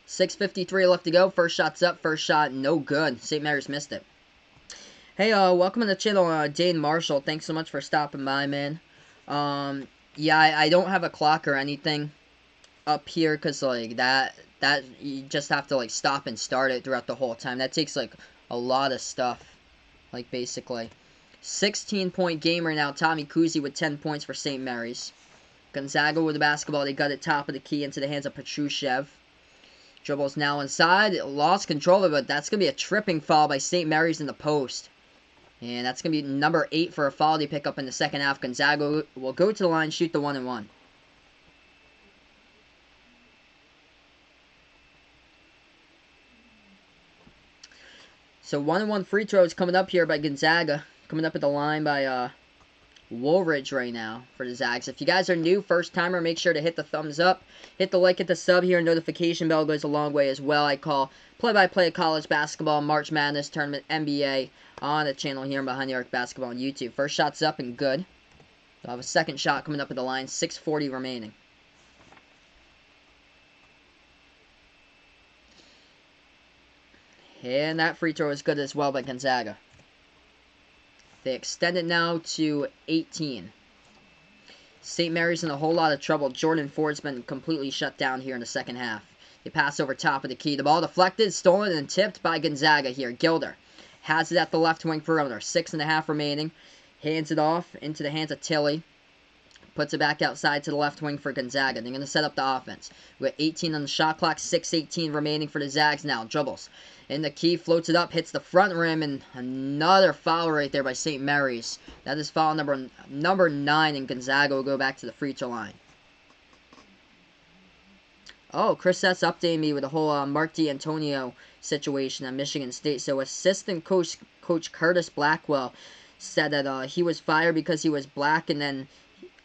.6:53 left to go. First shot's up. First shot, no good. St. Mary's missed it. Hey, welcome to the channel, Dane Marshall. Thanks so much for stopping by, man. Yeah, I don't have a clock or anything up here, because, like, that you just have to, like, stop and start it throughout the whole time. That takes, like, a lot of stuff, like, basically. 16-point game right now. Tommy Kuzi with 10 points for St. Mary's. Gonzaga with the basketball. They got it top of the key into the hands of Petrushev. Dribbles now inside. Lost control of it, but that's going to be a tripping foul by St. Mary's in the post. And that's going to be number 8 for a foul they pick up in the second half. Gonzaga will go to the line, shoot the 1-and-1. So 1-and-1 free throws coming up here by Gonzaga. Coming up at the line by Woolridge right now for the Zags. If you guys are new, first timer, make sure to hit the thumbs up, hit the like, hit the sub here, notification bell goes a long way as well. I call play-by-play of college basketball, March Madness tournament, NBA on the channel here behind the arc basketball on YouTube. First shot's up and good. I'll have a second shot coming up at the line, 6:40 remaining. And that free throw is good as well by Gonzaga. They extend it now to 18. St. Mary's in a whole lot of trouble. Jordan Ford's been completely shut down here in the second half. They pass over top of the key. The ball deflected, stolen, and tipped by Gonzaga here. Gilder has it at the left wing perimeter. 6.5 remaining. Hands it off into the hands of Tilly. Puts it back outside to the left wing for Gonzaga. They're going to set up the offense. We got 18 on the shot clock, 6:18 remaining for the Zags now. Dribbles in the key, floats it up, hits the front rim, and another foul right there by St. Mary's. That is foul number 9, and Gonzaga will go back to the free throw line. Oh, Chris S. updated me with the whole Mark D'Antonio situation at Michigan State. So assistant coach Curtis Blackwell said that he was fired because he was black, and then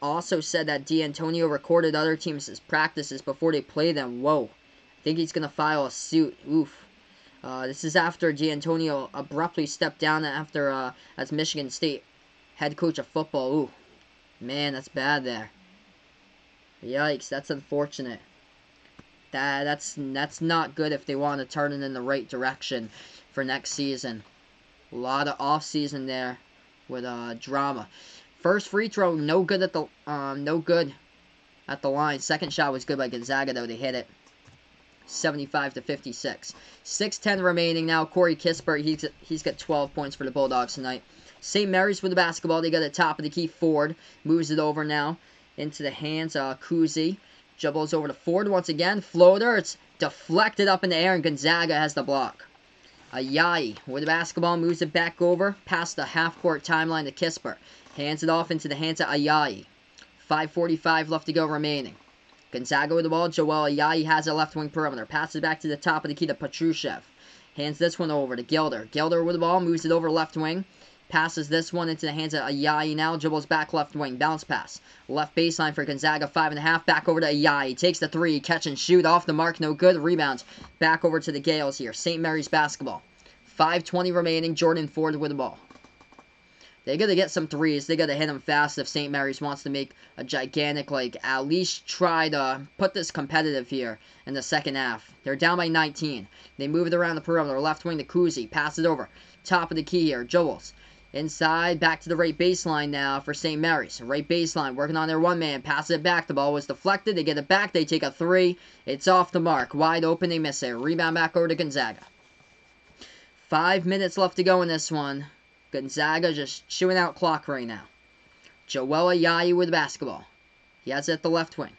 also said that D'Antonio recorded other teams' practices before they play them. Whoa. I think he's going to file a suit. Oof. This is after D'Antonio abruptly stepped down as Michigan State head coach of football. Ooh. Man, that's bad there. Yikes, that's unfortunate. That's not good if they want to turn it in the right direction for next season. A lot of off-season there with drama. First free throw, no good at the line. Second shot was good by Gonzaga though. They hit it. 75-56. 6:10 remaining now. Corey Kispert, he's got 12 points for the Bulldogs tonight. St. Mary's with the basketball. They got the top of the key. Ford moves it over now into the hands of Kuzi. Dribbles over to Ford once again. Floater. It's deflected up in the air, and Gonzaga has the block. Ayayi with the basketball, moves it back over past the half-court timeline to Kispert. Hands it off into the hands of Ayayi. 5:45 left to go remaining. Gonzaga with the ball. Joel Ayayi has a left wing perimeter. Passes back to the top of the key to Petrushev. Hands this one over to Gilder. Gilder with the ball, moves it over left wing. Passes this one into the hands of Ayayi now. Dribbles back left wing. Bounce pass. Left baseline for Gonzaga. 5.5. Back over to Ayayi. Takes the 3. Catch and shoot. Off the mark. No good. Rebounds. Back over to the Gaels here. St. Mary's basketball. 5:20 remaining. Jordan Ford with the ball. They got to get some threes. They got to hit them fast if St. Mary's wants to make a gigantic, at least try to put this competitive here in the second half. They're down by 19. They move it around the perimeter. Left wing to Kuzi. Pass it over. Top of the key here. Dribbles. Inside, back to the right baseline now for St. Mary's. Right baseline, working on their one-man. Pass it back. The ball was deflected. They get it back. They take a 3. It's off the mark. Wide open. They miss it. Rebound back over to Gonzaga. 5 minutes left to go in this one. Gonzaga just chewing out clock right now. Joel Ayayi with basketball. He has it at the left wing.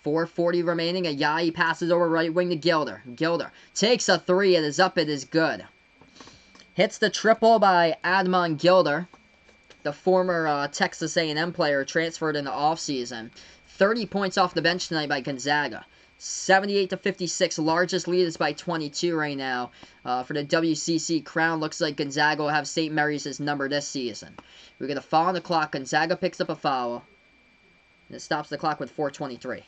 4:40 remaining. Ayayi passes over right wing to Gilder. Gilder takes a 3. It is up. It is good. Hits the triple by Admon Gilder, the former Texas A&M player transferred in the offseason. 30 points off the bench tonight by Gonzaga. 78-56, largest lead is by 22 right now. For the WCC crown, looks like Gonzaga will have St. Mary's' number this season. We get a foul on the clock. Gonzaga picks up a foul, and it stops the clock with 4:23.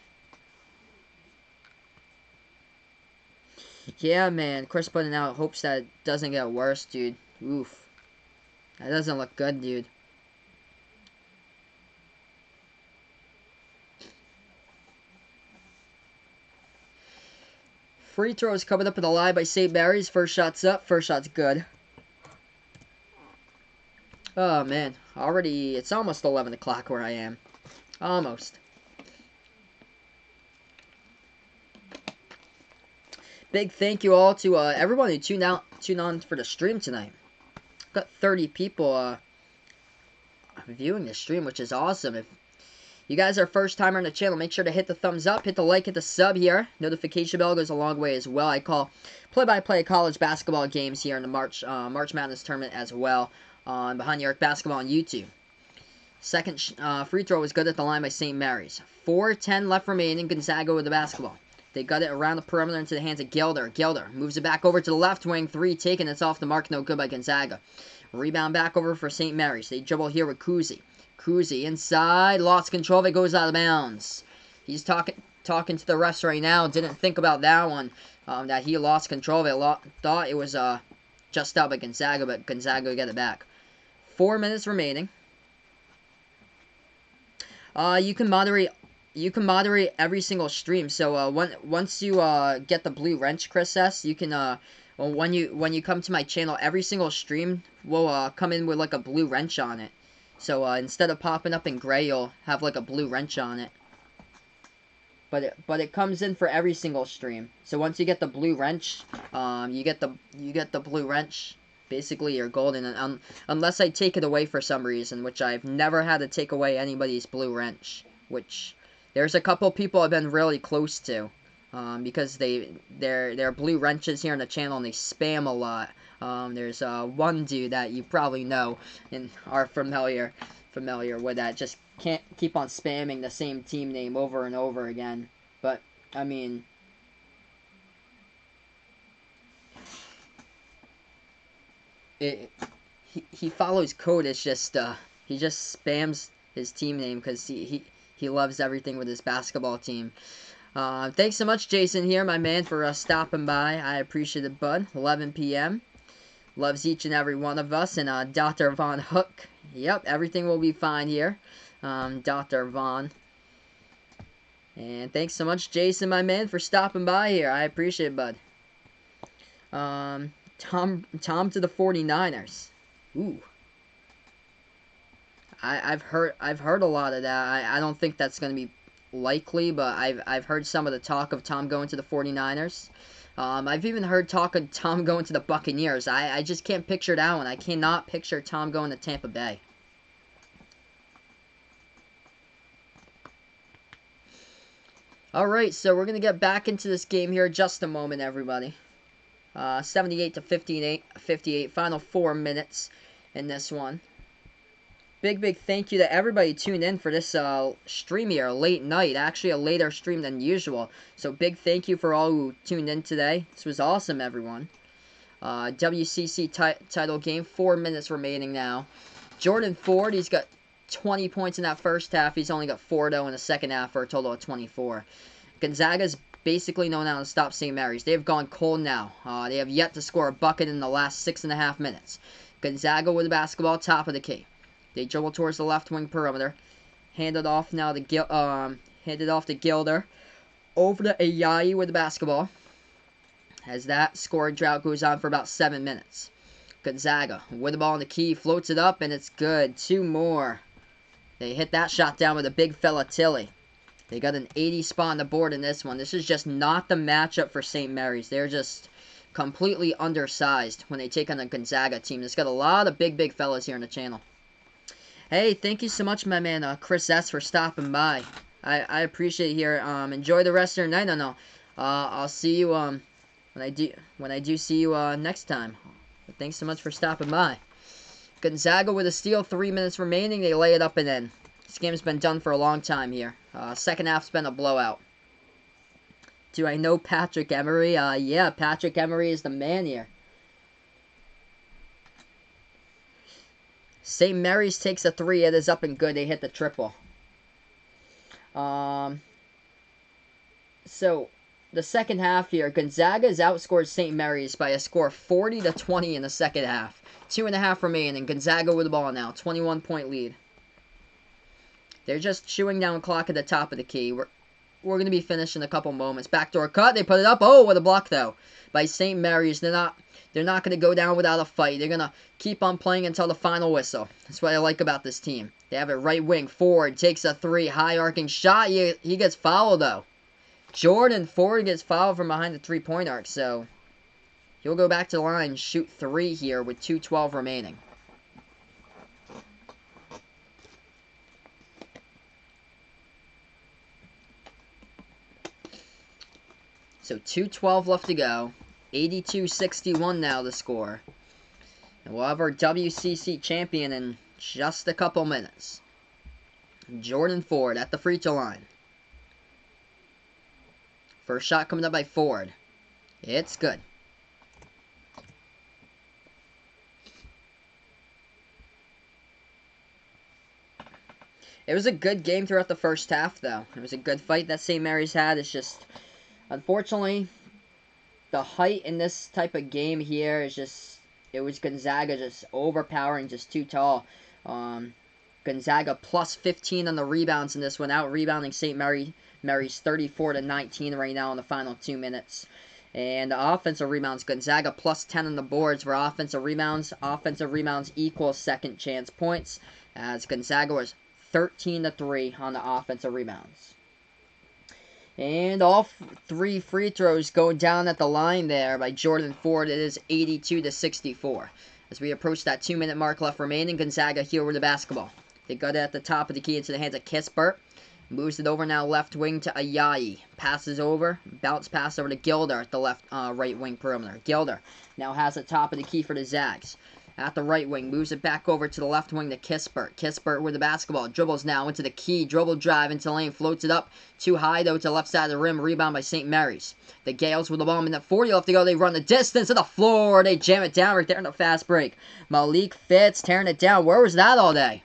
Yeah, man. Chris putting out hopes that it doesn't get worse, dude. Oof. That doesn't look good, dude. Free throws coming up in the line by St. Mary's. First shot's up. First shot's good. Oh, man. Already, it's almost 11 o'clock where I am. Almost. Big thank you all to everyone who tuned on for the stream tonight. Got 30 people viewing the stream, which is awesome. If you guys are first timer on the channel, make sure to hit the thumbs up, hit the like, hit the sub here. Notification bell goes a long way as well. I call play-by-play college basketball games here in the March Madness tournament as well on Behind the Arc Basketball on YouTube. Second free throw was good at the line by St. Mary's. 4:10 left remaining. Gonzaga with the basketball. They got it around the perimeter into the hands of Gilder. Gilder moves it back over to the left wing. 3 taken. It's off the mark. No good by Gonzaga. Rebound back over for St. Mary's. They dribble here with Kuzi. Kuzi inside. Lost control of it. Goes out of bounds. He's talking to the refs right now. Didn't think about that one. That he lost control of it. Thought it was just out by Gonzaga, but Gonzaga will get it back. 4 minutes remaining. You can moderate every single stream. So once you get the blue wrench, Chris S, you can when you come to my channel, every single stream will come in with like a blue wrench on it. So instead of popping up in gray, you'll have like a blue wrench on it. But it comes in for every single stream. So once you get the blue wrench, you get the blue wrench basically you're golden. And, unless I take it away for some reason, which I've never had to take away anybody's blue wrench. Which there's a couple people I've been really close to. Because they're blue wrenches here on the channel and they spam a lot. There's one dude that you probably know and are familiar with that just can't keep on spamming the same team name over and over again. But I mean, he follows code. It's just he just spams his team name because he loves everything with his basketball team. Thanks so much, Jason here, my man, for stopping by. I appreciate it, bud. 11 p.m. Loves each and every one of us. And Dr. Von Hook. Yep, everything will be fine here. Dr. Von. And thanks so much, Jason, my man, for stopping by here. I appreciate it, bud. Tom to the 49ers. Ooh. I've heard a lot of that. I don't think that's going to be likely, but I've heard some of the talk of Tom going to the 49ers. I've even heard talk of Tom going to the Buccaneers. I just can't picture that one. I cannot picture Tom going to Tampa Bay. Alright, so we're going to get back into this game here in just a moment, everybody. 78 to 58, final 4 minutes in this one. Big thank you to everybody tuned in for this stream here, late night. Actually, a later stream than usual. So, big thank you for all who tuned in today. This was awesome, everyone. WCC title game, 4 minutes remaining now. Jordan Ford, he's got 20 points in that first half. He's only got 4, though, in the second half for a total of 24. Gonzaga's basically known how to stop St. Mary's. They've gone cold now. They have yet to score a bucket in the last 6.5 minutes. Gonzaga with the basketball, top of the key. They dribble towards the left wing perimeter. Handed off now to Gilder. Over to Ayayi with the basketball. As that scoring drought goes on for about 7 minutes. Gonzaga with the ball in the key. Floats it up and it's good. 2 more. They hit that shot down with a big fella Tilly. They got an 80 spot on the board in this one. This is just not the matchup for St. Mary's. They're just completely undersized when they take on a Gonzaga team. It's got a lot of big fellas here on the channel. Hey, thank you so much, my man, Chris S, for stopping by. I appreciate it here. Enjoy the rest of your night. No. I'll see you when I do see you next time. But thanks so much for stopping by. Gonzaga with a steal, 3 minutes remaining. They lay it up and in. This game's been done for a long time here. Second half's been a blowout. Do I know Patrick Emery? Yeah, Patrick Emery is the man here. St. Mary's takes a 3. It is up and good. They hit the triple. So, the second half here, Gonzaga has outscored St. Mary's by a score of 40 to 20 in the second half. 2.5 remaining. Gonzaga with the ball now. 21-point lead. They're just chewing down clock at the top of the key. We're going to be finished in a couple moments. Backdoor cut. They put it up. Oh, what a block, though, by St. Mary's. They're not going to go down without a fight. They're going to keep on playing until the final whistle. That's what I like about this team. They have it right wing. Ford takes a 3. High arcing shot. He gets fouled, though. Jordan Ford gets fouled from behind the 3-point arc. So, he'll go back to the line, shoot 3 here with 2:12 remaining. So 2:12 left to go. 82-61 now the score. And we'll have our WCC champion in just a couple minutes. Jordan Ford at the free throw line. First shot coming up by Ford. It's good. It was a good game throughout the first half, though. It was a good fight that St. Mary's had. It's just, unfortunately, the height in this type of game here is just, it was Gonzaga just overpowering, just too tall. Gonzaga plus 15 on the rebounds in this one, out rebounding St. Mary's 34 to 19 right now in the final 2 minutes. And the offensive rebounds, Gonzaga plus 10 on the boards for offensive rebounds. Offensive rebounds equals second chance points, as Gonzaga was 13 to 3 on the offensive rebounds. And all 3 free throws going down at the line there by Jordan Ford. It is 82 to 64. As we approach that 2-minute mark left remaining, Gonzaga here with the basketball. They got it at the top of the key into the hands of Kispert. Moves it over now left wing to Ayayi. Passes over. Bounce pass over to Gilder at the right wing perimeter. Gilder now has the top of the key for the Zags. At the right wing. Moves it back over to the left wing to Kispert. Kispert with the basketball. Dribbles now into the key. Dribble drive into the lane. Floats it up. Too high though to the left side of the rim. Rebound by St. Mary's. The Gaels with the ball. Minute 40 left to go. They run the distance to the floor. They jam it down right there in the fast break. Malik Fitz tearing it down. Where was that all day?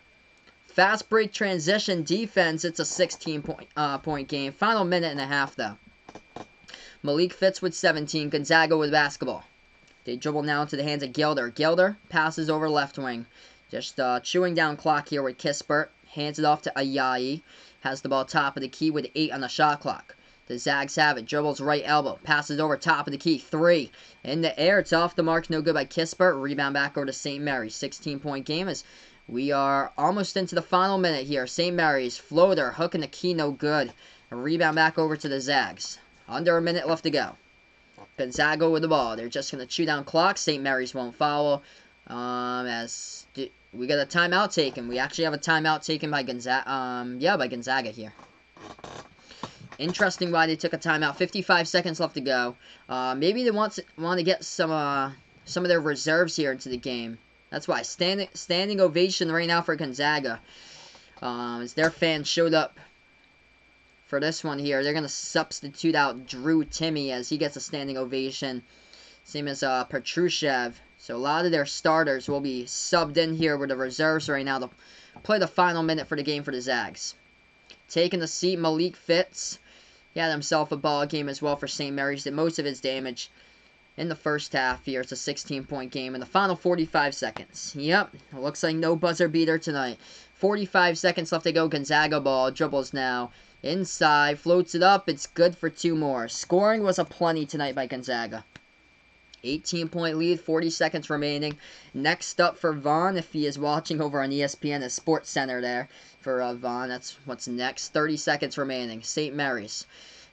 Fast break transition defense. It's a 16-point game. Final minute and a half, though. Malik Fitz with 17. Gonzaga with basketball. They dribble now into the hands of Gilder. Gilder passes over left wing. Just chewing down clock here with Kispert. Hands it off to Ayayi. Has the ball top of the key with 8 on the shot clock. The Zags have it. Dribbles right elbow. Passes over top of the key. 3. In the air. It's off the mark. No good by Kispert. Rebound back over to St. Mary's. 16-point game as we are almost into the final minute here. St. Mary's floater, hooking the key, no good. A rebound back over to the Zags. Under a minute left to go. Gonzaga with the ball. They're just going to chew down clock. St. Mary's won't foul. As we got a timeout taken. We actually have a timeout taken by Gonzaga. By Gonzaga here. Interesting why they took a timeout. 55 seconds left to go. Maybe they want to get some of their reserves here into the game. That's why. Standing ovation right now for Gonzaga. As their fans showed up for this one here. They're going to substitute out Drew Timme as he gets a standing ovation. Same as Petrushev. So a lot of their starters will be subbed in here with the reserves right now to play the final minute for the game for the Zags. Taking the seat, Malik Fitz. He had himself a ball game as well for St. Mary's. Did most of his damage in the first half here. It's a 16-point game in the final 45 seconds. Yep, it looks like no buzzer beater tonight. 45 seconds left to go. Gonzaga ball. Dribbles now. Inside. Floats it up. It's good for 2 more. Scoring was aplenty tonight by Gonzaga. 18-point lead. 40 seconds remaining. Next up for Vaughn, if he is watching over on ESPN, the Sports Center there for Vaughn. That's what's next. 30 seconds remaining. St. Mary's.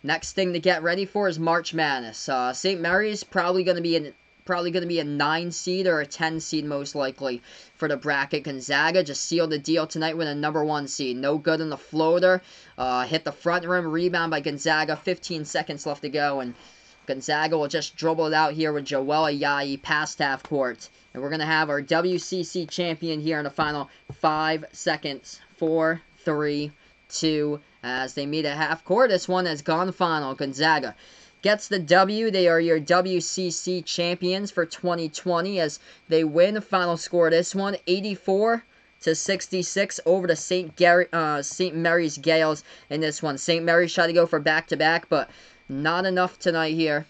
Next thing to get ready for is March Madness. St. Mary's probably going to be a 9 seed or a 10 seed most likely for the bracket. Gonzaga just sealed the deal tonight with a number 1 seed. No good on the floater. Hit the front rim. Rebound by Gonzaga. 15 seconds left to go, and Gonzaga will just dribble it out here with Joel Ayayi past half court. And we're going to have our WCC champion here in the final 5 seconds. 4, 3, 2, as they meet at half court. This one has gone final. Gonzaga gets the W. They are your WCC champions for 2020 as they win. The final score of this one, 84-66 over the St. Mary's Gaels in this one. St. Mary's tried to go for back-to-back, but not enough tonight here,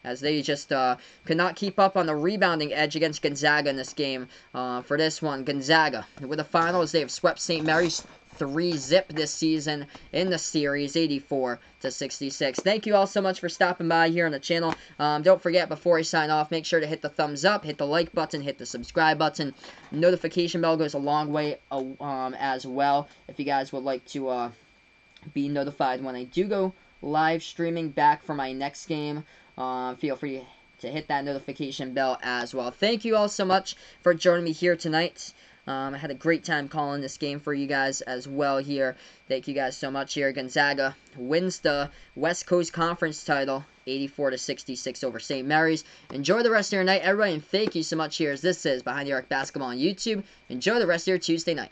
as they just could not keep up on the rebounding edge against Gonzaga in this game. For this one, Gonzaga with the finals, they have swept St. Mary's 3-zip this season in the series, 84-66. Thank you all so much for stopping by here on the channel. Don't forget, before I sign off, make sure to hit the thumbs up, hit the like button, hit the subscribe button. Notification bell goes a long way as well. If you guys would like to be notified when I do go live streaming back for my next game, feel free to hit that notification bell as well. Thank you all so much for joining me here tonight. I had a great time calling this game for you guys as well here. Thank you guys so much here. Gonzaga wins the West Coast Conference title, 84-66 over St. Mary's. Enjoy the rest of your night, everybody, and thank you so much here as this is Behind the Arc Basketball on YouTube. Enjoy the rest of your Tuesday night.